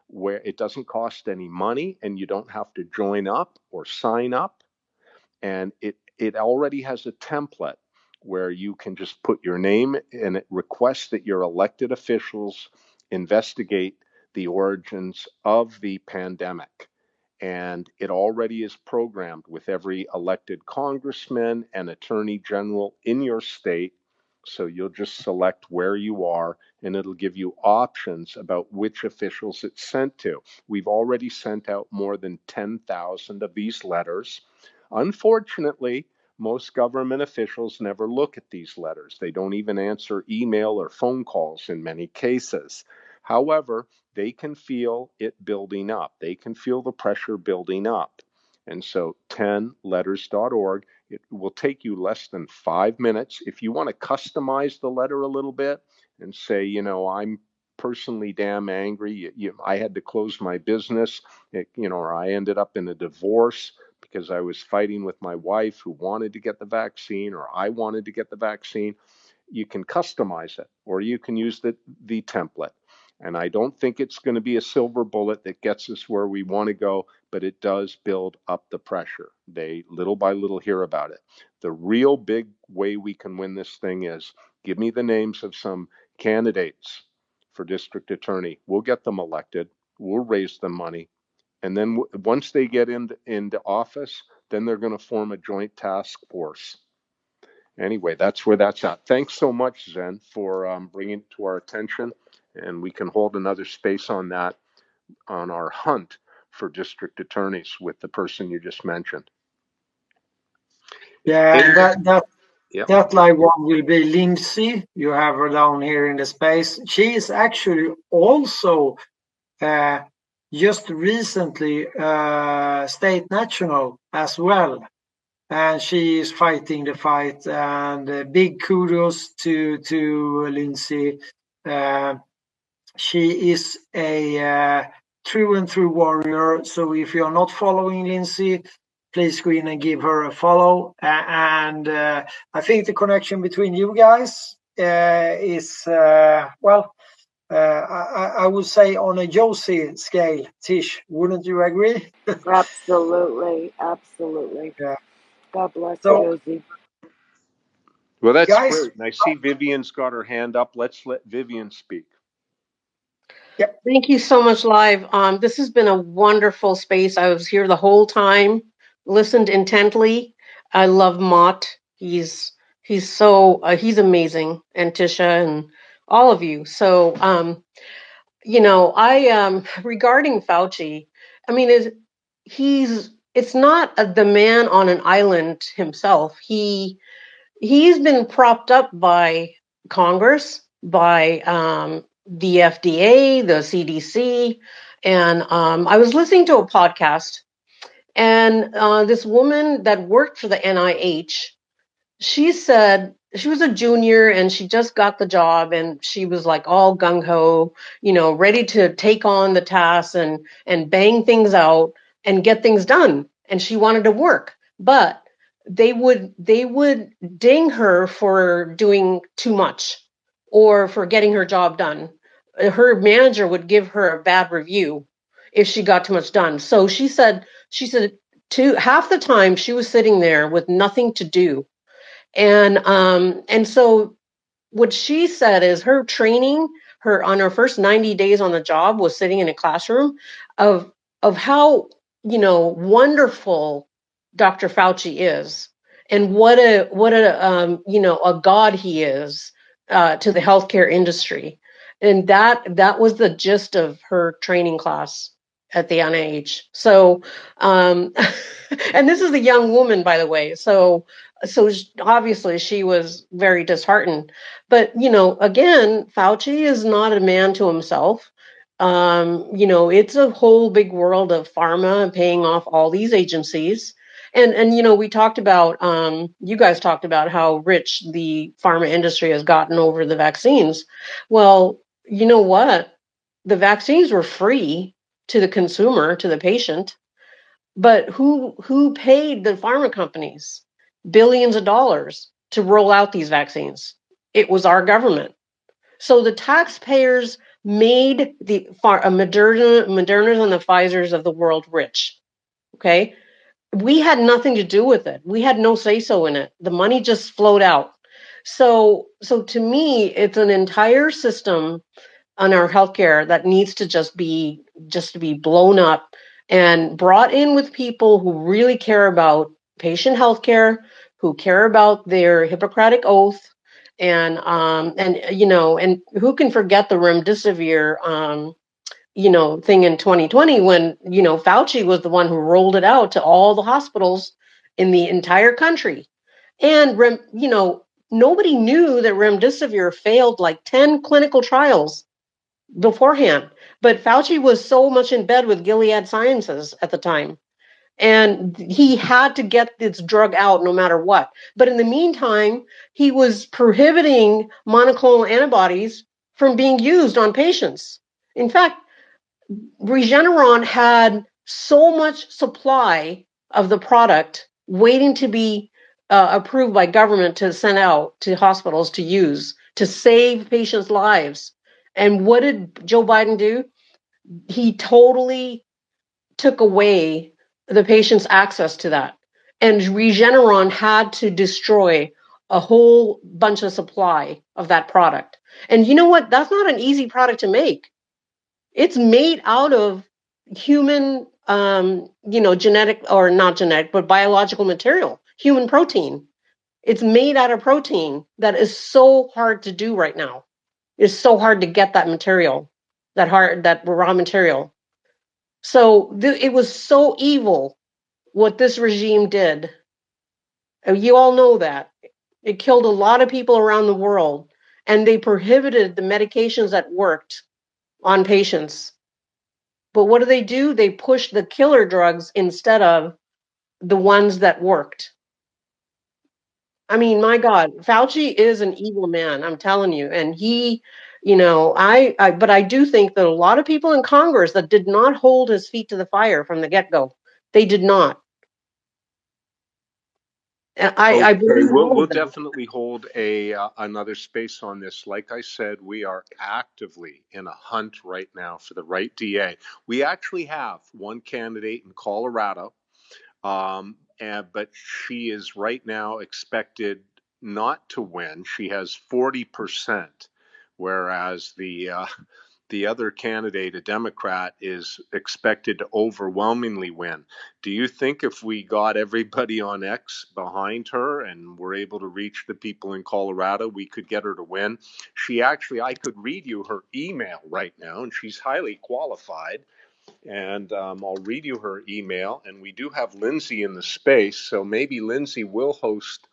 where it doesn't cost any money and you don't have to join up or sign up. And it already has a template where you can just put your name, and it requests that your elected officials investigate the origins of the pandemic. And it already is programmed with every elected congressman and attorney general in your state. So you'll just select where you are, and it'll give you options about which officials it's sent to. We've already sent out more than 10,000 of these letters. Unfortunately, most government officials never look at these letters. They don't even answer email or phone calls in many cases. However, they can feel it building up. They can feel the pressure building up. And so 10letters.org, it will take you less than 5 minutes. If you want to customize the letter a little bit and say, I'm personally damn angry. I had to close my business, or I ended up in a divorce because I was fighting with my wife who wanted to get the vaccine, or I wanted to get the vaccine. You can customize it, or you can use the template. And I don't think it's going to be a silver bullet that gets us where we want to go, but it does build up the pressure. They little by little hear about it. The real big way we can win this thing is Give me the names of some candidates for district attorney. We'll get them elected. We'll raise them money. And then once they get into office, then they're going to form a joint task force. Anyway, that's where that's at. Thanks so much, Zen, for bringing it to our attention. And we can hold another space on that on our hunt for district attorneys with the person you just mentioned. Yeah, and Yep. that live one will be Lindsay. You have her down here in the space. She is actually also just recently state national as well. And she is fighting the fight. And big kudos to Lindsay. She is a true and true warrior. So if you're not following Lindsay, please go in and give her a follow. And I think the connection between you guys is, well, I would say on a Josie scale. Tish, wouldn't you agree? Absolutely. Absolutely. Yeah. God bless So, Josie. Well, that's guys, great. And I see Vivian's got her hand up. Let's let Vivian speak. yep. Thank you so much, Live. This has been a wonderful space. I was here the whole time, listened intently. I love Mott. He's so he's amazing, and Tisha and all of you. So I regarding Fauci, I mean, it's not the man on an island himself. He's been propped up by Congress, by the FDA, the CDC, and I was listening to a podcast, and this woman that worked for the NIH, she said she was a junior and she just got the job, and she was like all gung ho, ready to take on the tasks and bang things out and get things done, and she wanted to work, but they would ding her for doing too much or for getting her job done. Her manager would give her a bad review if she got too much done. So she said half the time she was sitting there with nothing to do. And so what she said is her training, her on her first 90 days on the job, was sitting in a classroom of how wonderful Dr. Fauci is, and what a god he is to the healthcare industry. And that was the gist of her training class at the NIH. So and this is a young woman, by the way. So obviously she was very disheartened. But, again, Fauci is not a man to himself. It's a whole big world of pharma and paying off all these agencies. And we talked about, you guys talked about how rich the pharma industry has gotten over the vaccines. Well, you know what? The vaccines were free to the consumer, to the patient. But who paid the pharma companies billions of dollars to roll out these vaccines? It was our government. So the taxpayers made the Modernas and the Pfizers of the world rich. Okay, we had nothing to do with it. We had no say so in it. The money just flowed out. So to me, it's an entire system on our healthcare that needs to just be blown up and brought in with people who really care about patient healthcare, who care about their Hippocratic oath, and who can forget the remdesivir thing in 2020 when Fauci was the one who rolled it out to all the hospitals in the entire country. And nobody knew that remdesivir failed like 10 clinical trials beforehand. But Fauci was so much in bed with Gilead Sciences at the time, and he had to get this drug out no matter what. But in the meantime, he was prohibiting monoclonal antibodies from being used on patients. In fact, Regeneron had so much supply of the product waiting to be approved by government to send out to hospitals to use to save patients' lives. And what did Joe Biden do? He totally took away the patient's access to that. And Regeneron had to destroy a whole bunch of supply of that product. And you know what? That's not an easy product to make. It's made out of human, genetic, or not genetic, but biological material, human protein. It's made out of protein that is so hard to do right now. It's so hard to get that material, that raw material. So it was so evil what this regime did. And you all know that. It killed a lot of people around the world, and they prohibited the medications that worked on patients. But what do? They push the killer drugs instead of the ones that worked. I mean, my God, Fauci is an evil man, I'm telling you. And he, but I do think that a lot of people in Congress that did not hold his feet to the fire from the get-go. They did not. And I Okay, believe all we'll of them. definitely hold a another space on this. Like I said, we are actively in a hunt right now for the right DA. We actually have one candidate in Colorado, but she is right now expected not to win. She has 40%, whereas the other candidate, a Democrat, is expected to overwhelmingly win. Do you think if we got everybody on X behind her and were able to reach the people in Colorado, we could get her to win? She actually, I could read you her email right now, and she's highly qualified. And I'll read you her email. And we do have Lindsay in the space, so maybe Lindsay will host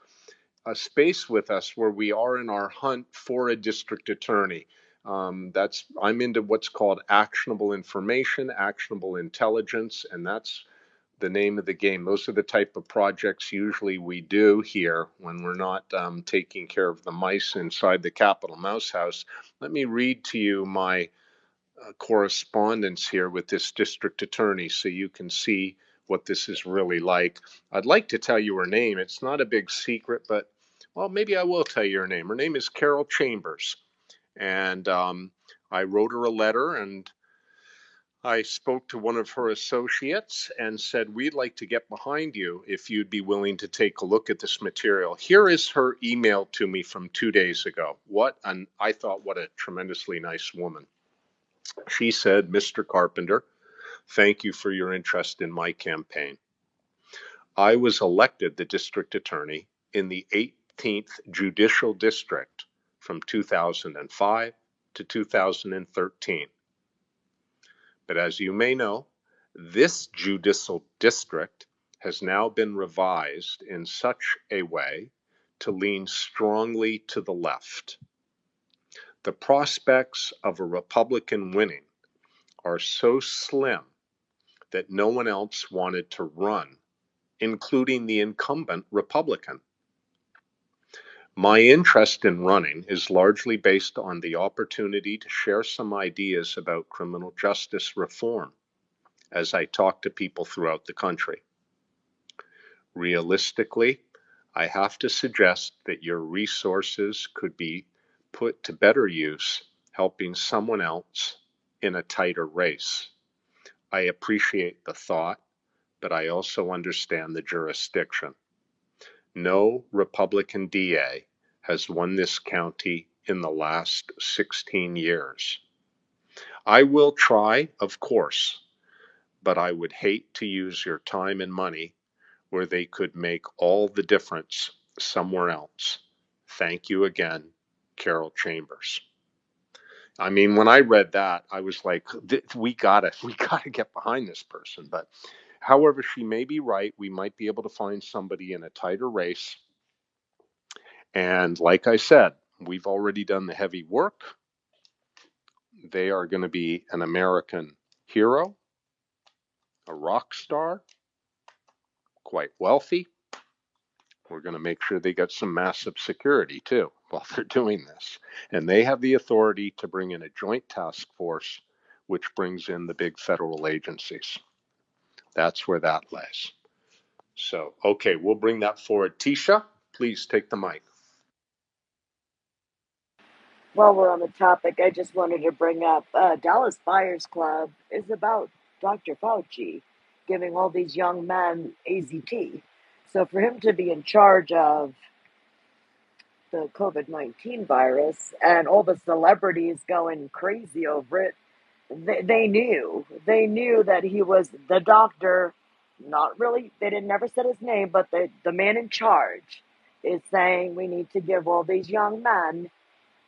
a space with us where we are in our hunt for a district attorney. I'm into what's called actionable information, actionable intelligence, and that's the name of the game. Those are the type of projects usually we do here when we're not taking care of the mice inside the Capitol Mouse House. Let me read to you my correspondence here with this district attorney so you can see what this is really like. I'd like to tell you her name. It's not a big secret, but well, maybe I will tell you her name. Her name is Carol Chambers. And I wrote her a letter, and I spoke to one of her associates and said, we'd like to get behind you if you'd be willing to take a look at this material. Here is her email to me from 2 days ago. I thought, what a tremendously nice woman. She said, Mr. Carpenter, thank you for your interest in my campaign. I was elected the district attorney in the 18th Judicial District from 2005 to 2013. But as you may know, this judicial district has now been revised in such a way to lean strongly to the left. The prospects of a Republican winning are so slim that no one else wanted to run, including the incumbent Republican. My interest in running is largely based on the opportunity to share some ideas about criminal justice reform as I talk to people throughout the country. Realistically, I have to suggest that your resources could be put to better use helping someone else in a tighter race. I appreciate the thought, but I also understand the jurisdiction. No Republican DA has won this county in the last 16 years. I will try, of course, but I would hate to use your time and money where they could make all the difference somewhere else. Thank you again, Carol Chambers. I mean, when I read that, I was like, we gotta get behind this person. But however, she may be right. We might be able to find somebody in a tighter race. And like I said, we've already done the heavy work. They are going to be an American hero, a rock star, quite wealthy. We're going to make sure they get some massive security too while they're doing this. And they have the authority to bring in a joint task force, which brings in the big federal agencies. That's where that lies. So, okay, we'll bring that forward. Tisha, please take the mic. While we're on the topic, I just wanted to bring up Dallas Buyers Club is about Dr. Fauci giving all these young men AZT. So for him to be in charge of the COVID-19 virus and all the celebrities going crazy over it, they knew that he was the doctor. Not really, they didn't never said his name, but the man in charge is saying we need to give all these young men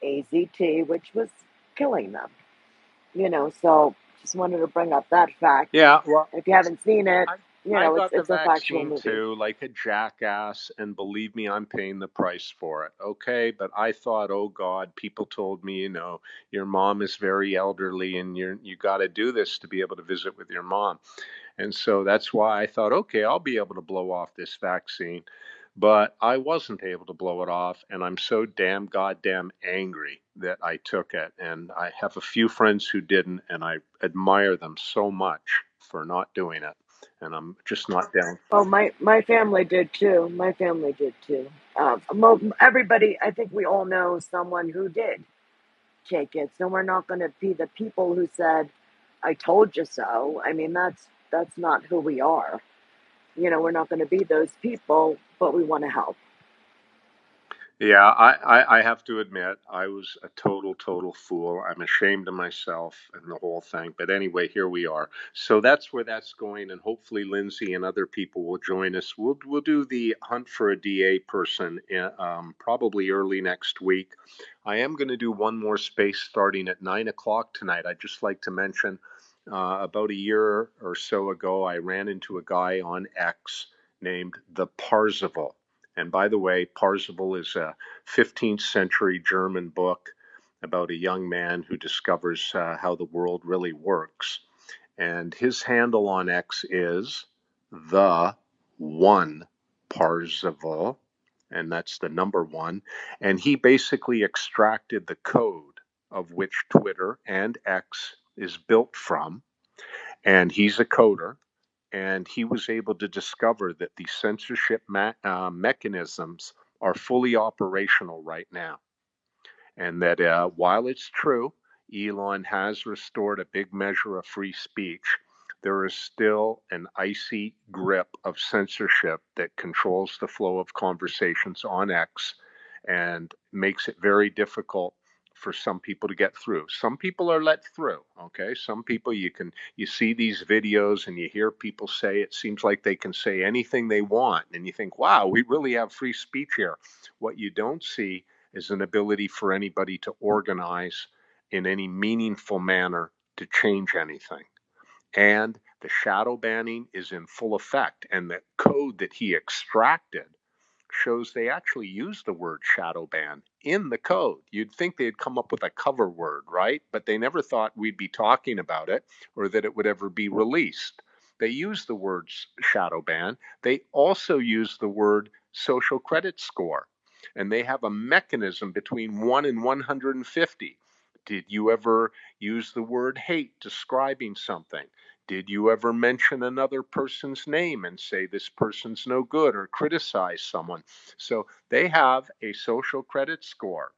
AZT, which was killing them. So just wanted to bring up that fact. Yeah, well, If you haven't seen it, I got the it's a factual vaccine movie. too, like a jackass, and believe me, I'm paying the price for it. Okay, but I thought, oh God, people told me, your mom is very elderly, and you got to do this to be able to visit with your mom. And so that's why I thought, okay, I'll be able to blow off this vaccine. But I wasn't able to blow it off, and I'm so damn goddamn angry that I took it. And I have a few friends who didn't, and I admire them so much for not doing it. And I'm just not down. Oh, my family did too. My family did too. Everybody, I think we all know someone who did take it. So we're not going to be the people who said, "I told you so." I mean, that's not who we are. We're not going to be those people, but we want to help. Yeah, I have to admit, I was a total fool. I'm ashamed of myself and the whole thing. But anyway, here we are. So that's where that's going, and hopefully Lindsay and other people will join us. We'll do the hunt for a DA person probably early next week. I am going to do one more space starting at 9 o'clock tonight. I'd just like to mention about a year or so ago, I ran into a guy on X named the Parzival. And by the way, Parzival is a 15th century German book about a young man who discovers how the world really works. And his handle on X is the one Parzival, and that's the number one. And he basically extracted the code of which Twitter and X is built from. And he's a coder, and he was able to discover that the censorship mechanisms are fully operational right now. And that while it's true, Elon has restored a big measure of free speech, there is still an icy grip of censorship that controls the flow of conversations on X and makes it very difficult for some people to get through. Some people are let through, okay? Some people you see these videos and you hear people say it seems like they can say anything they want, and you think, wow, we really have free speech here. What you don't see is an ability for anybody to organize in any meaningful manner to change anything. And the shadow banning is in full effect, and the code that he extracted shows they actually use the word shadow ban in the code. You'd think they'd come up with a cover word, right? But they never thought we'd be talking about it or that it would ever be released. They use the words shadow ban. They also use the word social credit score. And they have a mechanism between 1 and 150. Did you ever use the word hate describing something? Did you ever mention another person's name and say this person's no good or criticize someone? So they have a social credit score.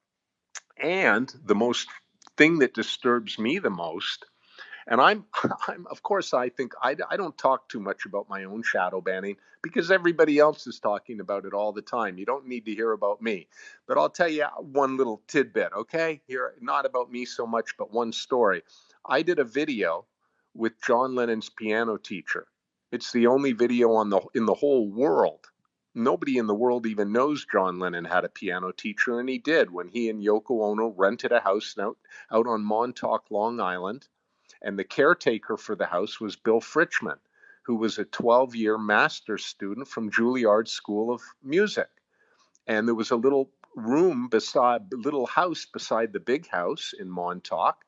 And the most thing that disturbs me the most, and I'm of course, I think I don't talk too much about my own shadow banning because everybody else is talking about it all the time. You don't need to hear about me. But I'll tell you one little tidbit, okay? Here, not about me so much, but one story. I did a video with John Lennon's piano teacher. It's the only video in the whole world. Nobody in the world even knows John Lennon had a piano teacher, and he did when he and Yoko Ono rented a house out on Montauk, Long Island. And the caretaker for the house was Bill Fritchman, who was a 12-year master's student from Juilliard School of Music. And there was a little house beside the big house in Montauk,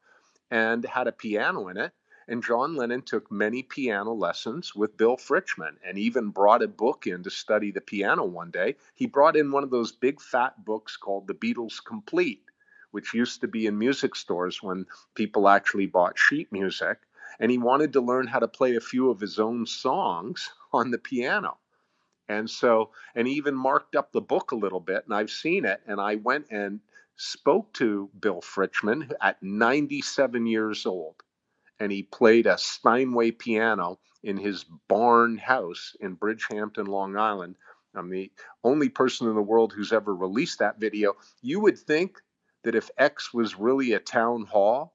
and had a piano in it. And John Lennon took many piano lessons with Bill Fritchman and even brought a book in to study the piano one day. He brought in one of those big fat books called The Beatles Complete, which used to be in music stores when people actually bought sheet music. And he wanted to learn how to play a few of his own songs on the piano. And he even marked up the book a little bit, and I've seen it. And I went and spoke to Bill Fritchman at 97 years old, and he played a Steinway piano in his barn house in Bridgehampton, Long Island, I'm the only person in the world who's ever released that video. You would think that if X was really a town hall,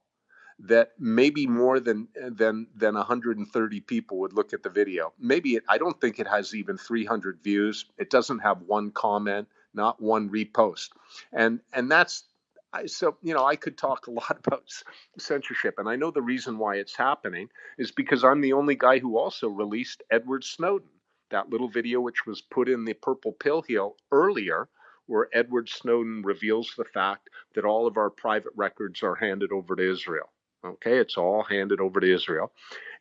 that maybe more than 130 people would look at the video. Maybe I don't think it has even 300 views. It doesn't have one comment, not one repost, and that's. So, I could talk a lot about censorship, and I know the reason why it's happening is because I'm the only guy who also released Edward Snowden, that little video which was put in the Purple Pill Hill earlier, where Edward Snowden reveals the fact that all of our private records are handed over to Israel. Okay, it's all handed over to Israel.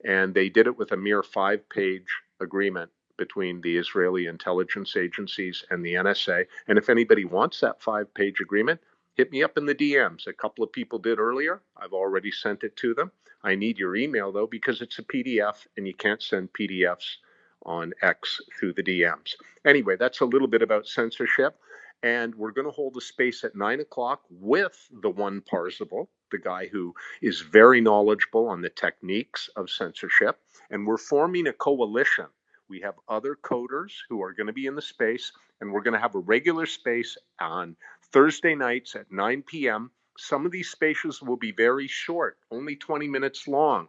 And they did it with a mere 5-page agreement between the Israeli intelligence agencies and the NSA. And if anybody wants that 5-page agreement, hit me up in the DMs. A couple of people did earlier. I've already sent it to them. I need your email, though, because it's a PDF and you can't send PDFs on X through the DMs. Anyway, that's a little bit about censorship. And we're going to hold a space at 9 o'clock with the one Parzival, the guy who is very knowledgeable on the techniques of censorship. And we're forming a coalition. We have other coders who are going to be in the space, and we're going to have a regular space on Thursday nights at 9 p.m. Some of these spaces will be very short, only 20 minutes long.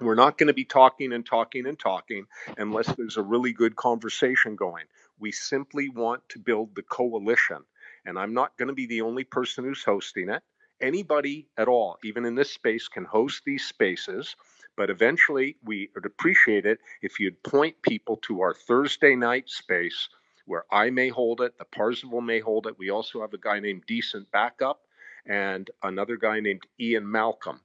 We're not going to be talking and talking and talking unless there's a really good conversation going. We simply want to build the coalition. And I'm not going to be the only person who's hosting it. Anybody at all, even in this space, can host these spaces. But eventually, we would appreciate it if you'd point people to our Thursday night space where I may hold it, the Parzival may hold it. We also have a guy named Decent Backup and another guy named Ian Malcolm.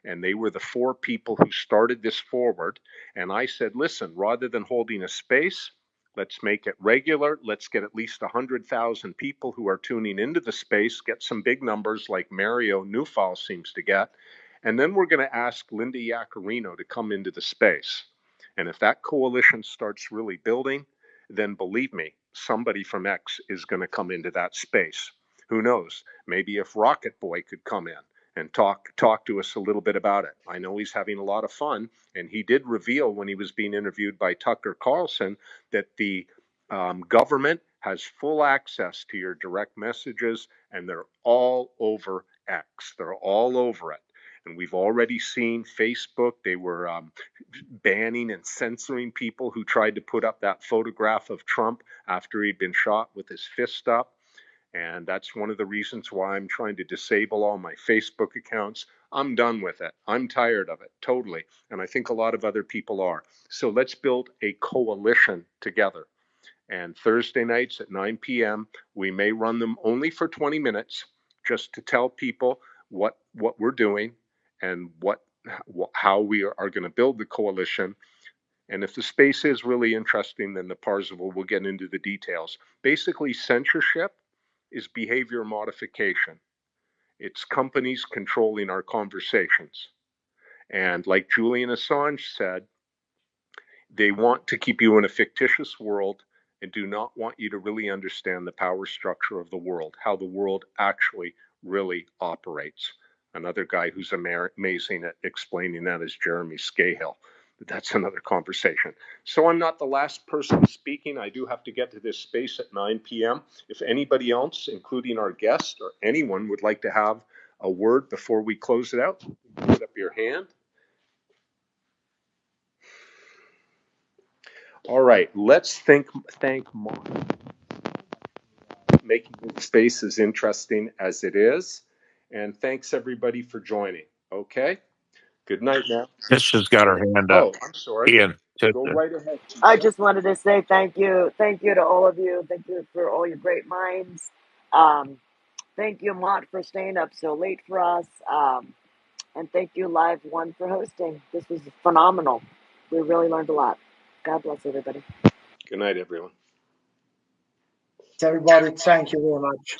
And they were the 4 people who started this forward. And I said, listen, rather than holding a space, let's make it regular. Let's get at least 100,000 people who are tuning into the space, get some big numbers like Mario Newfall seems to get. And then we're going to ask Linda Yaccarino to come into the space. And if that coalition starts really building, then believe me, somebody from X is going to come into that space. Who knows? Maybe if Rocket Boy could come in and talk to us a little bit about it. I know he's having a lot of fun, and he did reveal when he was being interviewed by Tucker Carlson that the government has full access to your direct messages, and they're all over X. They're all over it. And we've already seen Facebook, they were banning and censoring people who tried to put up that photograph of Trump after he'd been shot with his fist up. And that's one of the reasons why I'm trying to disable all my Facebook accounts. I'm done with it. I'm tired of it, totally. And I think a lot of other people are. So let's build a coalition together. And Thursday nights at 9 p.m., we may run them only for 20 minutes just to tell people what we're doing and how we are going to build the coalition. And if the space is really interesting, then the Parzival will get into the details. Basically, censorship is behavior modification. It's companies controlling our conversations. And like Julian Assange said, they want to keep you in a fictitious world and do not want you to really understand the power structure of the world, how the world actually really operates. Another guy who's amazing at explaining that is Jeremy Scahill. But that's another conversation. So I'm not the last person speaking. I do have to get to this space at 9 p.m. If anybody else, including our guest or anyone, would like to have a word before we close it out, put up your hand. All right, let's thank Mark for making this space as interesting as it is. And thanks everybody for joining. Okay, good night now. Tisha's got her hand up. Oh, I'm sorry. Ian, Go Tisha. right ahead. I just wanted to say thank you. Thank you to all of you. Thank you for all your great minds. Thank you, Mott, for staying up so late for us. And thank you, Live One, for hosting. This was phenomenal. We really learned a lot. God bless everybody. Good night, everyone. Everybody, thank you very much.